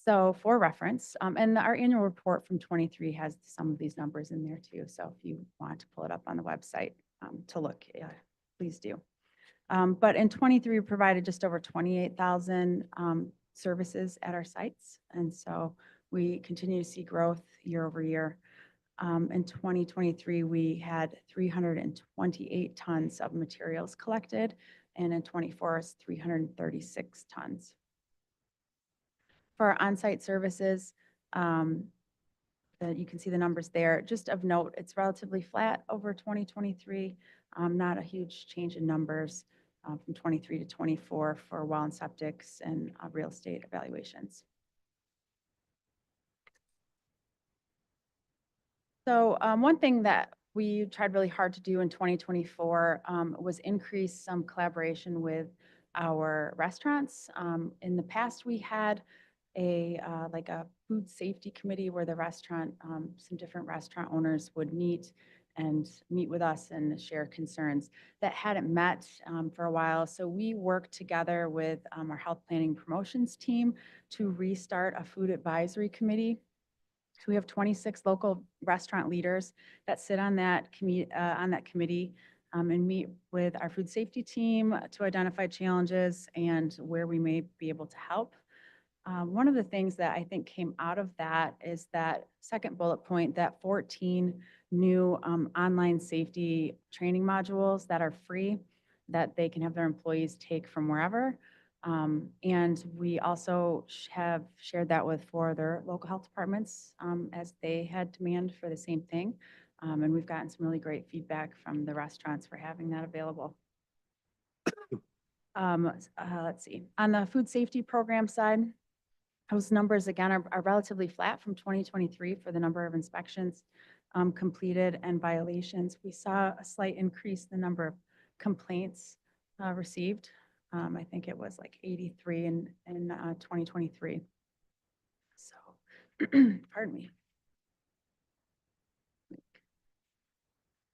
So for reference, and our annual report from 23 has some of these numbers in there too. So if you want to pull it up on the website to look, please do. But in 23, we provided just over 28,000 services at our sites. And so we continue to see growth year over year. In 2023, we had 328 tons of materials collected, and in 24, it's 336 tons. For our on-site services, you can see the numbers there. Just of note, it's relatively flat over 2023, not a huge change in numbers from 23 to 24 for well and septics and real estate evaluations. So one thing that we tried really hard to do in 2024 was increase some collaboration with our restaurants. In the past, we had like a food safety committee where the restaurant, some different restaurant owners would meet with us and share concerns that hadn't met for a while. So we worked together with our health planning promotions team to restart a food advisory committee. So we have 26 local restaurant leaders that sit on that committee and meet with our food safety team to identify challenges and where we may be able to help. One of the things that I think came out of that is that second bullet point, that 14 new online safety training modules that are free, that they can have their employees take from wherever. And we also have shared that with 4 other local health departments as they had demand for the same thing. And we've gotten some really great feedback from the restaurants for having that available. Let's see. On the food safety program side, those numbers, again, are relatively flat from 2023 for the number of inspections completed and violations. We saw a slight increase in the number of complaints received. I think it was like 83 in 2023. So, pardon me.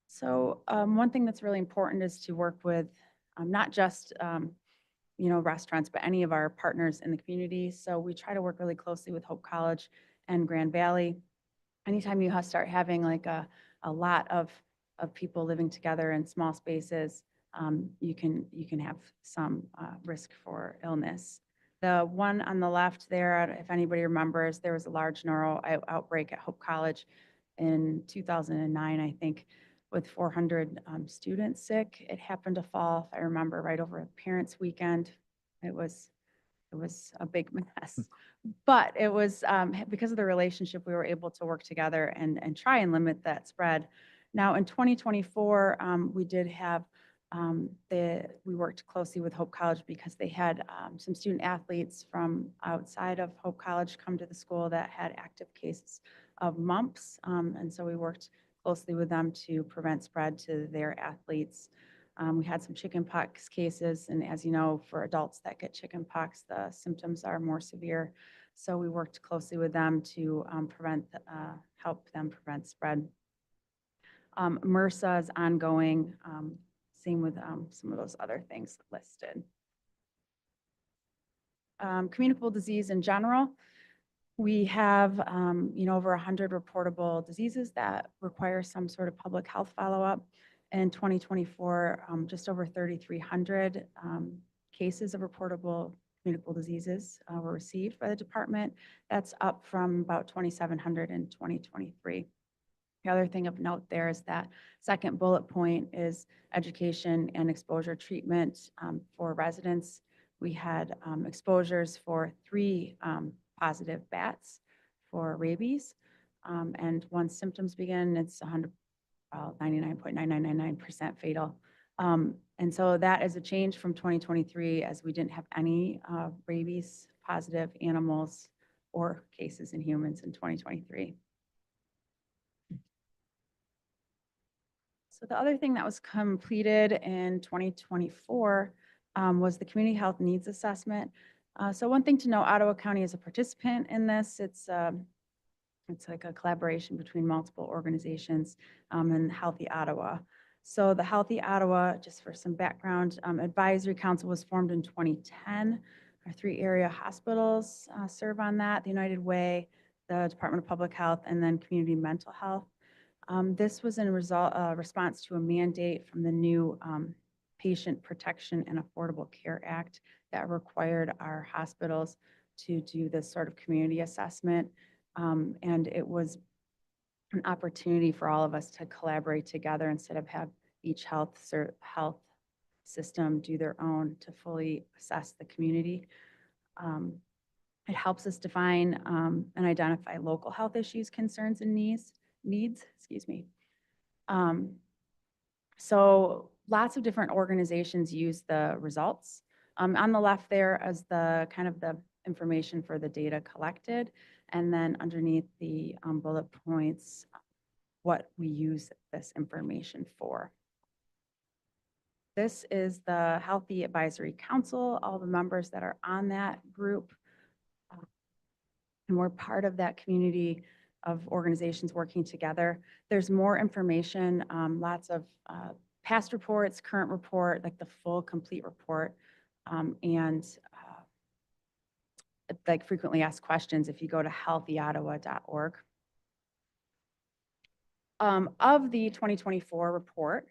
So one thing that's really important is to work with not just restaurants, but any of our partners in the community. So we try to work really closely with Hope College and Grand Valley. Anytime you start having like a lot of people living together in small spaces, you can have some risk for illness. The one on the left there, if anybody remembers, there was a large neuro outbreak at Hope College in 2009, I think, with 400 students sick. It happened to fall, if I remember, right over a parents' weekend. It was a big mess, but it was because of the relationship, we were able to work together and try and limit that spread. Now in 2024, we did have we worked closely with Hope College because they had some student athletes from outside of Hope College come to the school that had active cases of mumps. And so we worked closely with them to prevent spread to their athletes. We had some chickenpox cases, and as you know, for adults that get chickenpox, the symptoms are more severe. So we worked closely with them to help them prevent spread. MRSA is ongoing, same with some of those other things listed. Communicable disease in general. We have, over 100 reportable diseases that require some sort of public health follow-up. In 2024, just over 3,300 cases of reportable communicable diseases were received by the department. That's up from about 2,700 in 2023. The other thing of note there is that second bullet point is education and exposure treatment for residents. We had exposures for 3 positive bats for rabies. And once symptoms begin, it's 99.9999% fatal. And so that is a change from 2023, as we didn't have any rabies positive animals or cases in humans in 2023. So the other thing that was completed in 2024 was the community health needs assessment. So one thing to know, Ottawa County is a participant in this. It's like a collaboration between multiple organizations and Healthy Ottawa. So the Healthy Ottawa, just for some background, advisory council was formed in 2010. Our 3 area hospitals serve on that: the United Way, the Department of Public Health, and then Community Mental Health. This was in response to a mandate from the new Patient Protection and Affordable Care Act that required our hospitals to do this sort of community assessment. And it was an opportunity for all of us to collaborate together instead of have each health system do their own to fully assess the community. It helps us define and identify local health issues, concerns, and needs, excuse me. So lots of different organizations use the results. On the left there is the kind of the information for the data collected, and then underneath the bullet points, what we use this information for. This is the Healthy Advisory Council, all the members that are on that group. And we're part of that community of organizations working together. There's more information, lots of past reports, current report, like the full complete report, and like frequently asked questions if you go to healthyottawa.org. Of the 2024 report,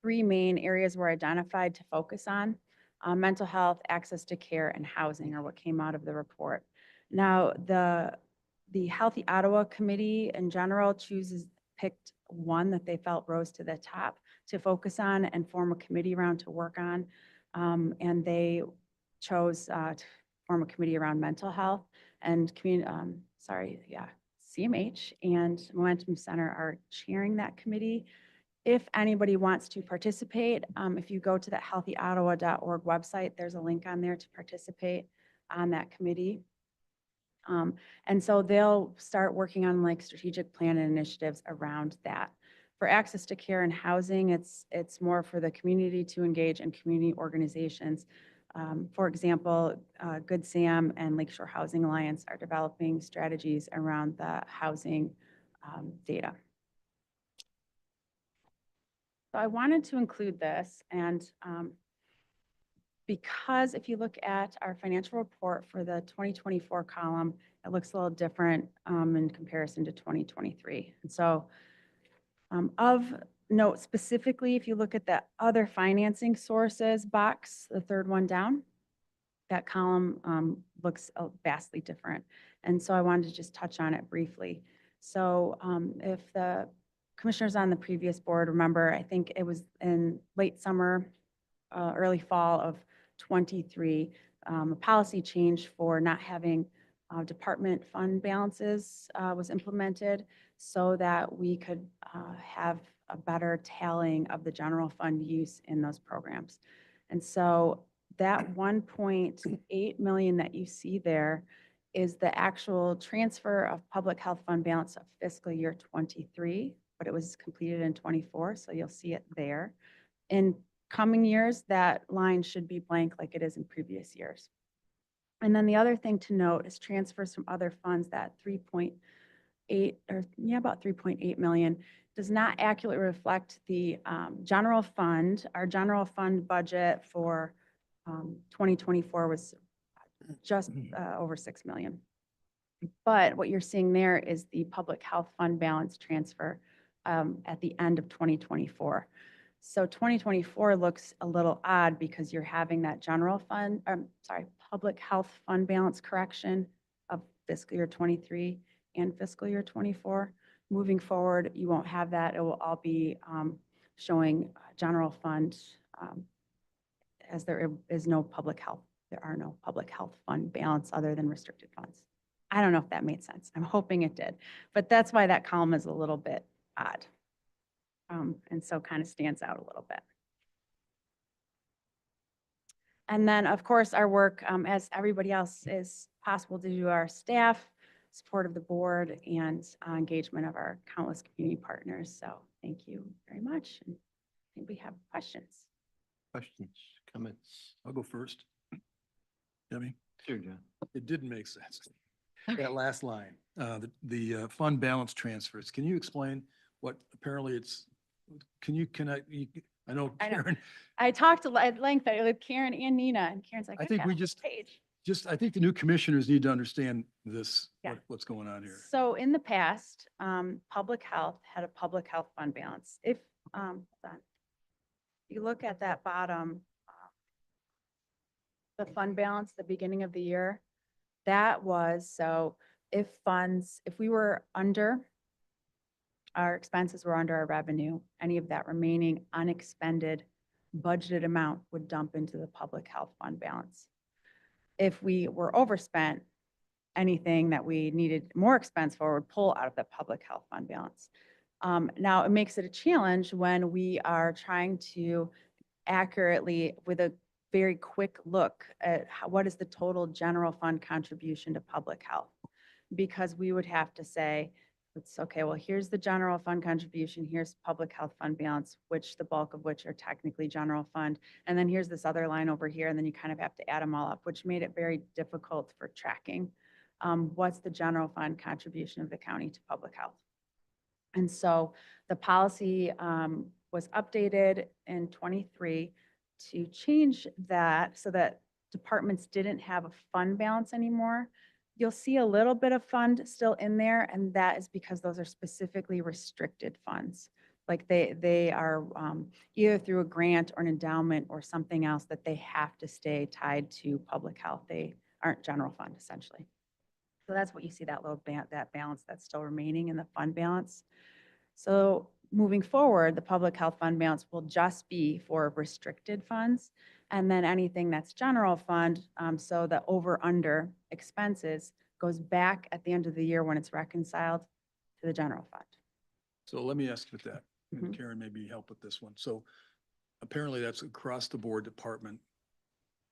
3 main areas were identified to focus on. Mental health, access to care, and housing are what came out of the report. Now, the Healthy Ottawa Committee in general picked one that they felt rose to the top to focus on and form a committee around to work on. And they chose to form a committee around mental health and CMH and Momentum Center are chairing that committee. If anybody wants to participate, if you go to that healthyottawa.org website, there's a link on there to participate on that committee. And so they'll start working on like strategic plan and initiatives around that. For access to care and housing, it's more for the community to engage in community organizations. For example, Good Sam and Lakeshore Housing Alliance are developing strategies around the housing data. So I wanted to include this, and because if you look at our financial report for the 2024 column, it looks a little different in comparison to 2023. And so of note specifically, if you look at the other financing sources box, the 3rd one down, that column looks vastly different. And so I wanted to just touch on it briefly. So if the commissioners on the previous board remember, I think it was in late summer, early fall of 23, a policy change for not having department fund balances was implemented so that we could have a better tallying of the general fund use in those programs. And so that 1.8 million that you see there is the actual transfer of public health fund balance of fiscal year 23, but it was completed in 24, so you'll see it there. In coming years, that line should be blank like it is in previous years. And then the other thing to note is transfers from other funds, that 3.8 million does not accurately reflect the general fund. Our general fund budget for 2024 was just over 6 million. But what you're seeing there is the public health fund balance transfer at the end of 2024. So 2024 looks a little odd because you're having that general fund, public health fund balance correction of fiscal year 23 and fiscal year 24. Moving forward, you won't have that. It will all be showing general fund as there is no public health. There are no public health fund balance other than restricted funds. I don't know if that made sense. I'm hoping it did, but that's why that column is a little bit odd. And so kind of stands out a little bit. And then, of course, our work, as everybody else, is possible to do our staff, support of the board, and engagement of our countless community partners. So thank you very much. And I think we have questions. Questions, comments? I'll go first. Debbie? Sure, John. It didn't make sense. That last line, the fund balance transfers. Can you explain what apparently it's, I know I know. Karen, I talked at length with Karen and Nina, and Karen's like, I "I've think got we a whole just- page." I think the new commissioners need to understand this, Yeah. what's going on here. So in the past, public health had a public health fund balance. If, hold on. You look at that bottom, the fund balance, the beginning of the year, that was, so if we were under, our expenses were under our revenue, any of that remaining unexpended budgeted amount would dump into the public health fund balance. If we were overspent, anything that we needed more expense for would pull out of the public health fund balance. Now, it makes it a challenge when we are trying to accurately, with a very quick look at what is the total general fund contribution to public health. Because we would have to say, it's okay, well, here's the general fund contribution, here's public health fund balance, which the bulk of which are technically general fund. And then here's this other line over here, and then you kind of have to add them all up, which made it very difficult for tracking. What's the general fund contribution of the county to public health? And so the policy was updated in 23 to change that so that departments didn't have a fund balance anymore. You'll see a little bit of fund still in there, and that is because those are specifically restricted funds. Like they are either through a grant or an endowment or something else that they have to stay tied to public health. They aren't general fund essentially. So that's what you see, that little that balance that's still remaining in the fund balance. So moving forward, the public health fund balance will just be for restricted funds. And then anything that's general fund, so the over/under expenses goes back at the end of the year when it's reconciled to the general fund. So let me ask you with that, and Mhm. Karen maybe help with this one. So apparently that's across the board department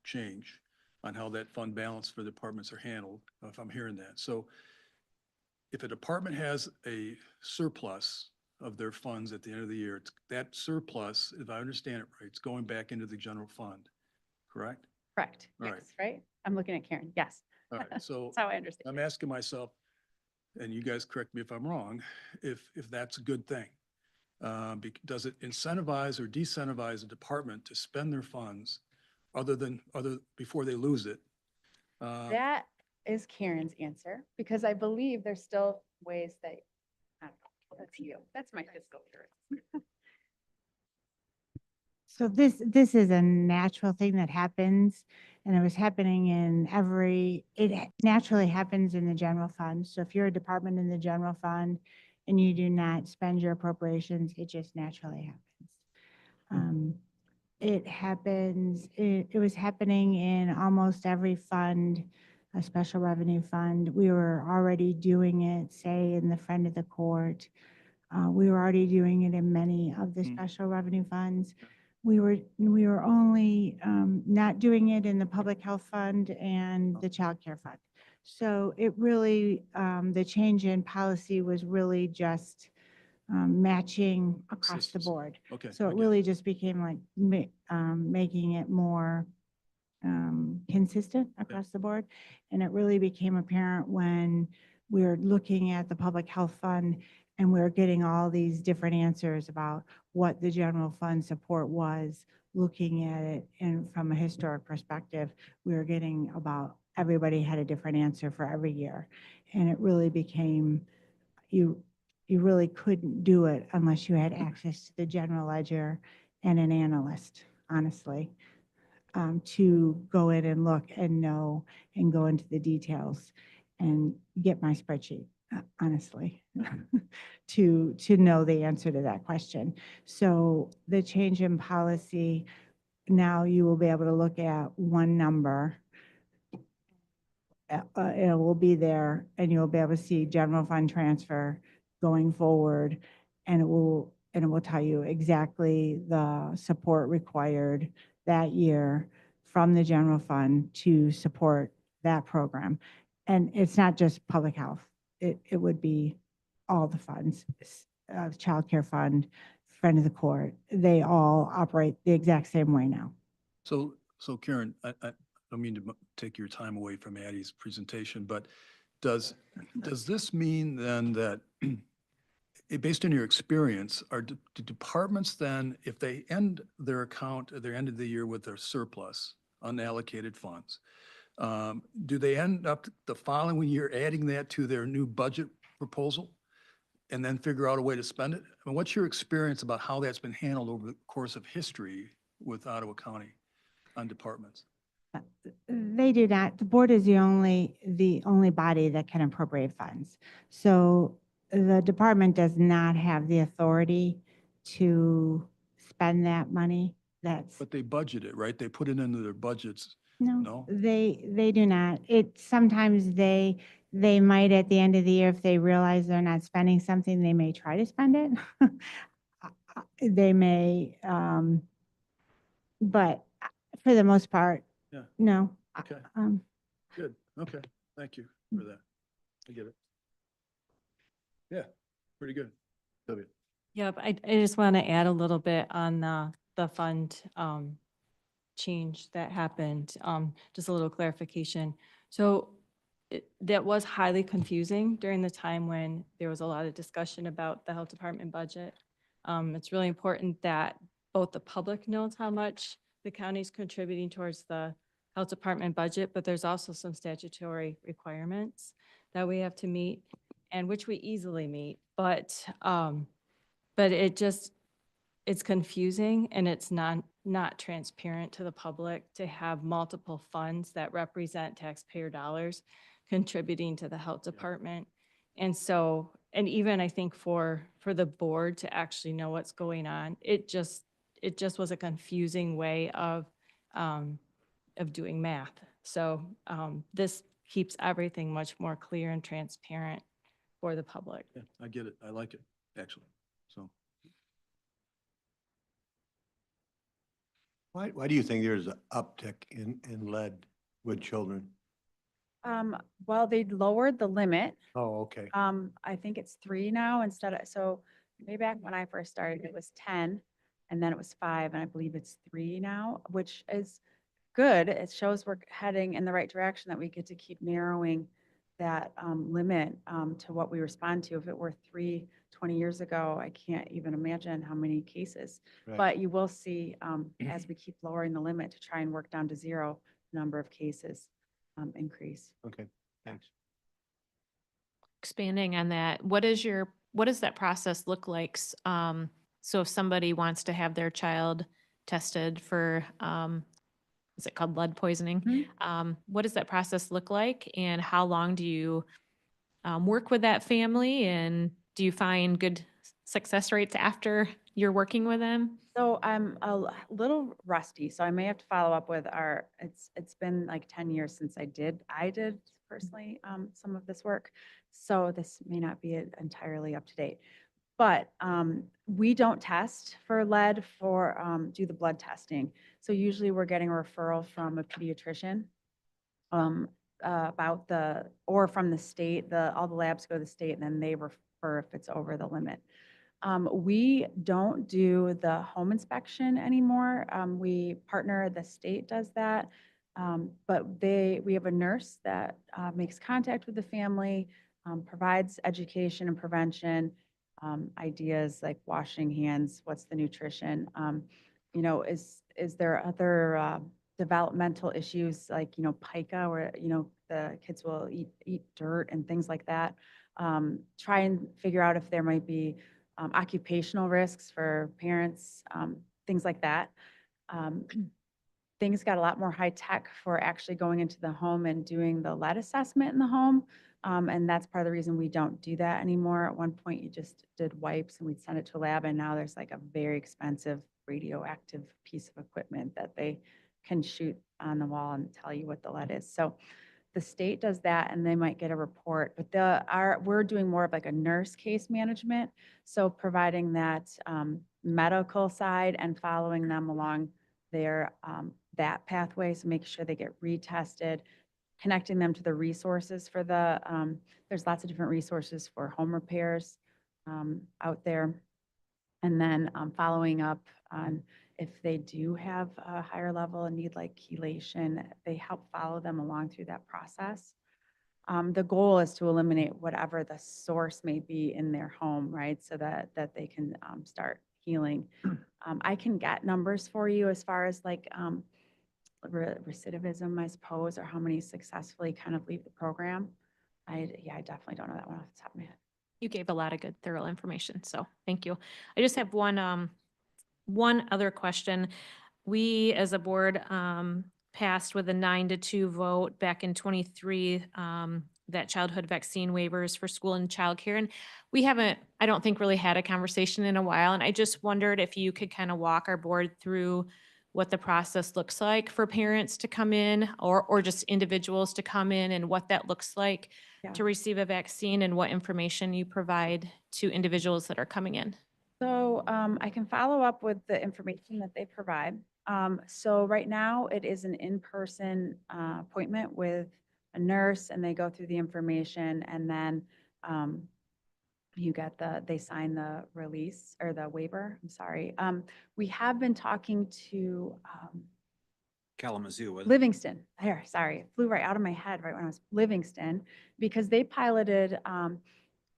change on how that fund balance for departments are handled, if I'm hearing that. So if a department has a surplus of their funds at the end of the year, that surplus, if I understand it right, it's going back into the general fund, correct? Correct. All right. Yes, right? I'm looking at Karen. Yes. All right, so That's how I understand. I'm asking myself, and you guys correct me if I'm wrong, if that's a good thing. Does it incentivize or disincentivize a department to spend their funds before they lose it? That is Karen's answer, because I believe there's still ways that, I don't know, that's you. That's my fiscal year. So this is a natural thing that happens, and it was happening it naturally happens in the general fund. So if you're a department in the general fund and you do not spend your appropriations, it just naturally happens. It was happening in almost every fund, a special revenue fund. We were already doing it, say, in the friend of the court. We were already doing it in many of the special revenue funds. We were only not doing it in the public health fund and the child care fund. So it really, the change in policy was really just matching across the Consistency. board. Okay, So I it get really just became like making it more consistent across the board. And it really became apparent when we were looking at the public health fund and we were getting all these different answers about what the general fund support was, looking at it and from a historic perspective, we were getting about, everybody had a different answer for every year. And it really became, you really couldn't do it unless you had access to the general ledger and an analyst, honestly, to go in and look and know and go into the details and get my spreadsheet, honestly, to know the answer to that question. So the change in policy, now you will be able to look at one number. It will be there and you'll be able to see general fund transfer going forward. And it will tell you exactly the support required that year from the general fund to support that program. And it's not just public health. It would be all the funds, child care fund, friend of the court. They all operate the exact same way now. So Karen, I don't mean to take your time away from Addie's presentation, but does this mean then that, based on your experience, are the departments then, if they end their account at the end of the year with their surplus, unallocated funds, do they end up the following year adding that to their new budget proposal and then figure out a way to spend it? I mean, what's your experience about how that's been handled over the course of history with Ottawa County on departments? They do not. The board is the only body that can appropriate funds. So the department does not have the authority to spend that money. But they budget it, right? They put it into their budgets. No, No? they do not. Sometimes they might at the end of the year, if they realize they're not spending something, they may try to spend it. They may, but for the most part, Yeah. no. Okay. Good. Okay. Thank you for that. I get it. Yeah, pretty good. Sylvia. Yep, I just want to add a little bit on the fund change that happened, just a little clarification. So that was highly confusing during the time when there was a lot of discussion about the health department budget. It's really important that both the public knows how much the county is contributing towards the health department budget, but there's also some statutory requirements that we have to meet, and which we easily meet, but it's confusing and it's not transparent to the public to have multiple funds that represent taxpayer dollars contributing to the health department. And so, and even I think for the board to actually know what's going on, it just was a confusing way of doing math. So this keeps everything much more clear and transparent for the public. Yeah, I get it. I like it, actually. So. Why do you think there's an uptick in lead with children? Well, they lowered the limit. Oh, okay. I think it's 3 now instead of, so way back when I first started, it was 10 and then it was 5 and I believe it's 3 now, which is good. It shows we're heading in the right direction, that we get to keep narrowing that limit to what we respond to. If it were 3 20 years ago, I can't even imagine how many cases. Right. But you will see as we keep lowering the limit to try and work down to 0, number of cases increase. Okay, thanks. Expanding on that, what does that process look like? So if somebody wants to have their child tested for, is it called lead poisoning? What does that process look like, and how long do you work with that family, and do you find good success rates after you're working with them? So I'm a little rusty, so I may have to follow up with it's been like 10 years since I did personally some of this work. So this may not be entirely up to date. But we don't test for lead do the blood testing. So usually we're getting a referral from a pediatrician or from the state, all the labs go to the state and then they refer if it's over the limit. We don't do the home inspection anymore. We partner, the state does that. But we have a nurse that makes contact with the family, provides education and prevention, ideas like washing hands, what's the nutrition, is there other developmental issues like, pica, where, the kids will eat dirt and things like that. Try and figure out if there might be occupational risks for parents, things like that. Things got a lot more high tech for actually going into the home and doing the lead assessment in the home. And that's part of the reason we don't do that anymore. At one point, you just did wipes and we'd send it to a lab, and now there's like a very expensive radioactive piece of equipment that they can shoot on the wall and tell you what the lead is. So the state does that and they might get a report, but we're doing more of like a nurse case management. So providing that medical side and following them along their that pathway. So make sure they get retested, connecting them to the resources for there's lots of different resources for home repairs out there. And then following up on if they do have a higher level and need like chelation, they help follow them along through that process. The goal is to eliminate whatever the source may be in their home, right? So that they can start healing. I can get numbers for you as far as like recidivism, I suppose, or how many successfully kind of leave the program. I definitely don't know that one off the top of my head. You gave a lot of good, thorough information, so thank you. I just have one other question. We, as a board, passed with a 9-2 vote back in 23, that childhood vaccine waivers for school and childcare. And we haven't, I don't think, really had a conversation in a while. And I just wondered if you could kind of walk our board through what the process looks like for parents to come in or just individuals to come in and what that looks like to receive a vaccine and what information you provide to individuals that are coming in. So I can follow up with the information that they provide. So right now it is an in-person appointment with a nurse and they go through the information and then you get they sign the release or the waiver. I'm sorry. We have been talking to Kalamazoo. wasn't it? Livingston. There, sorry, it flew right out of my head right when I was Livingston, because they piloted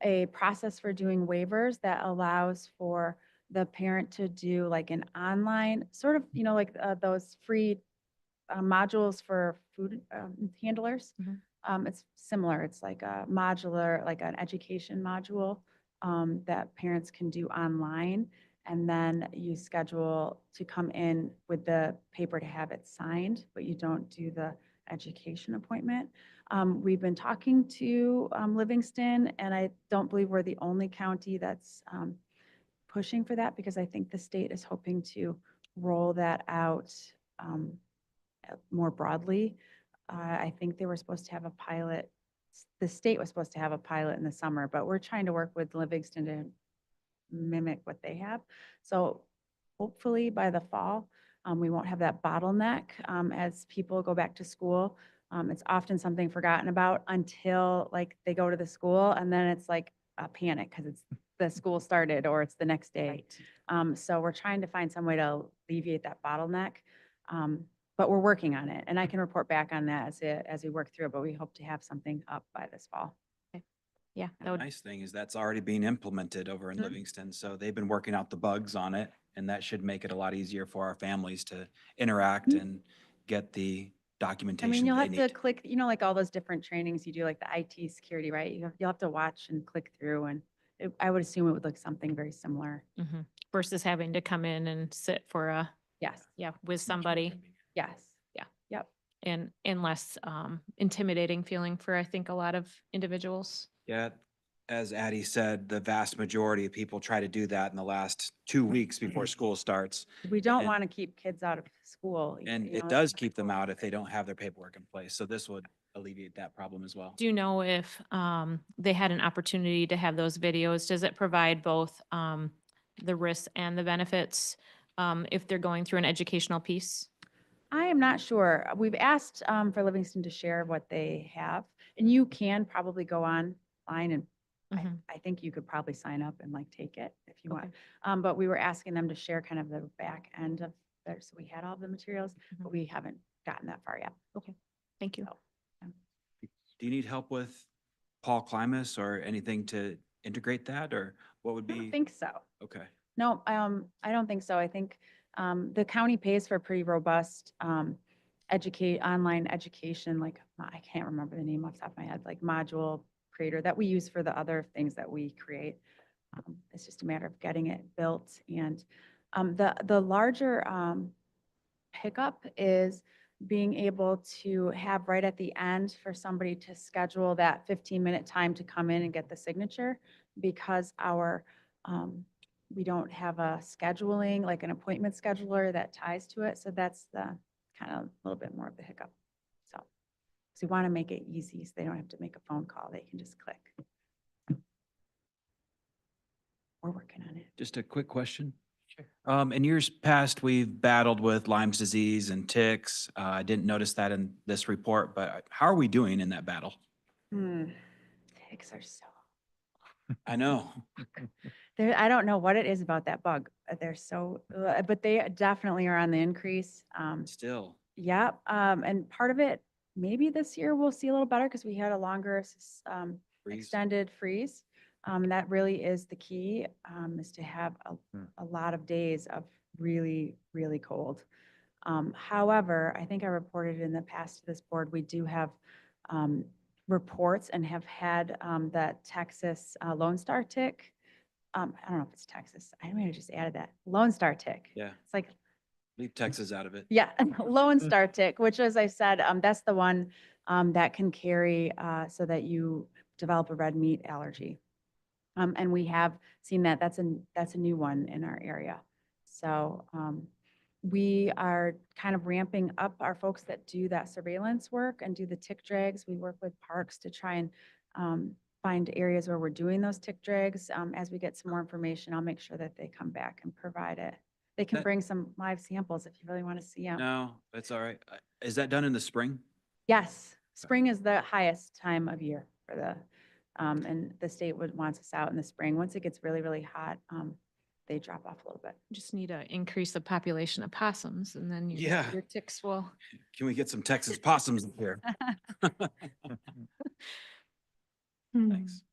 a process for doing waivers that allows for the parent to do like an online sort of, like those free modules for food handlers. It's similar. It's like a modular, like an education module that parents can do online. And then you schedule to come in with the paper to have it signed, but you don't do the education appointment. We've been talking to Livingston, and I don't believe we're the only county that's pushing for that, because I think the state is hoping to roll that out more broadly. I think they were supposed to have a pilot. The state was supposed to have a pilot in the summer, but we're trying to work with Livingston to mimic what they have. So hopefully by the fall, we won't have that bottleneck as people go back to school. It's often something forgotten about until like they go to the school, and then it's like a panic because it's the school started or it's the next day. So we're trying to find some way to alleviate that bottleneck. But we're working on it, and I can report back on that as we work through it, but we hope to have something up by this fall. Yeah, The nice thing is that's already being implemented over in Livingston. So they've been working out the bugs on it, and that should make it a lot easier for our families to interact and get the I documentation mean, you'll they have need. to click, like all those different trainings you do, like the IT security, right? You'll have to watch and click through, and I would assume it would look something very similar. Versus having to come in and sit for Yes. with somebody. Yes. Yeah. Yep. And less intimidating feeling for, I think, a lot of individuals. Yeah, as Addie said, the vast majority of people try to do that in the last 2 weeks before school starts. We don't And- want to keep kids out of school. And it does keep them out if they don't have their paperwork in place. So this would alleviate that problem as well. Do you know if they had an opportunity to have those videos? Does it provide both the risks and the benefits if they're going through an educational piece? I am not sure. We've asked for Livingston to share what they have, and you can probably go online and I think you could probably sign up and like take it if you want. But we were asking them to share kind of the back end of there. So we had all the materials, but we haven't gotten that far yet. Okay, thank you. Do you need help with Paul Climas or anything to integrate that, or what would I be? don't think so. Okay. No, I don't think so. I think the county pays for a pretty robust online education, like I can't remember the name off the top of my head, like module creator that we use for the other things that we create. It's just a matter of getting it built and The larger hiccup is being able to have right at the end for somebody to schedule that 15-minute time to come in and get the signature, because we don't have a scheduling, like an appointment scheduler that ties to it. So that's the kind of a little bit more of the hiccup. So we want to make it easy so they don't have to make a phone call. They can just click. We're working on it. Just a quick question. In years past, we've battled with Lyme's disease and ticks. I didn't notice that in this report, but how are we doing in that battle? Ticks are so, I know. I don't know what it is about that bug. They're so, but they definitely are on the increase. Still. Yeah, and part of it, maybe this year we'll see a little better because we had a longer extended freeze. That really is the key, is to have a lot of days of really, really cold. However, I think I reported in the past to this board, we do have reports and have had that Texas Lone Star tick. I don't know if it's Texas. I may have just added that. Lone Star tick. Yeah. It's like, Leave Texas out of it. yeah, Lone Star tick, which, as I said, that's the one that can carry so that you develop a red meat allergy. And we have seen that that's a new one in our area. So we are kind of ramping up our folks that do that surveillance work and do the tick drags. We work with parks to try and find areas where we're doing those tick drags. As we get some more information, I'll make sure that they come back and provide it. They can bring some live samples if you really want to see them. No, that's all right. Is that done in the spring? Yes, spring is the highest time of year for the, and the state wants us out in the spring. Once it gets really, really hot, they drop off a little bit. Just need to increase the population of possums and then Yeah. your ticks will. Can we get some Texas possums up here? Thanks.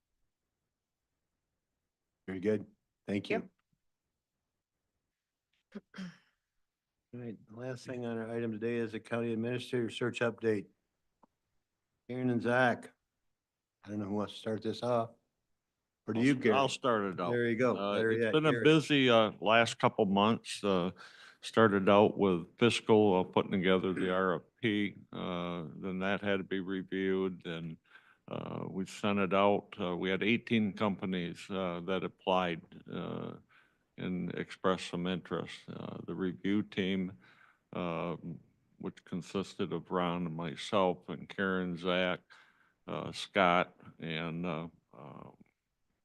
Very good. Thank you. Yep. All right, the last thing on our item today is the county administrator search update. Karen and Zach. I don't know who wants to start this off. Or do you, Gary? I'll start it out. There you go. Better It's yet, been a Gary. busy last couple months. Started out with fiscal, putting together the RFP. Then that had to be reviewed, and we sent it out. We had 18 companies that applied and expressed some interest. The review team, which consisted of Ron and myself and Karen, Zach, Scott, and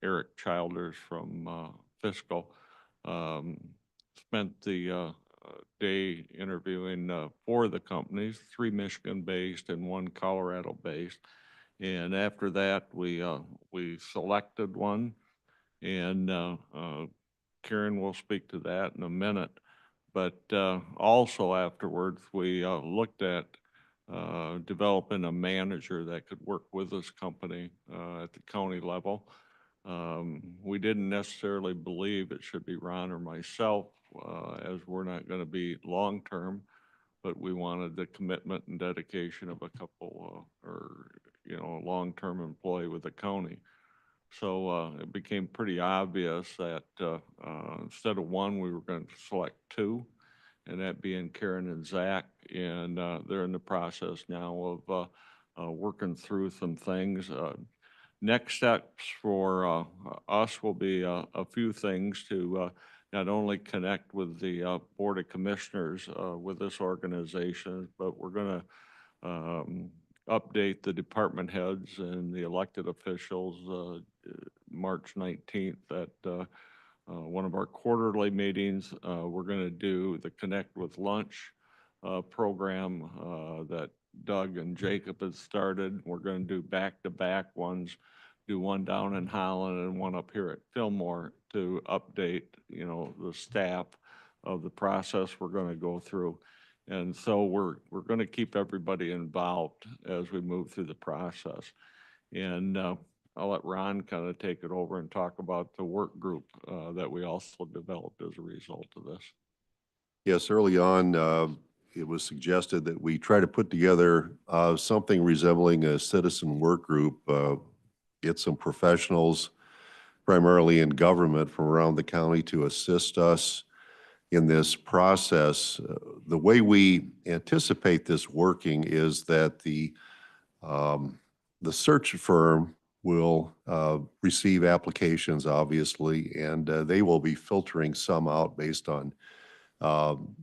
Eric Childers from fiscal, spent the day interviewing 4 of the companies, 3 Michigan-based and 1 Colorado-based. And after that, we selected one, and Karen will speak to that in a minute. But also afterwards, we looked at developing a manager that could work with this company at the county level. We didn't necessarily believe it should be Ron or myself, as we're not going to be long-term, but we wanted the commitment and dedication of a couple a long-term employee with the county. So it became pretty obvious that instead of 1, we were going to select 2, and that being Karen and Zach. And they're in the process now of working through some things. Next steps for us will be a few things to not only connect with the Board of Commissioners with this organization, but we're going to update the department heads and the elected officials March 19th at one of our quarterly meetings. We're going to do the Connect with Lunch program that Doug and Jacob has started. We're going to do back-to-back ones, do one down in Holland and one up here at Fillmore to update, the staff of the process we're going to go through. And so we're going to keep everybody involved as we move through the process. And I'll let Ron kind of take it over and talk about the work group that we also developed as a result of this. Yes, early on, it was suggested that we try to put together something resembling a citizen work group, get some professionals, primarily in government from around the county, to assist us in this process. The way we anticipate this working is that the search firm will receive applications, obviously, and they will be filtering some out based on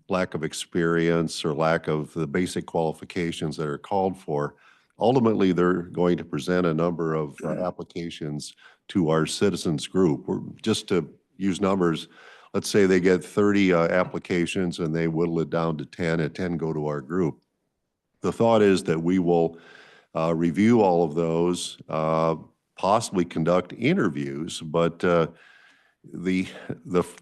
lack of experience or lack of the basic qualifications that are called for. Ultimately, they're going to present a number of applications to our citizens group. Just to use numbers, let's say they get 30 applications and they whittle it down to 10, and 10 go to our group. The thought is that we will review all of those, possibly conduct interviews, but the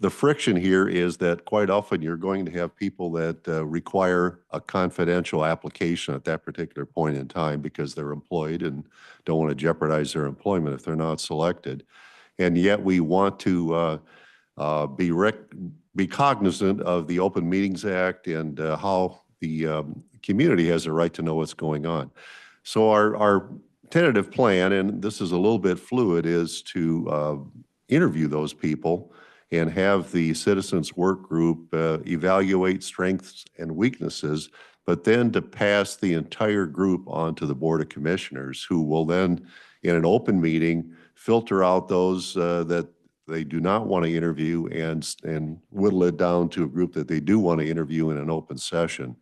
friction here is that quite often you're going to have people that require a confidential application at that particular point in time because they're employed and don't want to jeopardize their employment if they're not selected. And yet we want to be cognizant of the Open Meetings Act and how the community has a right to know what's going on. So our tentative plan, and this is a little bit fluid, is to interview those people and have the citizens work group evaluate strengths and weaknesses, but then to pass the entire group on to the Board of Commissioners, who will then, in an open meeting, filter out those that they do not want to interview and whittle it down to a group that they do want to interview in an open session.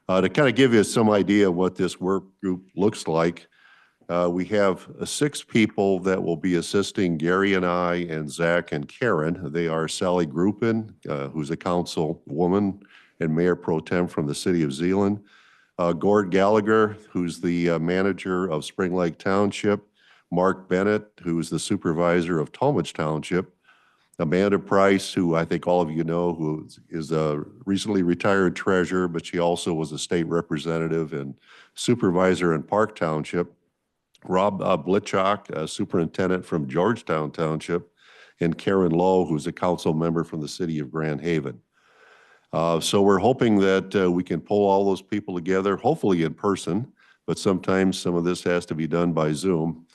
To kind of give you some idea of what this work group looks like, we have 6 people that will be assisting Gary and I and Zach and Karen. They are Sally Grupin, who's a councilwoman and mayor pro tem from the city of Zeeland, Gord Gallagher, who's the manager of Spring Lake Township, Mark Bennett, who's the supervisor of Talmadge Township, Amanda Price, who I think all of you know, who is a recently retired treasurer, but she also was a state representative and supervisor in Park Township, Rob Blitchock, a superintendent from Georgetown Township, and Karen Lowe, who's a council member from the city of Grand Haven. So we're hoping that we can pull all those people together, hopefully in person, but sometimes some of this has to be done by Zoom.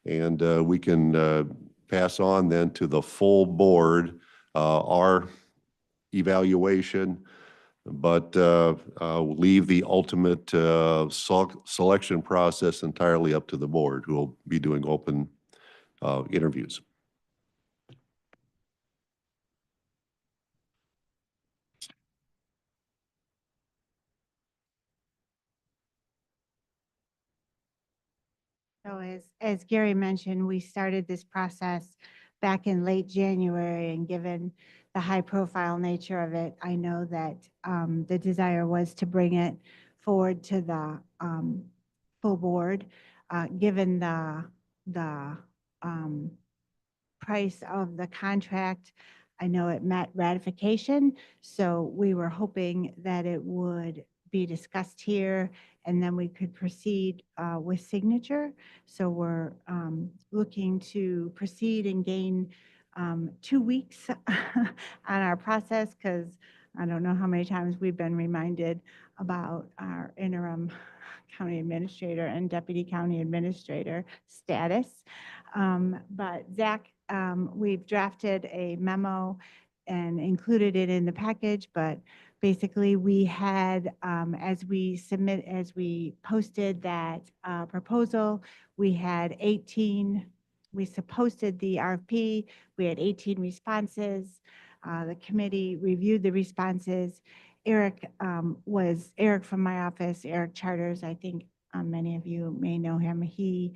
And we can pass on then to the full board our evaluation, but leave the ultimate selection process entirely up to the board, who will be doing open interviews. So as Gary mentioned, we started this process back in late January, and given the high profile nature of it, I know that the desire was to bring it forward to the full board. Given the price of the contract, I know it met ratification, so we were hoping that it would be discussed here and then we could proceed with signature. So we're looking to proceed and gain 2 weeks on our process, because I don't know how many times we've been reminded about our interim county administrator and deputy county administrator status. But Zach, we've drafted a memo and included it in the package, but basically we had, as we posted that proposal, we had 18, we posted the RFP, we had 18 responses. The committee reviewed the responses. Eric from my office, Eric Charters, I think many of you may know him. He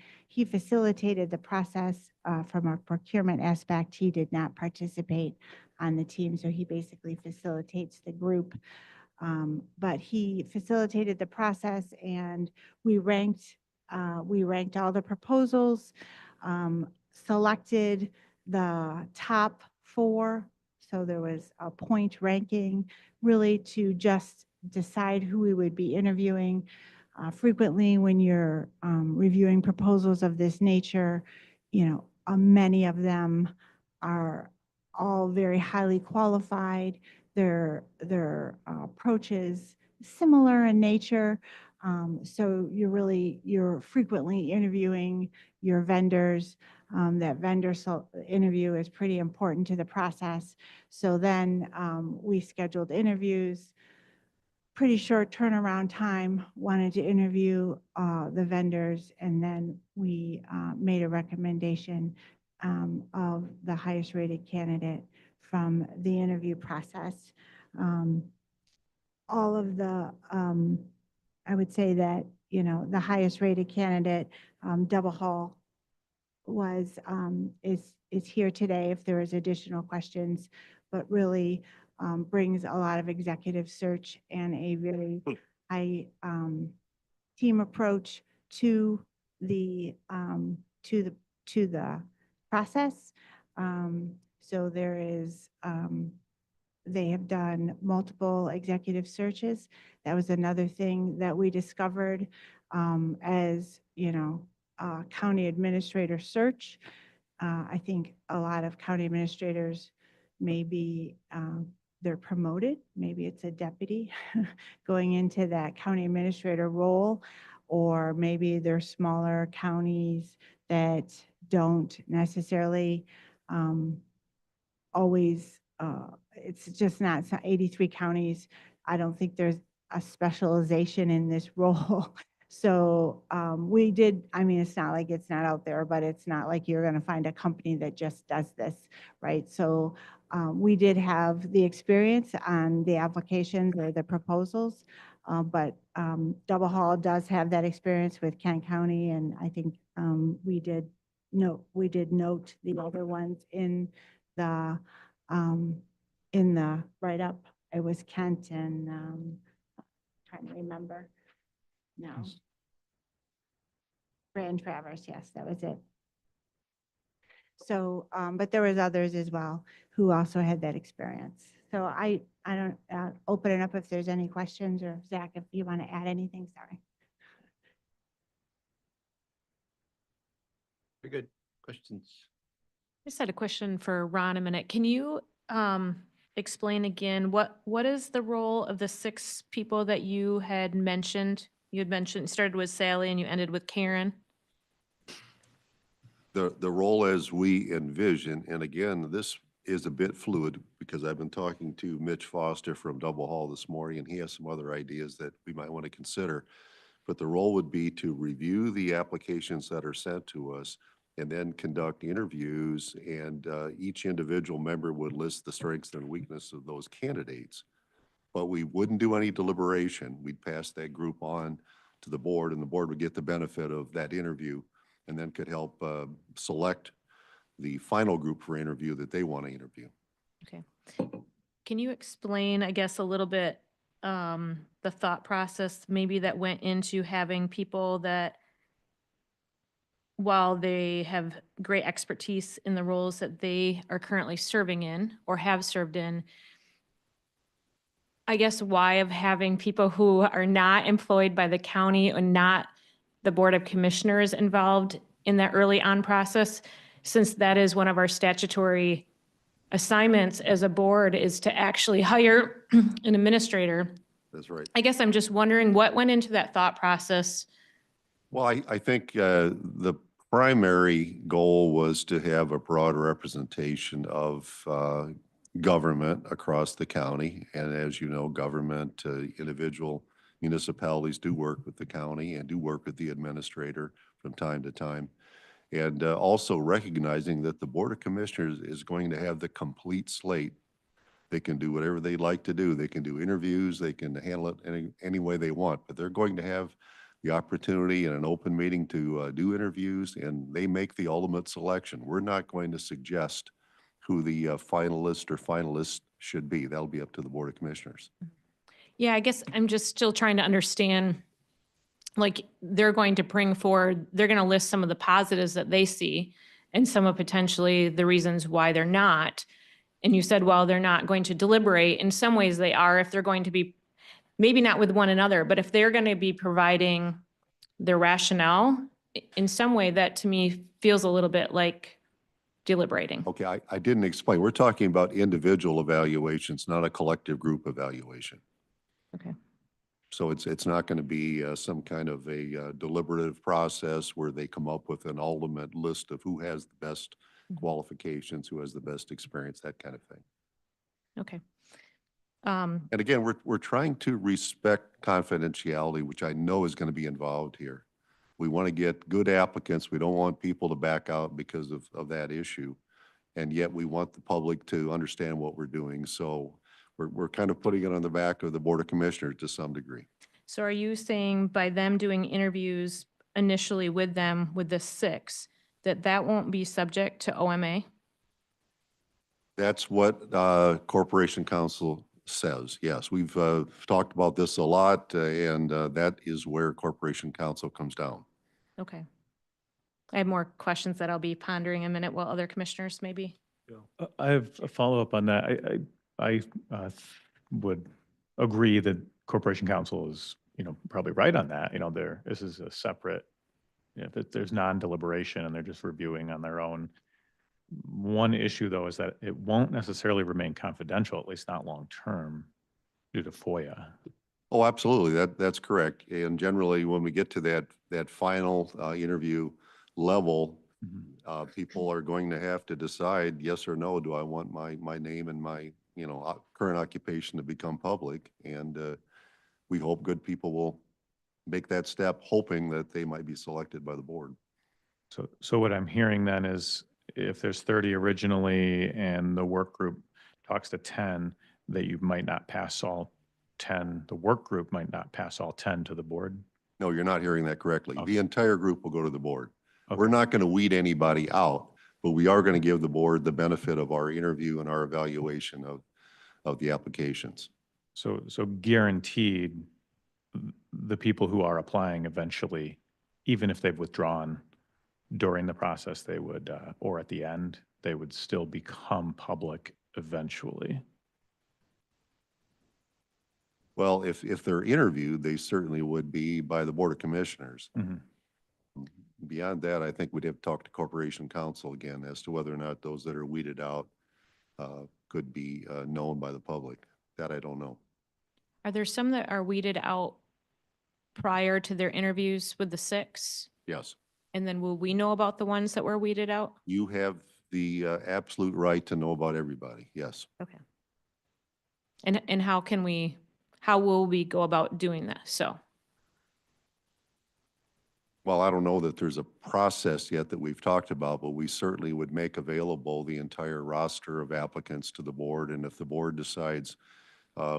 facilitated the process from a procurement aspect. He did not participate on the team, so he basically facilitates the group. But he facilitated the process, and we ranked all the proposals, selected the top 4. So there was a point ranking really to just decide who we would be interviewing. Frequently when you're reviewing proposals of this nature, many of them are all very highly qualified. Their approach is similar in nature. So you're frequently interviewing your vendors. that vendor interview is pretty important to the process. So then we scheduled interviews, pretty short turnaround time, wanted to interview the vendors, and then we made a recommendation of the highest rated candidate from the interview process. All of the, I would say that, you know, the highest rated candidate, Double Hall, is here today if there is additional questions, but really brings a lot of executive search and a very high team approach to the process. So there is they have done multiple executive searches. That was another thing that we discovered as, you know, county administrator search. I think a lot of county administrators maybe they're promoted, maybe it's a deputy going into that county administrator role, or maybe they're smaller counties that don't necessarily always, it's just not 83 counties. I don't think there's a specialization in this role. So we did, I mean, it's not like it's not out there, but it's not like you're going to find a company that just does this, right? So we did have the experience on the applications or the proposals, but Double Hall does have that experience with Kent County, and I think we did note the other ones in the write-up. It was Kent and trying to remember. No. Grand Traverse, yes, that was it. So, but there was others as well who also had that experience. So I don't, open it up if there's any questions, or Zach, if you want to add anything, sorry. Very good. Questions? I just had a question for Ron a minute. Can you explain again, what is the role of the 6 people that you had mentioned? You had mentioned, started with Sally and you ended with Karen. The role as we envision, and again, this is a bit fluid because I've been talking to Mitch Foster from Double Hall this morning, and he has some other ideas that we might want to consider. But the role would be to review the applications that are sent to us and then conduct interviews, and each individual member would list the strengths and weaknesses of those candidates. But we wouldn't do any deliberation. We'd pass that group on to the board, and the board would get the benefit of that interview and then could help select the final group for interview that they want to interview. Okay. Can you explain, I guess, a little bit the thought process maybe that went into having people that, while they have great expertise in the roles that they are currently serving in or have served in, I guess why of having people who are not employed by the county or not the Board of Commissioners involved in that early on process, since that is one of our statutory assignments as a board, is to actually hire an administrator. That's right. I guess I'm just wondering what went into that thought process. Well, I think the primary goal was to have a broad representation of government across the county. And as you know, government, individual municipalities do work with the county and do work with the administrator from time to time. And also recognizing that the Board of Commissioners is going to have the complete slate. They can do whatever they like to do. They can do interviews, they can handle it any way they want, but they're going to have the opportunity in an open meeting to do interviews, and they make the ultimate selection. We're not going to suggest who the finalist or finalists should be. That'll be up to the Board of Commissioners. Yeah, I guess I'm just still trying to understand, like, they're going to bring forward, they're going to list some of the positives that they see and some of potentially the reasons why they're not. And you said, well, they're not going to deliberate. In some ways they are, if they're going to be, maybe not with one another, but if they're going to be providing their rationale in some way, that to me feels a little bit like deliberating. Okay, I didn't explain. We're talking about individual evaluations, not a collective group evaluation. Okay. So it's not going to be some kind of a deliberative process where they come up with an ultimate list of who has the best qualifications, who has the best experience, that kind of thing. Okay. And again, we're trying to respect confidentiality, which I know is going to be involved here. We want to get good applicants. We don't want people to back out because of that issue. And yet we want the public to understand what we're doing. So we're kind of putting it on the back of the Board of Commissioners to some degree. So are you saying by them doing interviews initially with them, with the 6, that won't be subject to OMA? That's what Corporation Counsel says. Yes, we've talked about this a lot, and that is where Corporation Counsel comes down. Okay. I have more questions that I'll be pondering in a minute while other commissioners maybe. I have a follow-up on that. I would agree that Corporation Counsel is, probably right on that. This is a separate, there's non-deliberation and they're just reviewing on their own. One issue though is that it won't necessarily remain confidential, at least not long-term, due to FOIA. Oh, absolutely. That's correct. And generally, when we get to that final interview level, people are going to have to decide yes or no. Do I want my name and my current occupation to become public? And we hope good people will make that step, hoping that they might be selected by the board. So what I'm hearing then is if there's 30 originally and the work group talks to 10, that you might not pass all 10, the work group might not pass all 10 to the board? No, you're not hearing that correctly. Okay. The entire group will go to the board. Okay. We're not going to weed anybody out, but we are going to give the board the benefit of our interview and our evaluation of the applications. So guaranteed, the people who are applying eventually, even if they've withdrawn during the process, they would, or at the end, they would still become public eventually. Well, if they're interviewed, they certainly would be by the Board of Commissioners. Beyond that, I think we'd have to talk to Corporation Counsel again as to whether or not those that are weeded out could be known by the public. That I don't know. Are there some that are weeded out prior to their interviews with the 6? Yes. And then will we know about the ones that were weeded out? You have the absolute right to know about everybody. Yes. Okay. And how will we go about doing this? So, Well, I don't know that there's a process yet that we've talked about, but we certainly would make available the entire roster of applicants to the board. And if the board decides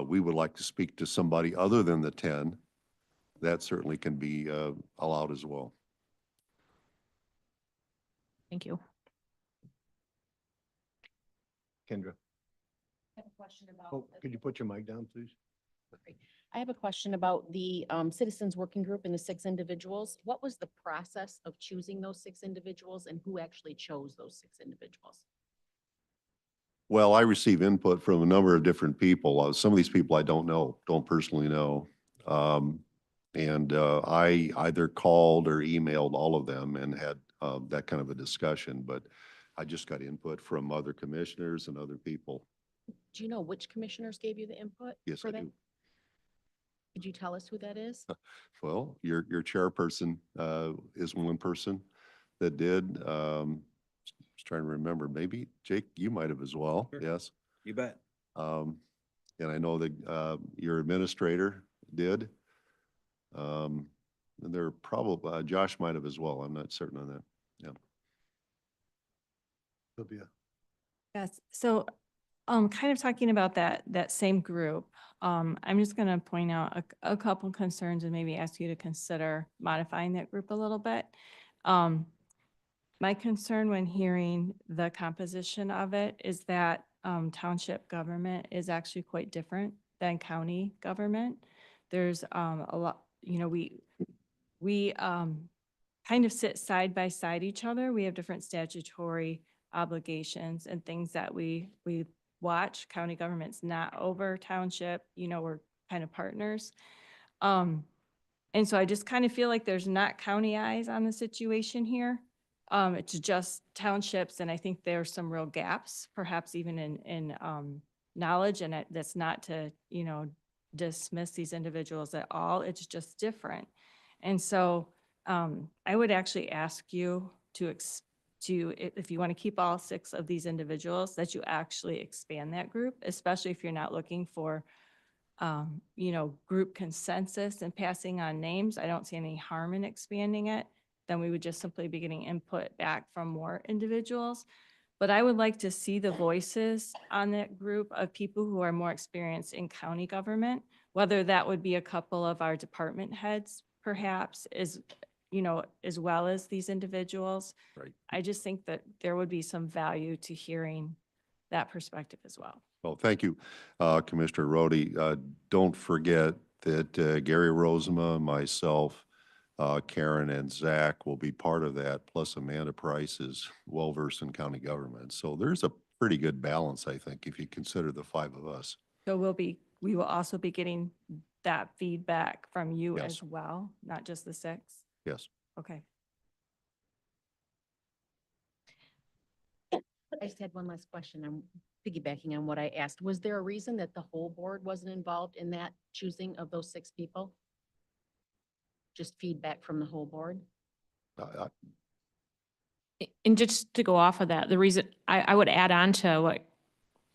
we would like to speak to somebody other than the 10, that certainly can be allowed as well. thank you. Kendra. I have a question about. Oh, could you put your mic down, please? I have a question about the Citizens Working Group and the 6 individuals. What was the process of choosing those 6 individuals and who actually chose those 6 individuals? Well, I receive input from a number of different people. Some of these people I don't personally know. And I either called or emailed all of them and had that kind of a discussion, but I just got input from other commissioners and other people. Do you know which commissioners gave you the input? Yes, for I that? do. Could you tell us who that is? Well, your chairperson is one person that did. Just trying to remember, maybe Jake, you might have as well. Sure. Yes. You bet. And I know that your administrator did. And there probably, Josh might have as well. I'm not certain on that. Yeah. Sylvia. Yes, so kind of talking about that same group, I'm just going to point out a couple concerns and maybe ask you to consider modifying that group a little bit. My concern when hearing the composition of it is that township government is actually quite different than county government. There's a lot, we kind of sit side by side each other. We have different statutory obligations and things that we watch. County government's not over township, we're kind of partners. And so I just kind of feel like there's not county eyes on the situation here. It's just townships, and I think there's some real gaps, perhaps even in knowledge, and that's not to, dismiss these individuals at all. It's just different. And so I would actually ask you if you want to keep all 6 of these individuals, that you actually expand that group, especially if you're not looking for, group consensus and passing on names. I don't see any harm in expanding it. Then we would just simply be getting input back from more individuals. But I would like to see the voices on that group of people who are more experienced in county government, whether that would be a couple of our department heads, perhaps, as well as these individuals. Right. I just think that there would be some value to hearing that perspective as well. Well, thank you, Commissioner Rhodey. Don't forget that Gary Rosema, myself, Karen and Zach will be part of that, plus Amanda Price is well-versed in county government. So there's a pretty good balance, I think, if you consider the 5 of us. So we will also be getting that feedback from you Yes. as well, not just the 6? Yes. Okay. I just had one last question. I'm piggybacking on what I asked. Was there a reason that the whole board wasn't involved in that choosing of those 6 people? Just feedback from the whole board? And just to go off of that, the reason I would add on to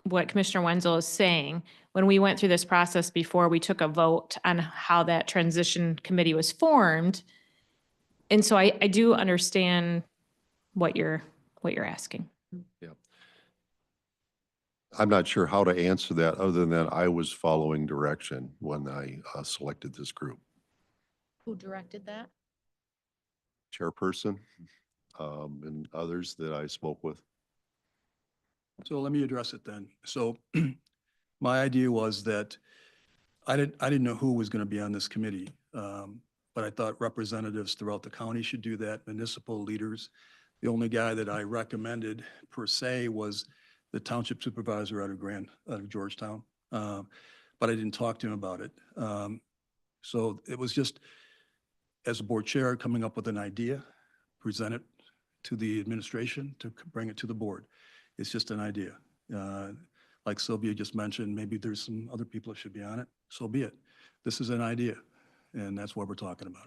what Commissioner Wenzel is saying, when we went through this process before, we took a vote on how that transition committee was formed. And so I do understand what you're asking. Yeah. I'm not sure how to answer that other than I was following direction when I selected this group. Who directed that? Chairperson, and others that I spoke with. So let me address it then. So my idea was that I didn't know who was going to be on this committee. But I thought representatives throughout the county should do that, municipal leaders. The only guy that I recommended per se was the township supervisor out of Georgetown. But I didn't talk to him about it. So it was just, as a board chair, coming up with an idea, present it to the administration to bring it to the board. It's just an idea. Like Sylvia just mentioned, maybe there's some other people that should be on it. So be it. This is an idea, and that's why we're talking about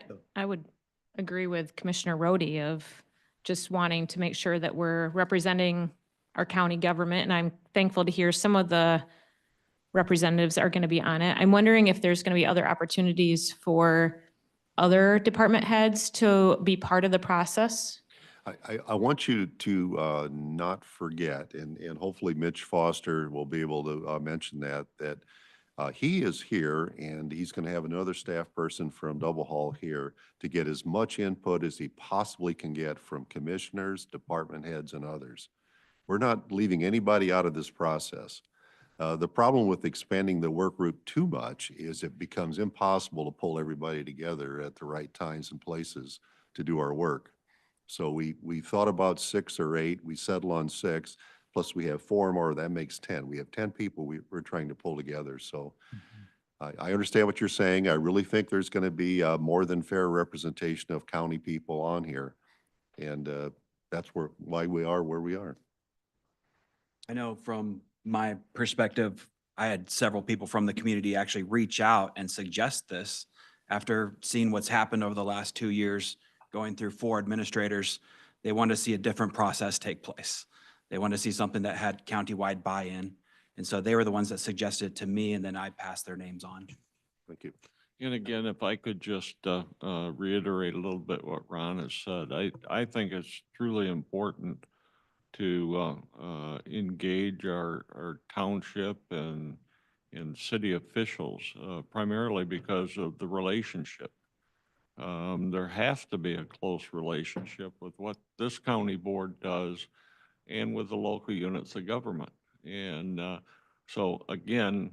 it. I would agree with Commissioner Rhodey of just wanting to make sure that we're representing our county government, and I'm thankful to hear some of the representatives are going to be on it. I'm wondering if there's going to be other opportunities for other department heads to be part of the process. I want you to not forget, and hopefully Mitch Foster will be able to mention that he is here and he's going to have another staff person from Double Hall here to get as much input as he possibly can get from commissioners, department heads, and others. We're not leaving anybody out of this process. The problem with expanding the work group too much is it becomes impossible to pull everybody together at the right times and places to do our work. So we thought about 6 or 8, we settled on 6, plus we have 4 more, that makes 10. We have 10 people we're trying to pull together. So I understand what you're saying. I really think there's going to be more than fair representation of county people on here. And that's why we are where we are. I know from my perspective, I had several people from the community actually reach out and suggest this after seeing what's happened over the last 2 years, going through 4 administrators. They wanted to see a different process take place. They wanted to see something that had countywide buy-in. And so they were the ones that suggested it to me, and then I passed their names on. Thank you. And again, if I could just reiterate a little bit what Ron has said, I think it's truly important to engage our township and city officials, primarily because of the relationship. There has to be a close relationship with what this county board does and with the local units of government. And so again,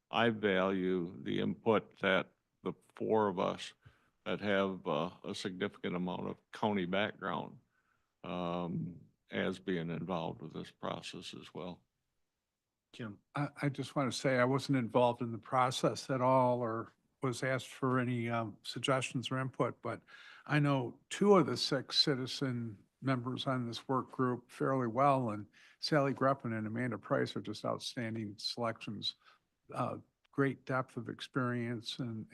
I value the input that the 4 of us that have a significant amount of county background as being involved with this process as well. Kim? I just want to say I wasn't involved in the process at all or was asked for any suggestions or input, but I know 2 of the 6 citizen members on this work group fairly well, and Sally Greppin and Amanda Price are just outstanding selections. Great depth of experience and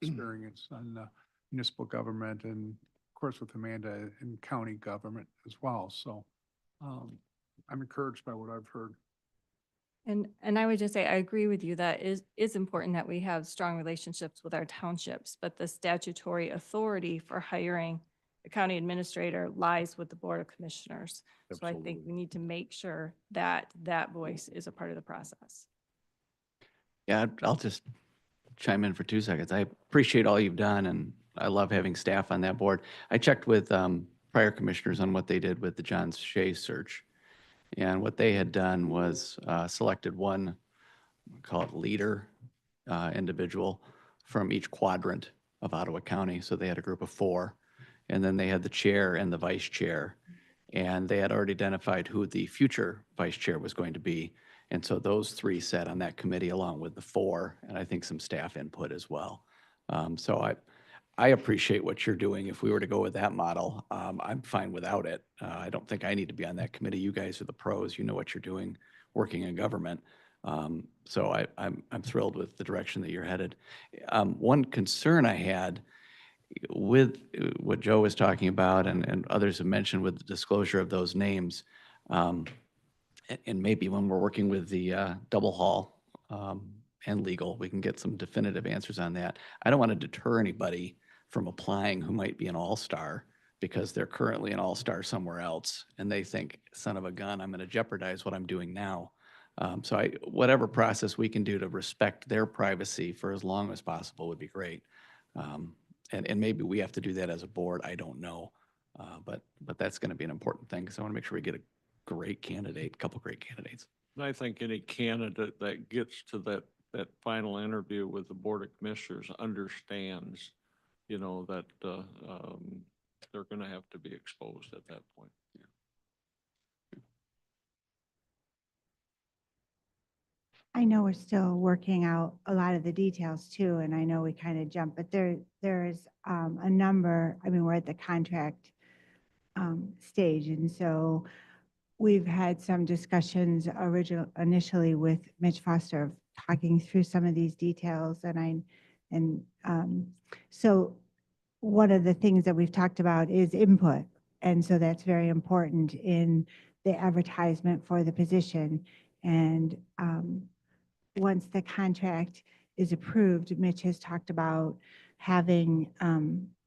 experience on municipal government, and of course with Amanda in county government as well. So I'm encouraged by what I've heard. And I would just say, I agree with you that it's important that we have strong relationships with our townships, but the statutory authority for hiring a county administrator lies with the Board of Commissioners. So I think Absolutely. we need to make sure that that voice is a part of the process. Yeah, I'll just chime in for 2 seconds. I appreciate all you've done, and I love having staff on that board. I checked with prior commissioners on what they did with the John Shea search. And what they had done was selected one, call it leader individual from each quadrant of Ottawa County. So they had a group of 4, and then they had the chair and the vice chair. And they had already identified who the future vice chair was going to be. And so those 3 sat on that committee along with the 4, and I think some staff input as well. So I appreciate what you're doing. If we were to go with that model, I'm fine without it. I don't think I need to be on that committee. You guys are the pros. You know what you're doing, working in government. So I'm thrilled with the direction that you're headed. One concern I had with what Joe was talking about and others have mentioned with the disclosure of those names, and maybe when we're working with the double haul and legal, we can get some definitive answers on that. I don't want to deter anybody from applying who might be an all-star because they're currently an all-star somewhere else and they think, son of a gun, I'm going to jeopardize what I'm doing now. So whatever process we can do to respect their privacy for as long as possible would be great. And maybe we have to do that as a board. I don't know. But that's going to be an important thing because I want to make sure we get a great candidate, a couple great candidates. I think any candidate that gets to that final interview with the Board of Commissioners understands, that they're going to have to be exposed at that point. I know we're still working out a lot of the details too, and I know we kind of jumped, but there's a number, I mean, we're at the contract stage, and so we've had some discussions initially with Mitch Foster of talking through some of these details, so one of the things that we've talked about is input, and so that's very important in the advertisement for the position. And once the contract is approved, Mitch has talked about having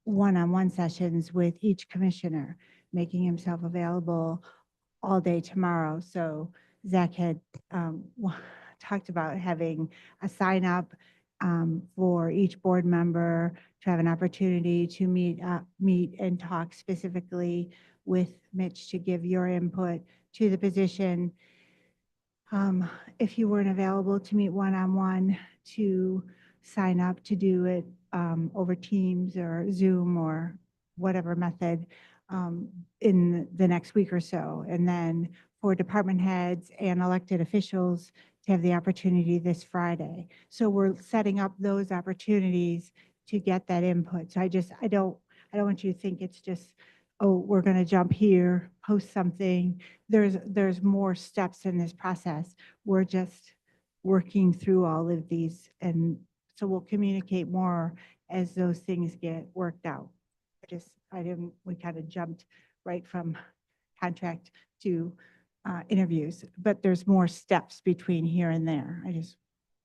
one-on-one sessions with each commissioner, making himself available all day tomorrow. So Zach had talked about having a sign up for each board member to have an opportunity to meet and talk specifically with Mitch to give your input to the position. If you weren't available to meet one-on-one, to sign up to do it over Teams or Zoom or whatever method in the next week or so. And then for department heads and elected officials to have the opportunity this Friday. So we're setting up those opportunities to get that input. So I don't want you to think it's just, oh, we're going to jump here, post something. There's more steps in this process. We're just working through all of these. And so we'll communicate more as those things get worked out. We kind of jumped right from contract to interviews, but there's more steps between here and there. I just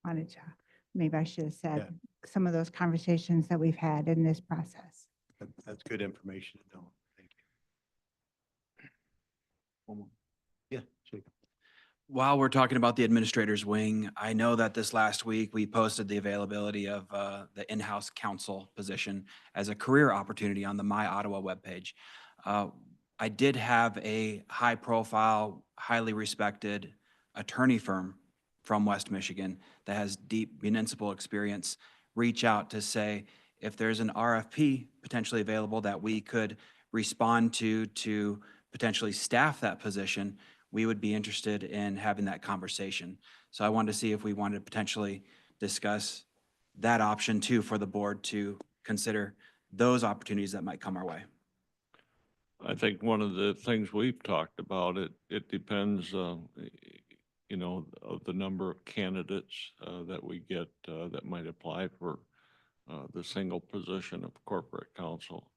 wanted to, maybe I should have said some of those conversations that we've had in this process. That's good information to know. Thank you. One more. Yeah, Jacob. While we're talking about the administrator's wing, I know that this last week we posted the availability of the in-house counsel position as a career opportunity on the My Ottawa webpage. I did have a high-profile, highly respected attorney firm from West Michigan that has deep municipal experience reach out to say if there's an RFP potentially available that we could respond to potentially staff that position, we would be interested in having that conversation. So I wanted to see if we wanted to potentially discuss that option too for the board to consider those opportunities that might come our way. I think one of the things we've talked about, it depends, you know, of the number of candidates that we get that might apply for the single position of corporate counsel.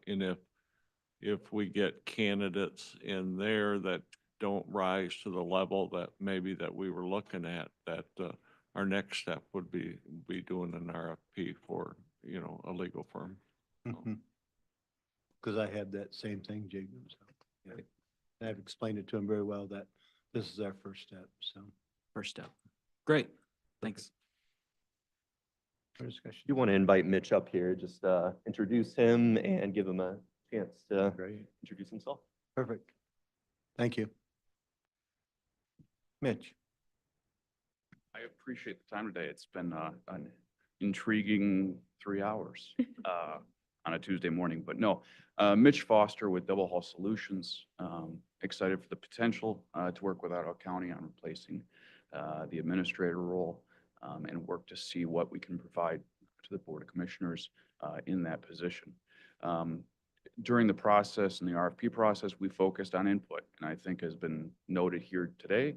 And if we get candidates in there that don't rise to the level that maybe that we were looking at, that our next step would be doing an RFP for, you know, a legal firm. Because I had that same thing, Jacob. So, yeah. I've explained it to him very well that this is our first step, so. First step. Great. Thanks. For discussion. You want to invite Mitch up here, just introduce him and give him a chance to Great. introduce himself. Perfect. Thank you. Mitch. I appreciate the time today. It's been an intriguing 3 hours on a Tuesday morning, but no. Mitch Foster with Double Hall Solutions. Excited for the potential to work with Ottawa County on replacing the administrator role and work to see what we can provide to the Board of Commissioners in that position. During the process and the RFP process, we focused on input, and I think has been noted here today.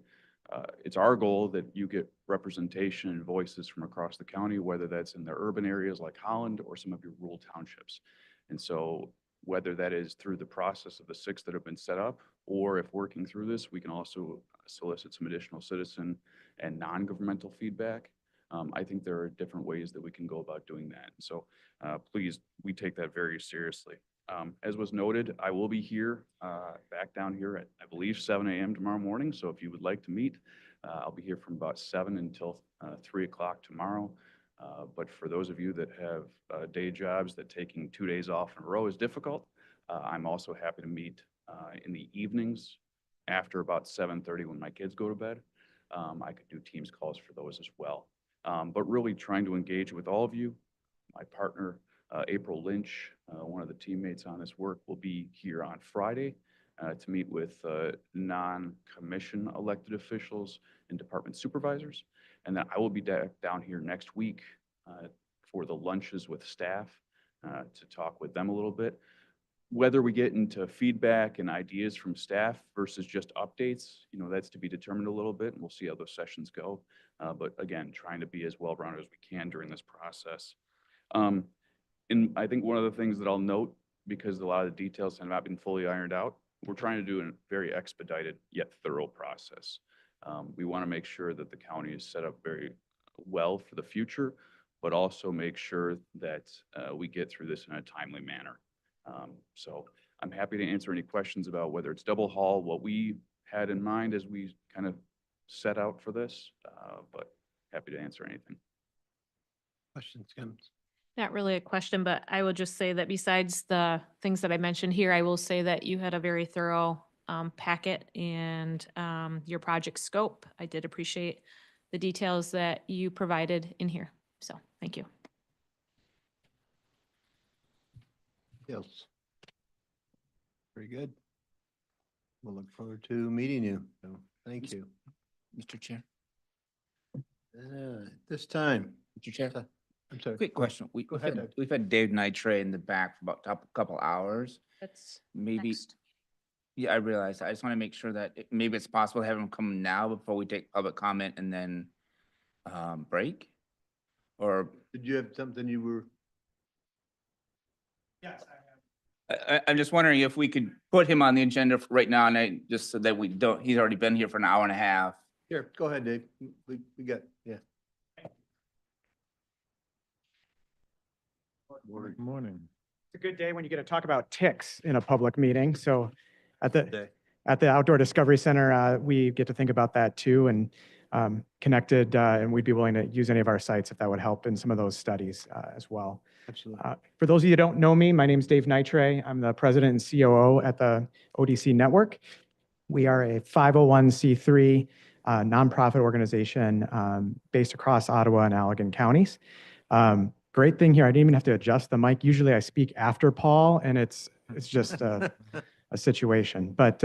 It's our goal that you get representation and voices from across the county, whether that's in the urban areas like Holland or some of your rural townships. And so whether that is through the process of the 6 that have been set up, or if working through this, we can also solicit some additional citizen and non-governmental feedback. I think there are different ways that we can go about doing that. So please, we take that very seriously. As was noted, I will be here, back down here at, I believe, 7 a.m. tomorrow morning. So if you would like to meet, I'll be here from about 7 until 3 o'clock tomorrow. But for those of you that have day jobs that taking 2 days off in a row is difficult, I'm also happy to meet in the evenings after about 7:30 when my kids go to bed. I could do Teams calls for those as well. But really trying to engage with all of you. My partner, April Lynch, one of the teammates on this work, will be here on Friday to meet with non-commission elected officials and department supervisors. And then I will be down here next week for the lunches with staff to talk with them a little bit. Whether we get into feedback and ideas from staff versus just updates, you know, that's to be determined a little bit, and we'll see how those sessions go. But again, trying to be as well-rounded as we can during this process. And I think one of the things that I'll note, because a lot of the details have not been fully ironed out, we're trying to do a very expedited yet thorough process. We want to make sure that the county is set up very well for the future, but also make sure that we get through this in a timely manner. So I'm happy to answer any questions about whether it's double haul, what we had in mind as we kind of set out for this, but happy to answer anything. Questions, comments? Not really a question, but I will just say that besides the things that I mentioned here, I will say that you had a very thorough packet and your project scope. I did appreciate the details that you provided in here. So thank you. Yes. Very good. We'll look forward to meeting you. So thank you. Mr. Chair. At this time. Mr. Chair. I'm sorry. Quick question. Go ahead, Doug. We've had Dave Nitre in the back for about a couple hours. That's Maybe, next. yeah, I realize. I just want to make sure that maybe it's possible to have him come now before we take public comment and then break? Or, Did you have something you were? yes, I'm just wondering if we could put him on the agenda for right now, and just so that we don't, he's already been here for an hour and a half. Here, go ahead, Dave. We got, yeah. Good morning. It's a good day when you get to talk about ticks in a public meeting. So at Day. the Outdoor Discovery Center, we get to think about that too, and connected, and we'd be willing to use any of our sites if that would help in some of those studies as well. Absolutely. For those of you who don't know me, my name is Dave Nitre. I'm the president and COO at the ODC Network. We are a 501c3 nonprofit organization based across Ottawa and Allegan counties. Great thing here, I didn't even have to adjust the mic. Usually I speak after Paul, and it's just a situation. But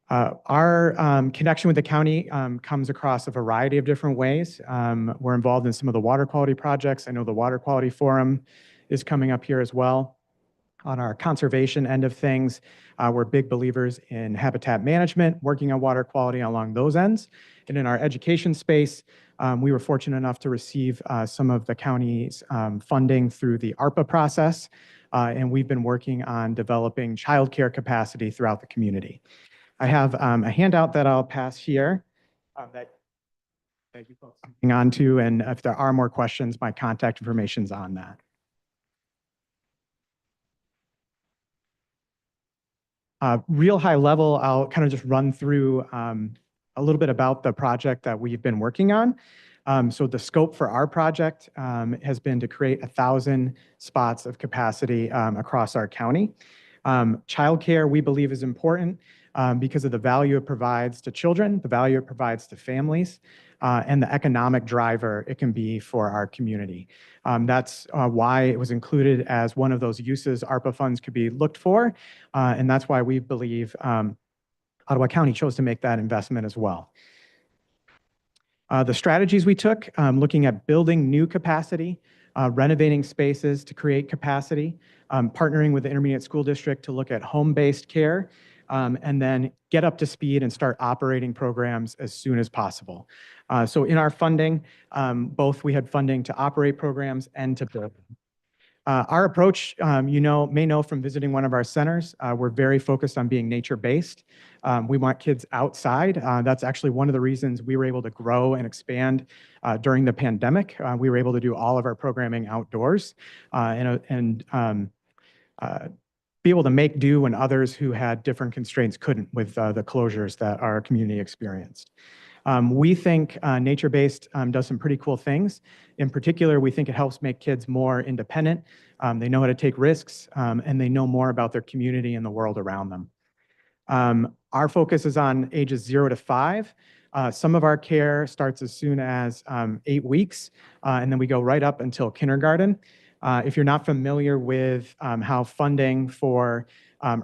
our connection with the county comes across a variety of different ways. We're involved in some of the water quality projects. I know the Water Quality Forum is coming up here as well. On our conservation end of things, we're big believers in habitat management, working on water quality along those ends. And in our education space, we were fortunate enough to receive some of the county's funding through the ARPA process. And we've been working on developing childcare capacity throughout the community. I have a handout that I'll pass here that you folks can hang on to. And if there are more questions, my contact information's on that. Real high level, I'll kind of just run through a little bit about the project that we've been working on. So the scope for our project has been to create 1,000 spots of capacity across our county. Childcare, we believe, is important because of the value it provides to children, the value it provides to families, and the economic driver it can be for our community. That's why it was included as one of those uses ARPA funds could be looked for, and that's why we believe Ottawa County chose to make that investment as well. The strategies we took, looking at building new capacity, renovating spaces to create capacity, partnering with the intermediate school district to look at home-based care, and then get up to speed and start operating programs as soon as possible. So in our funding, both we had funding to operate programs and to build. Our approach, may know from visiting one of our centers, we're very focused on being nature-based. We want kids outside. That's actually one of the reasons we were able to grow and expand during the pandemic. We were able to do all of our programming outdoors and be able to make do when others who had different constraints couldn't with the closures that our community experienced. We think nature-based does some pretty cool things. In particular, we think it helps make kids more independent. They know how to take risks, and they know more about their community and the world around them. Our focus is on ages 0 to 5. Some of our care starts as soon as 8 weeks, and then we go right up until kindergarten. If you're not familiar with how funding for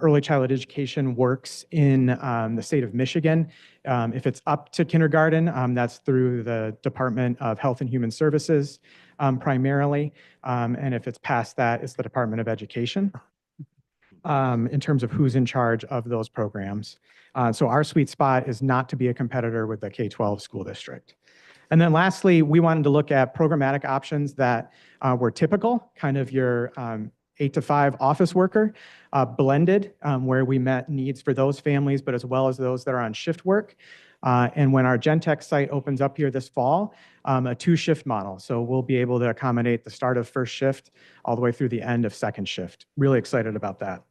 early childhood education works in the state of Michigan, if it's up to kindergarten, that's through the Department of Health and Human Services primarily. And if it's past that, it's the Department of Education in terms of who's in charge of those programs. So our sweet spot is not to be a competitor with the K-12 school district. And then lastly, we wanted to look at programmatic options that were typical, kind of your 8 to 5 office worker, blended, where we met needs for those families, but as well as those that are on shift work. And when our Gentex site opens up here this fall, a 2-shift model. So we'll be able to accommodate the start of first shift all the way through the end of second shift. Really excited about that.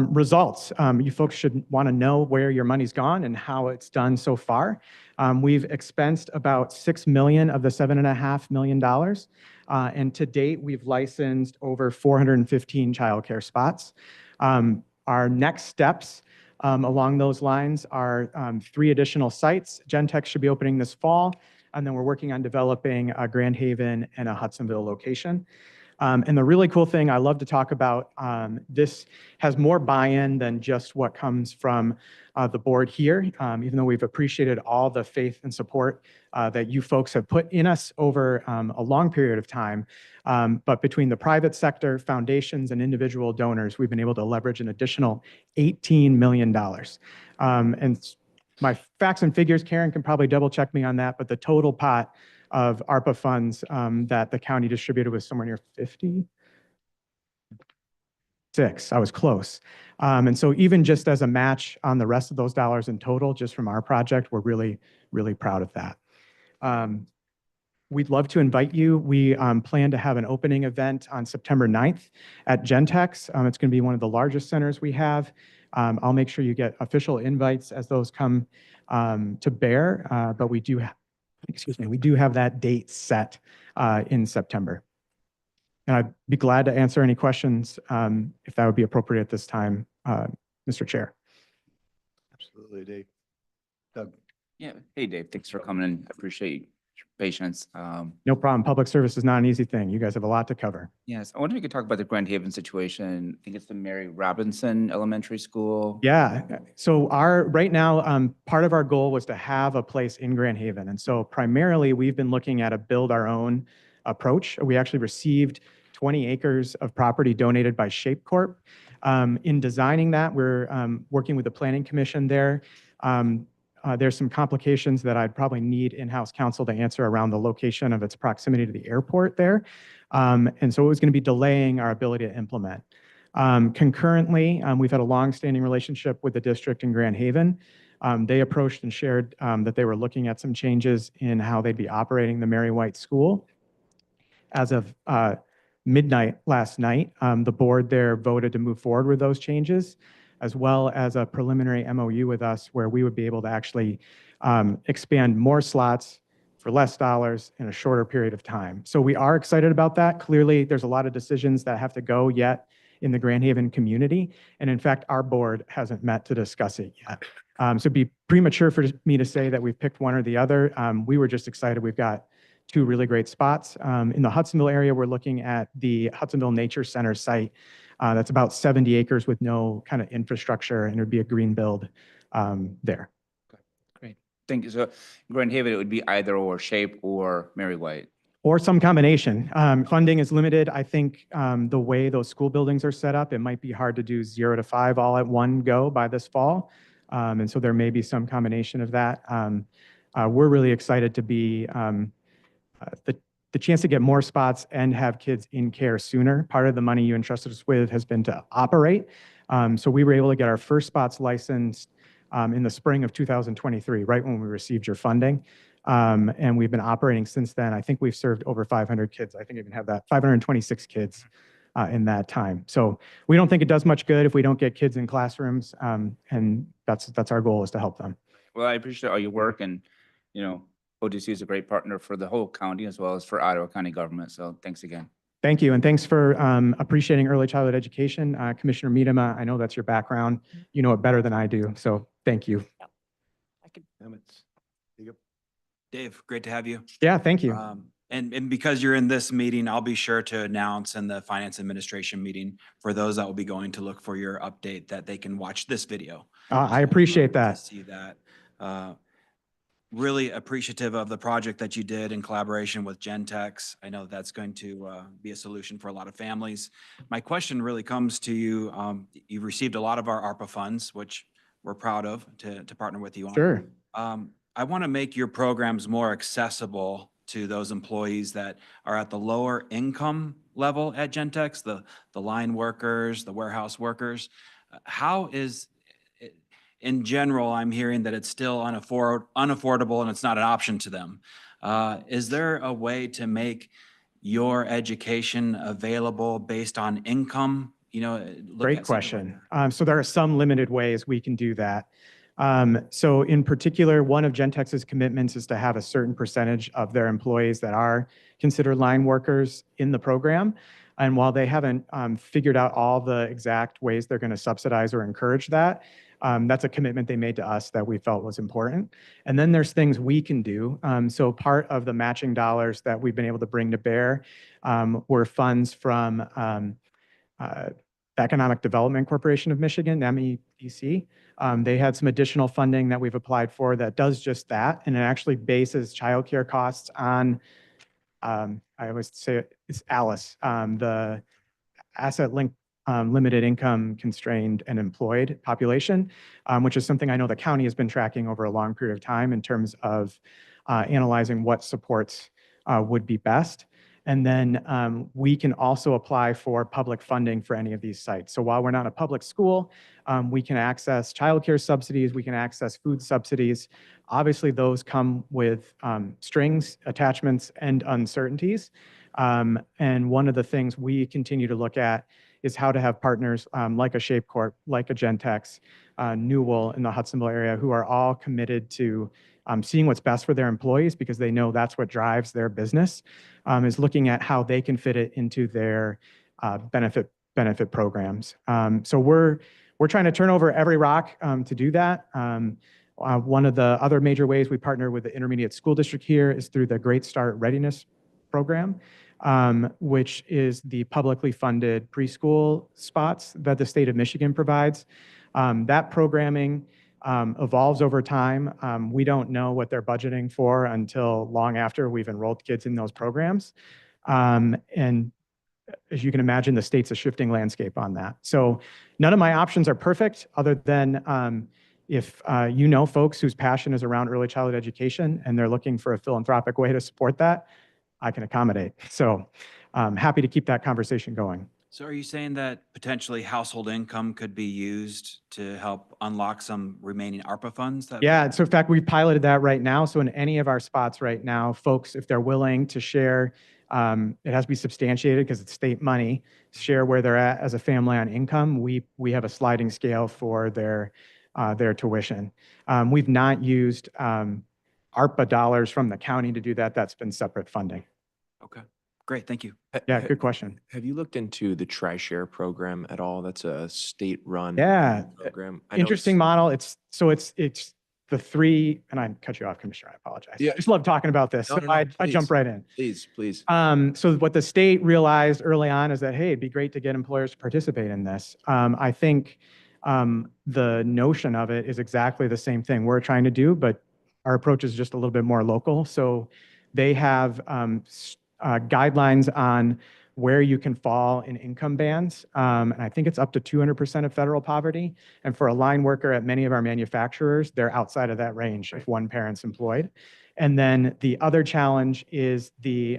Results. You folks should want to know where your money's gone and how it's done so far. We've expensed about $6 million of the $7.5 million. And to date, we've licensed over 415 childcare spots. Our next steps along those lines are 3 additional sites. Gentex should be opening this fall. And then we're working on developing a Grand Haven and a Hudsonville location. And the really cool thing I love to talk about, this has more buy-in than just what comes from the board here, even though we've appreciated all the faith and support that you folks have put in us over a long period of time. But between the private sector, foundations, and individual donors, we've been able to leverage an additional $18 million. And my facts and figures, Karen can probably double check me on that, but the total pot of ARPA funds that the county distributed was somewhere near 56. I was close. And so even just as a match on the rest of those dollars in total, just from our project, we're really, really proud of that. We'd love to invite you. We plan to have an opening event on September 9th at Gentex. It's going to be one of the largest centers we have. I'll make sure you get official invites as those come to bear, but we do have that date set in September. And I'd be glad to answer any questions if that would be appropriate at this time, Mr. Chair. Absolutely, Dave. Doug. Yeah. Hey, Dave, thanks for coming in. I appreciate your patience. No problem. Public service is not an easy thing. You guys have a lot to cover. Yes. I wonder if you could talk about the Grand Haven situation. I think it's the Mary Robinson Elementary School. Yeah. So right now, part of our goal was to have a place in Grand Haven. And so primarily we've been looking at a build our own approach. We actually received 20 acres of property donated by Shape Corp. In designing that, we're working with the Planning Commission there. There's some complications that I'd probably need in-house counsel to answer around the location of its proximity to the airport there. And so it was going to be delaying our ability to implement. Concurrently, we've had a long-standing relationship with the district in Grand Haven. They approached and shared that they were looking at some changes in how they'd be operating the Mary White School. As of midnight last night, the board there voted to move forward with those changes, as well as a preliminary MOU with us where we would be able to actually expand more slots for less dollars in a shorter period of time. So we are excited about that. Clearly, there's a lot of decisions that have to go yet in the Grand Haven community. And in fact, our board hasn't met to discuss it yet. So it'd be premature for me to say that we've picked one or the other. We were just excited. We've got two really great spots. In the Hudsonville area, we're looking at the Hudsonville Nature Center site. That's about 70 acres with no kind of infrastructure, and it'd be a green build there. Great. Thank you. So Grand Haven, it would be either or Shape or Mary White. Or some combination. Funding is limited. I think the way those school buildings are set up, it might be hard to do 0 to 5 all at one go by this fall. And so there may be some combination of that. We're really excited to be the chance to get more spots and have kids in care sooner. Part of the money you entrusted us with has been to operate. So we were able to get our first spots licensed in the spring of 2023, right when we received your funding. And we've been operating since then. I think we've served over 500 kids. I think I even have that, 526 kids in that time. So we don't think it does much good if we don't get kids in classrooms. And that's our goal, is to help them. Well, I appreciate all your work, and, you know, ODC is a great partner for the whole county as well as for Ottawa County government. So thanks again. Thank you. And thanks for appreciating early childhood education. Commissioner Miedema, I know that's your background. You know it better than I do. So thank you. Dave, great to have you. Yeah, thank you. And because you're in this meeting, I'll be sure to announce in the Finance Administration meeting for those that will be going to look for your update that they can watch this video. I appreciate To that. see that. Really appreciative of the project that you did in collaboration with Gentex. I know that's going to be a solution for a lot of families. My question really comes to you. You've received a lot of our ARPA funds, which we're proud of to partner with you on. Sure. I want to make your programs more accessible to those employees that are at the lower income level at Gentex, the line workers, the warehouse workers. How is, in general, I'm hearing that it's still unaffordable and it's not an option to them. Is there a way to make your education available based on income? You know, look Great at something like question. So there are some limited ways we can do that. So in particular, one of Gentex's commitments is to have a certain percentage of their employees that are considered line workers in the program. And while they haven't figured out all the exact ways they're going to subsidize or encourage that, that's a commitment they made to us that we felt was important. And then there's things we can do. So part of the matching dollars that we've been able to bring to bear were funds from Economic Development Corporation of Michigan, MEDC. They had some additional funding that we've applied for that does just that, and it actually bases childcare costs on, I always say it's ALICE, the Asset Linked Limited Income Constrained and Employed Population, which is something I know the county has been tracking over a long period of time in terms of analyzing what supports would be best. And then we can also apply for public funding for any of these sites. So while we're not a public school, we can access childcare subsidies, we can access food subsidies. Obviously, those come with strings, attachments, and uncertainties. And one of the things we continue to look at is how to have partners like a Shape Corp, like a Gentex, Newell in the Hudsonville area, who are all committed to seeing what's best for their employees, because they know that's what drives their business, is looking at how they can fit it into their benefit programs. So we're trying to turn over every rock to do that. One of the other major ways we partner with the intermediate school district here is through the Great Start Readiness Program, which is the publicly funded preschool spots that the state of Michigan provides. That programming evolves over time. We don't know what they're budgeting for until long after we've enrolled kids in those programs. And as you can imagine, the state's a shifting landscape on that. So none of my options are perfect other than if you know folks whose passion is around early childhood education and they're looking for a philanthropic way to support that, I can accommodate. So happy to keep that conversation going. So are you saying that potentially household income could be used to help unlock some remaining ARPA funds? Yeah, so in fact, we've piloted that right now. So in any of our spots right now, folks, if they're willing to share, it has to be substantiated because it's state money, share where they're at as a family on income. We have a sliding scale for their tuition. We've not used ARPA dollars from the county to do that. That's been separate funding. Okay, great, thank you. Yeah, good question. Have you looked into the Tri-Share program at all? That's a state-run Yeah, program. I know interesting model. It's the three, and I cut you off, Commissioner, I apologize. Yeah. I just love talking about this. No, So no, no, I jump please. right in. Please, please. So what the state realized early on is that, hey, it'd be great to get employers to participate in this. I think the notion of it is exactly the same thing we're trying to do, but our approach is just a little bit more local. So they have guidelines on where you can fall in income bands. And I think it's up to 200% of federal poverty. And for a line worker at many of our manufacturers, they're outside of that range if one parent's employed. And then the other challenge is the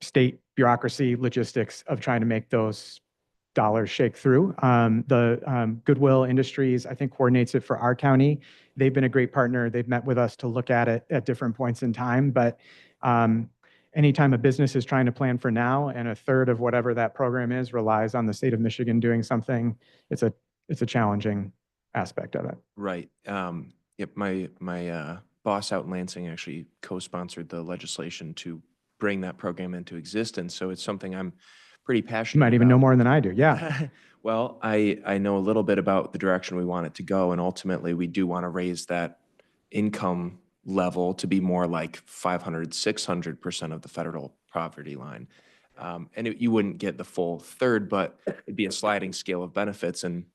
state bureaucracy logistics of trying to make those dollars shake through. The Goodwill Industries, I think, coordinates it for our county. They've been a great partner. They've met with us to look at it at different points in time. But anytime a business is trying to plan for now and a third of whatever that program is relies on the state of Michigan doing something, it's a challenging aspect of it. Right. Yep. My boss out in Lansing actually co-sponsored the legislation to bring that program into existence. So it's something I'm pretty passionate You might even know about. more than I do. Yeah. Well, I know a little bit about the direction we want it to go, and ultimately we do want to raise that income level to be more like 500, 600% of the federal poverty line. You wouldn't get the full third, but it'd be a sliding scale of benefits. And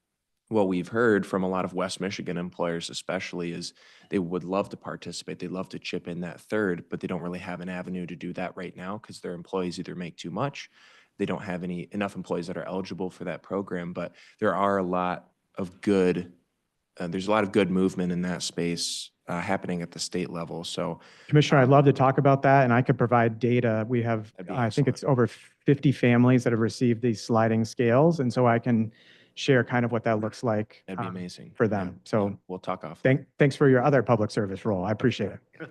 what we've heard from a lot of West Michigan employers especially is they would love to participate. They'd love to chip in that third, but they don't really have an avenue to do that right now because their employees either make too much, they don't have enough employees that are eligible for that program. But there are a lot of good, there's a lot of good movement in that space happening at the state level. So Commissioner, I'd love to talk about that, and I could provide data. We have, I think it's over 50 families that have received these sliding scales, and so I can share kind of what that looks like. That'd be amazing for them. Yeah, So yeah, we'll talk off. thanks for your other public service role. I appreciate it.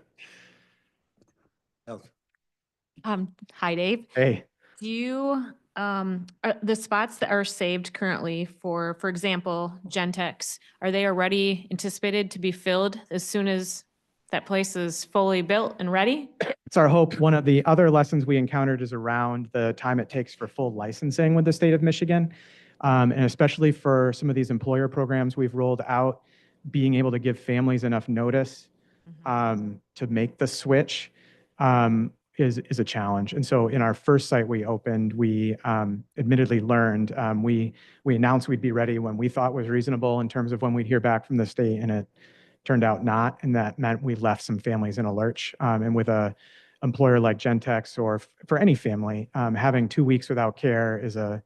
Hi, Dave. Hey. Do you, are the spots that are saved currently for example, Gentex, are they already anticipated to be filled as soon as that place is fully built and ready? It's our hope. One of the other lessons we encountered is around the time it takes for full licensing with the state of Michigan. And especially for some of these employer programs we've rolled out, being able to give families enough notice to make the switch is a challenge. And so in our first site we opened, we admittedly learned, we announced we'd be ready when we thought was reasonable in terms of when we'd hear back from the state, and it turned out not. And that meant we left some families in a lurch. And with a employer like Gentex or for any family, having 2 weeks without care is a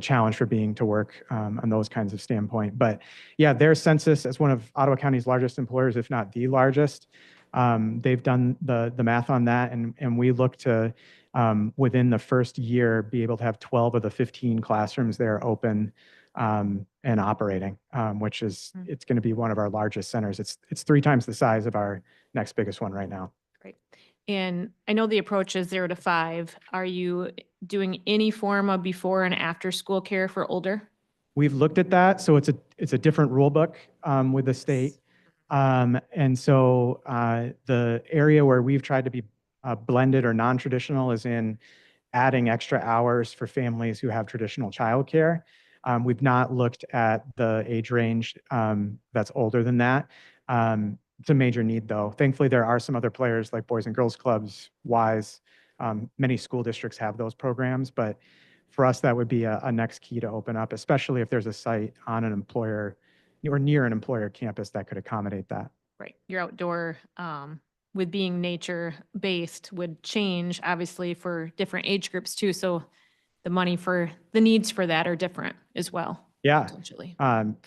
challenge for being to work on those kinds of standpoint. But yeah, their census as one of Ottawa County's largest employers, if not the largest, they've done the math on that, and we look to within the first year be able to have 12 of the 15 classrooms there open and operating, which is it's going to be one of our largest centers. It's 3 times the size of our next biggest one right now. Great. And I know the approach is 0 to 5. Are you doing any form of before and after school care for older? We've looked at that, so it's a different rule book with the state. And so the area where we've tried to be blended or non-traditional is in adding extra hours for families who have traditional childcare. We've not looked at the age range that's older than that. It's a major need, though. Thankfully, there are some other players like Boys and Girls Clubs, WISE. Many school districts have those programs, but for us, that would be a next key to open up, especially if there's a site on an employer or near an employer campus that could accommodate that. Right. Your outdoor with being nature-based would change, obviously, for different age groups too. So the money for, the needs for that are different as well. Yeah. Potentially.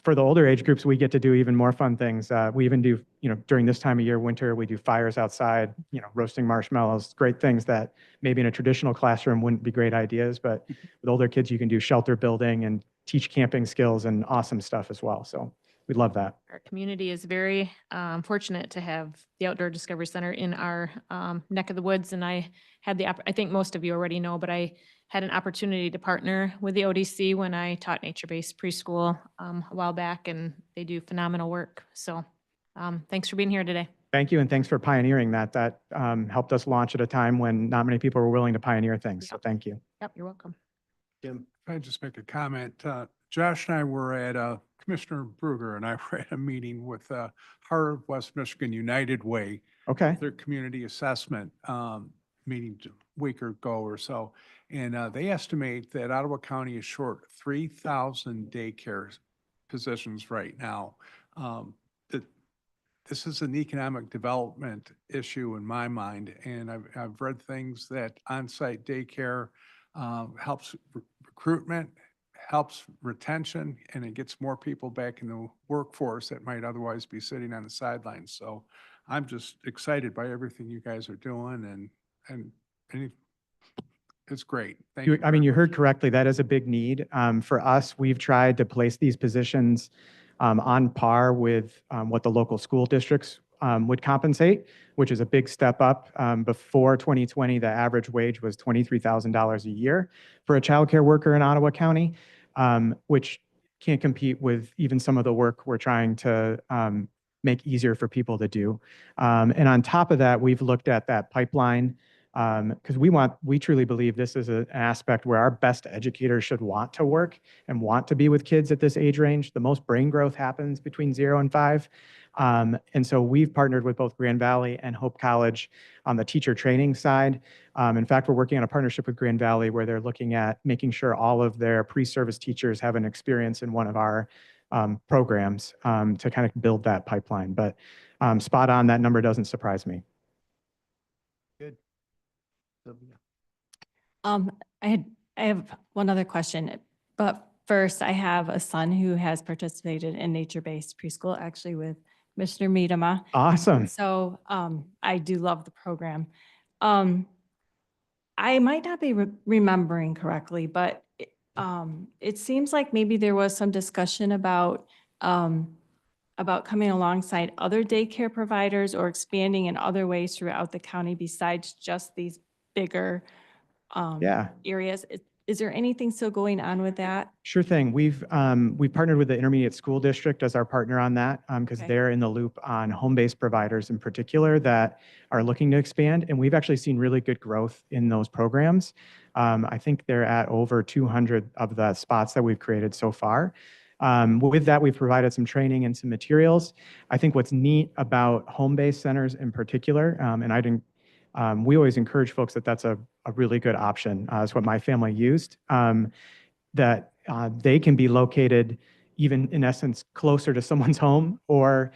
For the older age groups, we get to do even more fun things. We even do, during this time of year, winter, we do fires outside, roasting marshmallows, great things that maybe in a traditional classroom wouldn't be great ideas, but with older kids, you can do shelter building and teach camping skills and awesome stuff as well. So we love that. Our community is very fortunate to have the Outdoor Discovery Center in our neck of the woods. And I had I think most of you already know, but I had an opportunity to partner with the ODC when I taught nature-based preschool a while back, and they do phenomenal work. So thanks for being here today. Thank you, and thanks for pioneering that. That helped us launch at a time when not many people were willing to pioneer things. So thank you. Yep, you're welcome. Jim? If I just make a comment, Josh and I were at Commissioner Bruger and I were at a meeting with Heart of West Michigan United Way. Okay. Their community assessment meeting a week ago or so. And they estimate that Ottawa County is short 3,000 daycare positions right now. This is an economic development issue in my mind. And I've read things that on-site daycare helps recruitment, helps retention, and it gets more people back in the workforce that might otherwise be sitting on the sidelines. So I'm just excited by everything you guys are doing, and it's great. Thank you. I mean, you heard correctly. That is a big need. For us, we've tried to place these positions on par with what the local school districts would compensate, which is a big step up. Before 2020, the average wage was $23,000 a year for a childcare worker in Ottawa County, which can't compete with even some of the work we're trying to make easier for people to do. And on top of that, we've looked at that pipeline because we truly believe this is an aspect where our best educators should want to work and want to be with kids at this age range. The most brain growth happens between 0 and 5. And so we've partnered with both Grand Valley and Hope College on the teacher training side. In fact, we're working on a partnership with Grand Valley where they're looking at making sure all of their pre-service teachers have an experience in one of our programs to kind of build that pipeline. But spot on, that number doesn't surprise me. Good. I have one other question, but first I have a son who has participated in nature-based preschool, actually with Mr. Miedema. Awesome. So I do love the program. I might not be remembering correctly, but it seems like maybe there was some discussion about coming alongside other daycare providers or expanding in other ways throughout the county besides just these bigger areas. Is there anything still going on with that? Sure thing. We've partnered with the Intermediate School District as our partner on that because they're in the loop on home-based providers in particular that are looking to expand. And we've actually seen really good growth in those programs. I think they're at over 200 of the spots that we've created so far. With that, we've provided some training and some materials. I think what's neat about home-based centers in particular, and we always encourage folks that that's a really good option. It's what my family used, that they can be located even in essence closer to someone's home or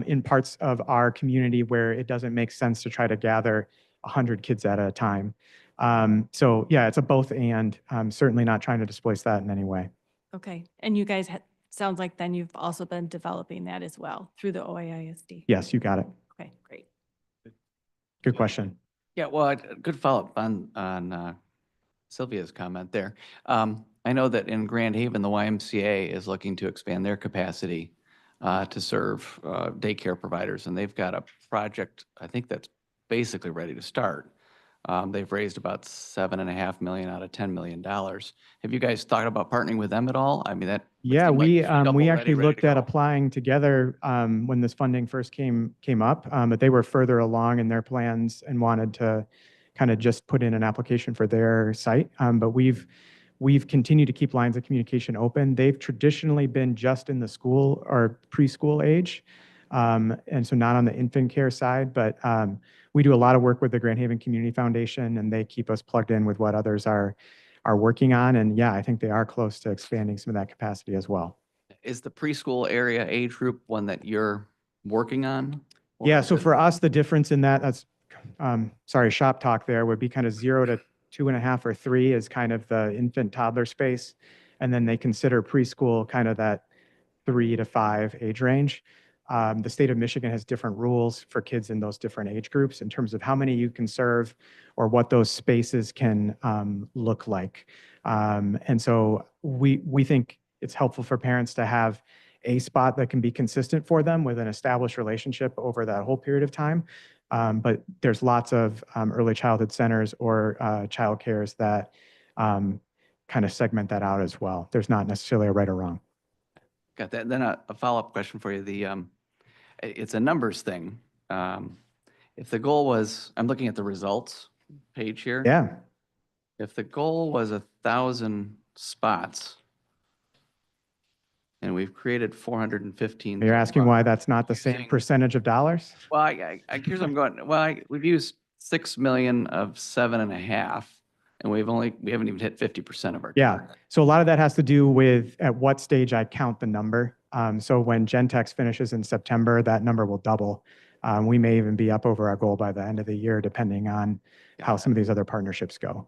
in parts of our community where it doesn't make sense to try to gather 100 kids at a time. So yeah, it's a both and. I'm certainly not trying to displace that in any way. Okay. And you guys, sounds like then you've also been developing that as well through the OAISD. Yes, you got it. Okay, great. Good question. Yeah, well, good follow-up on Sylvia's comment there. I know that in Grand Haven, the YMCA is looking to expand their capacity to serve daycare providers, and they've got a project, I think that's basically ready to start. They've raised about $7.5 million out of $10 million. Have you guys thought about partnering with them at all? I mean, that would Yeah, seem like we shovel-ready, actually ready looked to at go. applying together when this funding first came up, but they were further along in their plans and wanted to kind of just put in an application for their site. But we've continued to keep lines of communication open. They've traditionally been just in the school or preschool age, and so not on the infant care side. But we do a lot of work with the Grand Haven Community Foundation, and they keep us plugged in with what others are working on. And yeah, I think they are close to expanding some of that capacity as well. Is the preschool area age group one that you're working on? Yeah, so for us, the difference in that's, sorry, shop talk there would be kind of 0 to 2.5 or 3 is kind of the infant toddler space. And then they consider preschool kind of that 3 to 5 age range. The state of Michigan has different rules for kids in those different age groups in terms of how many you can serve or what those spaces can look like. And so we think it's helpful for parents to have a spot that can be consistent for them with an established relationship over that whole period of time. But there's lots of early childhood centers or child cares that kind of segment that out as well. There's not necessarily a right or wrong. Got that. Then a follow-up question for you. It's a numbers thing. If the goal was, I'm looking at the results page here. Yeah. If the goal was 1,000 spots and we've created 415. You're asking why that's not the same percentage of dollars? Well, here's what I'm going. Well, we've used 6 million of 7.5, and we haven't even hit 50% of our. Yeah. target. So a lot of that has to do with at what stage I count the number. So when Gentex finishes in September, that number will double. We may even be up over our goal by the end of the year, depending on how some of these other partnerships go.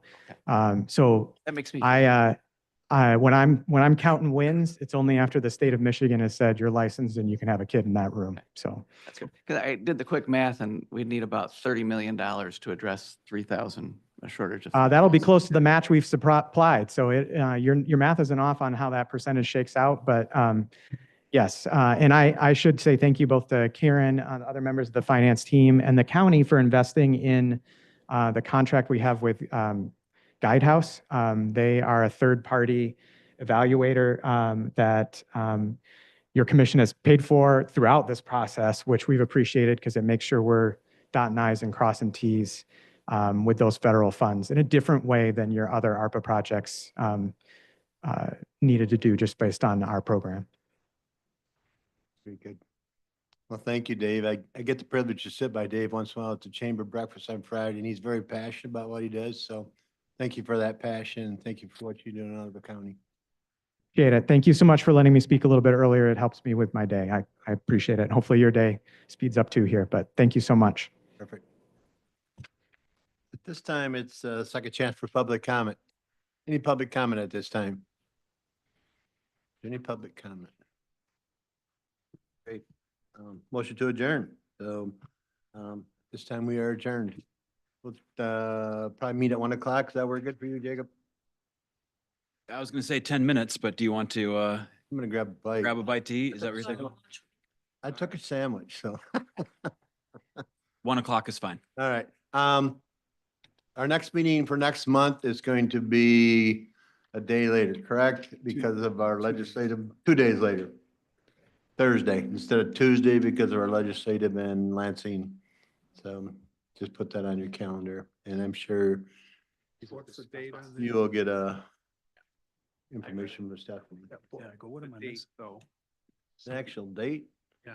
So That makes me. when I'm counting wins, it's only after the state of Michigan has said you're licensed and you can have a kid in that room. So That's good. Because I did the quick math, and we'd need about $30 million to address 3,000, a shortage of. that'll be close to the match we've supplied. So your math isn't off on how that percentage shakes out, but yes. And I should say thank you both to Karen, other members of the finance team, and the county for investing in the contract we have with Guidehouse. They are a third-party evaluator that your commission has paid for throughout this process, which we've appreciated because it makes sure we're dotting i's and crossing t's with those federal funds in a different way than your other ARPA projects needed to do just based on our program. Very good. Well, thank you, Dave. I get the privilege to sit by Dave once in a while at the chamber breakfast on Friday, and he's very passionate about what he does. So thank you for that passion, and thank you for what you do in Ottawa County. Appreciate it. Thank you so much for letting me speak a little bit earlier. It helps me with my day. I appreciate it. Hopefully your day speeds up too here, but thank you so much. Perfect. At this time, it's a second chance for public comment. Any public comment at this time? Any public comment? Great. Motion to adjourn. So this time we are adjourned. We'll probably meet at 1 o'clock. Is that work good for you, Jacob? I was going to say 10 minutes, but do you want to I'm gonna grab a bite. grab a bite to eat? Is that what you're saying? I took a sandwich, so. 1 o'clock is fine. All right. Our next meeting for next month is going to be a day later, correct? Because of our legislative, 2 days later. Thursday instead of Tuesday because of our legislative in Lansing. So just put that on your calendar, and I'm sure What's the date on the? you will get information from Stephanie. Yeah, go, what am I missing? Though, The actual date? yeah.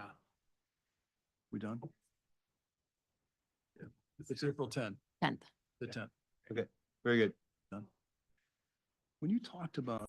We done? Yeah. It's April 10th, 10th. the 10th. Okay, very good. When you talked about